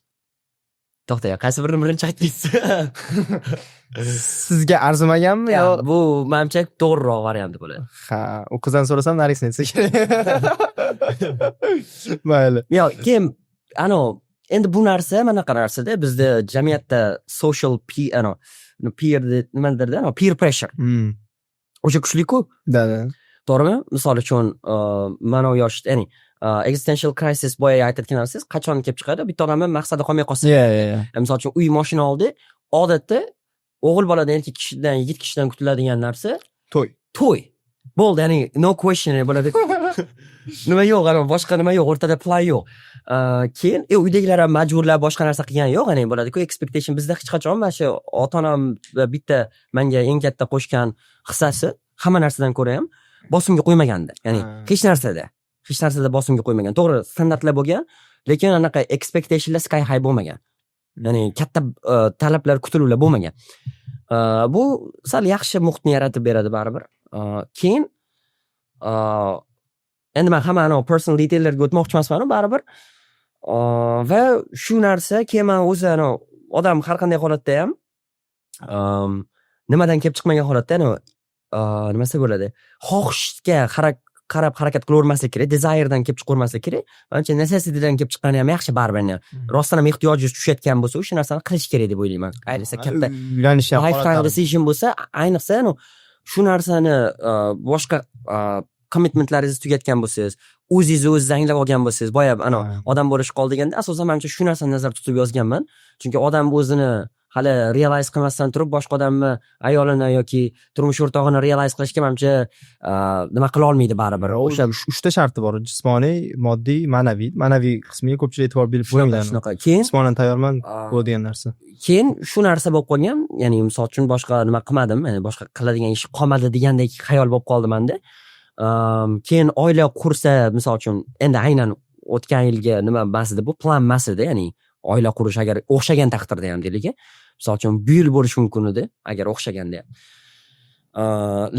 To'xta, qaysi birini birinchi aytdingiz? Sizga arzimaganmi yo? Bu menimcha to'g'riroq variant bo'ladi. Ha, u qizdan so'rasam narisini aytsa kerak. Mayli. Yo, kim endi bu narsa mana qarasada bizda jamiyatda social peer nimadir-da, peer pressure. O'sha kuchli-ku. Da. To'g'rimi? Misol uchun, mana u yosh, ya'ni existential crisis boya aytayotgan narsangiz qachon kelib chiqadi? Bitta odamning maqsadi qolmay qolsa. Misol uchun uy, mashina oldi, odatda o'g'il boladan, erkak kishidan, yigit kishidan kutiladigan narsa to'y. Bo'ldi, ya'ni no question bo'ladi. Nima yo'q, boshqa nima yo'q, o'rtada plan yo'q. Keyin uydagilar ham majburlab boshqa narsa qilgan yo'q, ya'ni bo'ladi-ku, expectation bizda hech qachon mana shu ota-onam va bitta menga eng katta qo'shgan hissasi hamma narsadan ko'ra ham bosimga qo'ymagandi. Ya'ni hech narsada bosimga qo'ymagan. To'g'ri, standartlar bo'lgan, lekin anaqa expectationlar sky high bo'lmagan. Ya'ni katta talablar, kutuvlar bo'lmagan. Bu sal yaxshi muhitni yaratib beradi baribir. Keyin endi men hamma personal detaillarga o'tmoqchi emasman, baribir. Va shu narsa keyin men o'zi odam har qanday holatda ham nimadan kelib chiqmagan holatda nimasi bo'ladi? Xohishga qarab harakat qilavermaslik kerak, desiredan kelib chiqavermaslik kerak. Menimcha necessitydan kelib chiqqani ham yaxshi baribir. Rostdan ham ehtiyojingiz tushayotgan bo'lsa, o'sha narsani qilish kerak deb o'ylayman. Ayniqsa katta lifetime decision bo'lsa, ayniqsa shu narsani boshqa commitmentlaringizni tugatgan bo'lsangiz, o'zingizni anglab olgan bo'lsangiz, boya odam bo'lish qol deganda, asosan menimcha shu narsani nazarda tutib yozganman. Chunki odam o'zini hali realize qilmasdan turib boshqa odamni, ayolini yoki turmush o'rtog'ini realize qilishga menimcha nima qila olmaydi baribir. O'sha 3 ta sharti bor: jismoniy, moddiy, ma'naviy. Ma'naviy qismiga ko'pchilik e'tibor berib bo'lmaydi. Shunaqa. Keyin jismonan tayyorman bu degan narsa. Keyin shu narsa bo'lib qolgan, ya'ni misol uchun boshqa nima qilmadim, ya'ni boshqa qiladigan ish qolmadi degandek xayol bo'lib qoldi menda. Keyin oila qursa, misol uchun endi aynan o'tgan yilga nima emasdi, bu plan emasdi, ya'ni oila qurish agar o'xshagan taqdirda ham deylik, misol uchun bu yil bo'lishi mumkin edi agar o'xshaganda ham.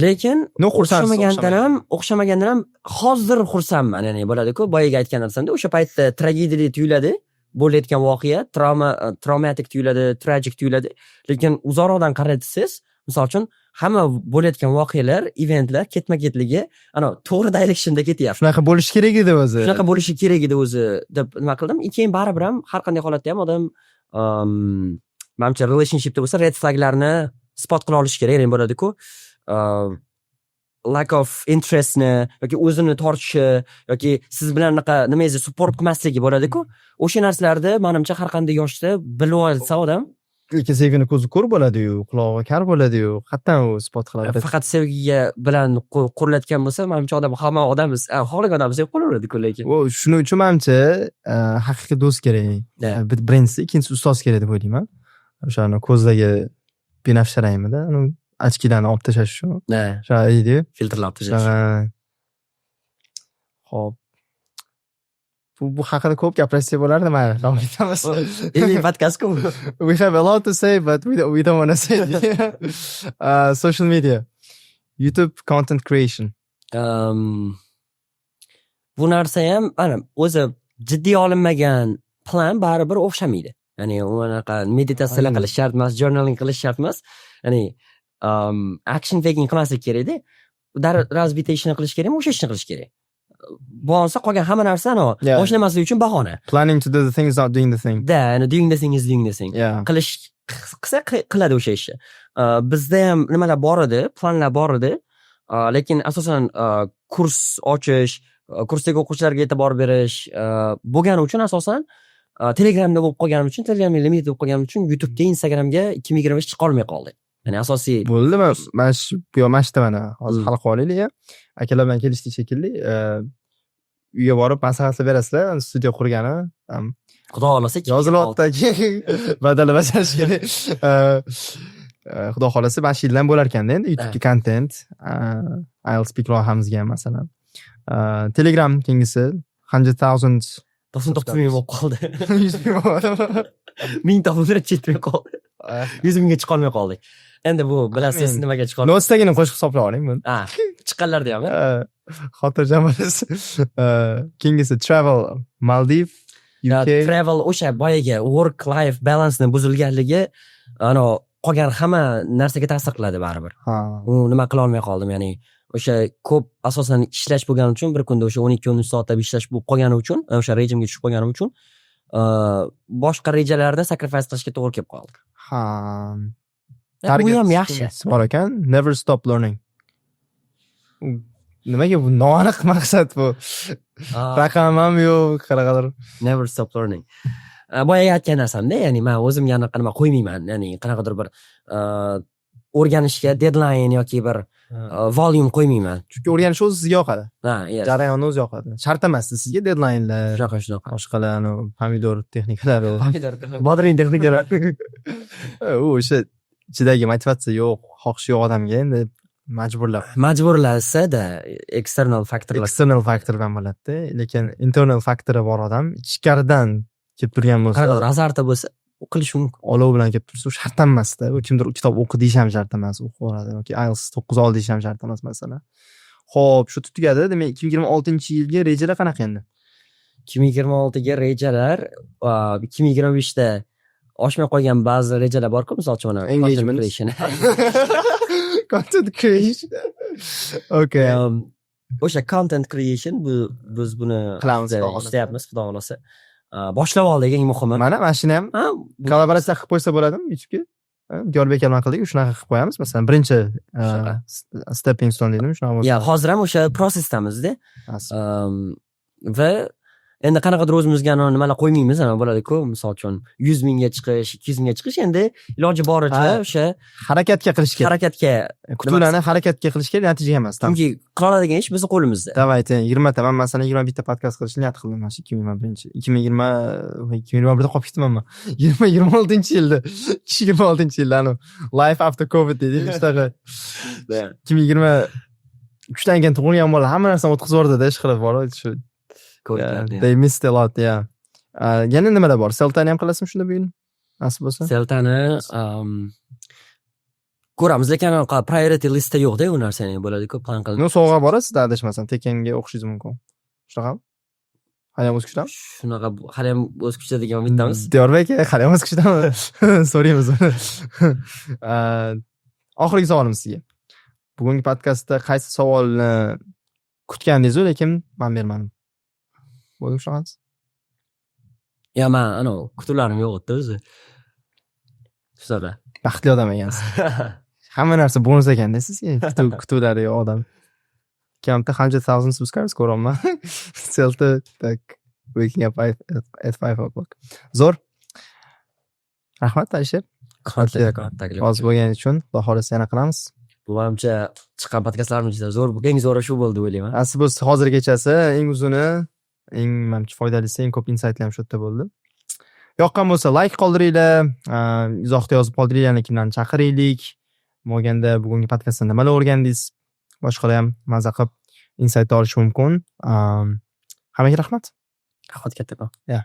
Lekin o'xshamagandan ham hozir xursandman, ya'ni bo'ladi-ku, boyaga aytgan narsamda o'sha paytda tragediya tuyuladi, bo'layotgan voqea, traumatik tuyuladi, tragic tuyuladi, lekin uzoqroqdan qaraysiz, misol uchun hamma bo'layotgan voqealar, eventlar ketma-ketligi ana to'g'ri directionda ketyapti. Shunaqa bo'lishi kerak edi o'zi. Shunaqa bo'lishi kerak edi o'zi deb nima qildim. Keyin baribir ham har qanday holatda ham odam menimcha relationshipda bo'lsa red flaglarni spot qila olish kerak, ya'ni bo'ladi-ku. Lack of interestni yoki o'zini tortishi yoki siz bilan nimangizni support qilmasligi bo'ladi-ku. O'sha narsalarni menimcha har qanday yoshda bilib olsa odam, lekin sevgini ko'zi ko'r bo'ladi-yu, qulog'i kar bo'ladi-yu, qayerdan u spot qiladi? faqat sevgiga bilan qurilayotgan bo'lsa, menimcha hamma odam xohlagan odam sevib qolaveradi-ku lekin. Shuning uchun menimcha haqiqiy do'st kerak. Birinchisi, ikkinchisi ustoz kerak deb o'ylayman. O'shani ko'zdagi binafsha rangmida, ochkilarni olib tashlash uchun. O'sha edi-yu. Filtrlab tashlash. Xo'p. Bu haqida ko'p gapirsak bo'lardi, mana davom etamiz. Podkast-ku. We have a lot to say, but we don't want to say it. Social media. YouTube content creation. Bu narsa ham ana o'zi jiddiy olinmagan plan baribir o'xshamaydi. Ya'ni unaqa meditatsiyalar qilish shart emas, journaling qilish shart emas. Ya'ni action taking qilmaslik kerak-da. Развитие ishini qilish kerakmi, o'sha ishni qilish kerak. Bo'lsa qolgan hamma narsa boshlamaslik uchun bahona. Planning to do the thing is not doing the thing. Doing the thing is doing the thing. Qilish qilsa qiladi o'sha ishni. Bizda ham nimalar bor edi, planlar bor edi. Lekin asosan kurs ochish, kursdagi o'quvchilarga e'tibor berish bo'lgani uchun asosan Telegramda bo'lib qolganim uchun, Telegramga limit bo'lib qolganim uchun YouTube'ga, Instagramga 2023 chiqa olmay qoldi. Ya'ni asosiy bo'ldi. Men bu yo'mashda mana hozir hal qilaylik. Akalar bilan kelishdik shekilli. Uyga borib maslahat berasizlar, studiya qurgani. Xudo xolasa yozilyapti. Badal bajarish kerak. Xudo xolasa 5 yildan bo'lar ekanda endi YouTube'ga content, IELTS speak loyihamizga masalan. Telegram kengisi 100,000 99,000 bo'lib qoldi. 1000 ta fotolar chetmay qoldi. 100,000 ga chiqa olmay qoldik. Endi bu bilasiz nimaga chiqa oldik? Nostagini qo'shib hisoblab oling buni. Chiqqanlarda ham. Xotirjam bo'lasiz. Kengisi travel Maldiv, UK. Travel o'sha boyaga work life balance ni buzilganligi ana qolgan hamma narsaga ta'sir qiladi baribir. U nima qila olmay qoldim, ya'ni o'sha ko'p asosan ishlash bo'lgani uchun bir kunda o'sha 12-13 soatlab ishlash bo'lib qolgani uchun, o'sha rejimga tushib qolganim uchun boshqa rejalarni sacrifice qilishga to'g'ri kelib qoldi. Bu ham yaxshi. Bor ekan, never stop learning. Nimaga bu noaniq maqsad bu? Raqam ham yo'q, qanaqadir. Never stop learning. Boya aytgan narsamda, ya'ni men o'zimga anaqa nima qo'ymayman, ya'ni qanaqadir bir o'rganishga deadline yoki bir volume qo'ymayman. Chunki o'rganish o'zi sizga yoqadi. Jarayonni o'zi yoqadi. Shart emas sizga deadlinelar, shunaqa. Boshqalar, pomidor texnikalari, bodring texnikalari. O'sha ichidagi motivatsiya yo'q, xohish yo'q odamga endi majburlasa-da external factor bilan bo'ladi-da, lekin internal faktori bor odam ichkaridan kelib turgan bo'lsa, qanaqadir azarta bo'lsa o'qilish mumkin. Olov bilan kelib tursa, shart emas-da. Kimdir kitob o'qi deyish ham shart emas, o'qib oladi yoki IELTS 9 ol deyish ham shart emas masalan. Xo'p, shu tugadi. Demak, 2026-yilga rejalar qanaqa endi? 2026 ga rejalar 2025 da oshmay qolgan ba'zi rejalar bor-ku, misol uchun mana engagement creation. Content creation. Okay. O'sha content creation biz buni ishlayapmiz, xudo xolasa. Boshlab oldik, eng muhimi. Mana shuni ham kollaboratsiya qilib qo'ysa bo'ladimi YouTube'ga? Diyorbek bilan qildik, shunaqa qilib qo'yamiz. Masalan, birinchi stepping stone deydimi, shunaqa bo'lsa. Hozir ham o'sha prosesdamizda. Va endi qanaqadir o'zimizga nimalar qo'ymaymiz, ana bo'ladi-ku, misol uchun 100 mingga chiqish, 200 mingga chiqish, endi iloji boricha o'sha harakatga qilish kerak. Harakatga, kutularni harakatga qilish kerak, natijaga emas. Chunki qila oladigan ish bizning qo'limizda. Davayte 20 ta, men masalan 21 ta podkast qilishni niyat qildim mana 2021 da qolib ketmanman. 2026-yilda, 2026-yilda life after covid deydi, ishtaga. 2023 dan keyin tug'ilgan bola hamma narsani o'tkazib yubordi-da, ish qilib boradi shu. They missed a lot, yana nimalar bor? Seltani ham qilasizmi shunda bugun? Nasib bo'lsa? Seltani ko'ramiz, lekin priority listda yo'q-da, u narsaning bo'ladi-ku, plan qilib. Sovg'a borasiz, adashmasam, tekanga o'qishingiz mumkin. Shunaqami? Hali ham o'z kuchdami? Shunaqa, hali ham o'z kuchda degan bittamiz. Diyorbek, hali ham o'z kuchdami? So'raymiz. Oxirgi savolim sizga. Bugungi podkastda qaysi savolni kutgandingiz-ku, lekin men bermadim. Bo'ldi shunaqasi? Ya men kutuvlarim yo'q edi o'zi. Shunday. Baxtli odam ekansiz. Hamma narsa bonus ekanda sizga. Kutuvlari yo'q odam. Kamta 100,000 subscribers ko'raman. Still like waking up at 5 o'clock. Zo'r. Rahmat Alisher. Hozir bo'lgani uchun Xudo xolasa yana qilamiz. Bu menimcha chiqqan podkastlarim ichida eng zo'ri shu bo'ldi deb o'ylayman. Asli bu hozirgachasi eng uzuni, eng menimcha foydalisi, eng ko'p insightlar ham shu yerda bo'ldi. Yoqqan bo'lsa like qoldiringlar, izohda yozib qoldiringlar, yana kimlarni chaqiraylik. Bo'lganda bugungi podkastdan nimalar o'rgandingiz? Boshqalar ham maza qilib insight olish mumkin. Hammaga rahmat. Rahmat kattakon. Yeah.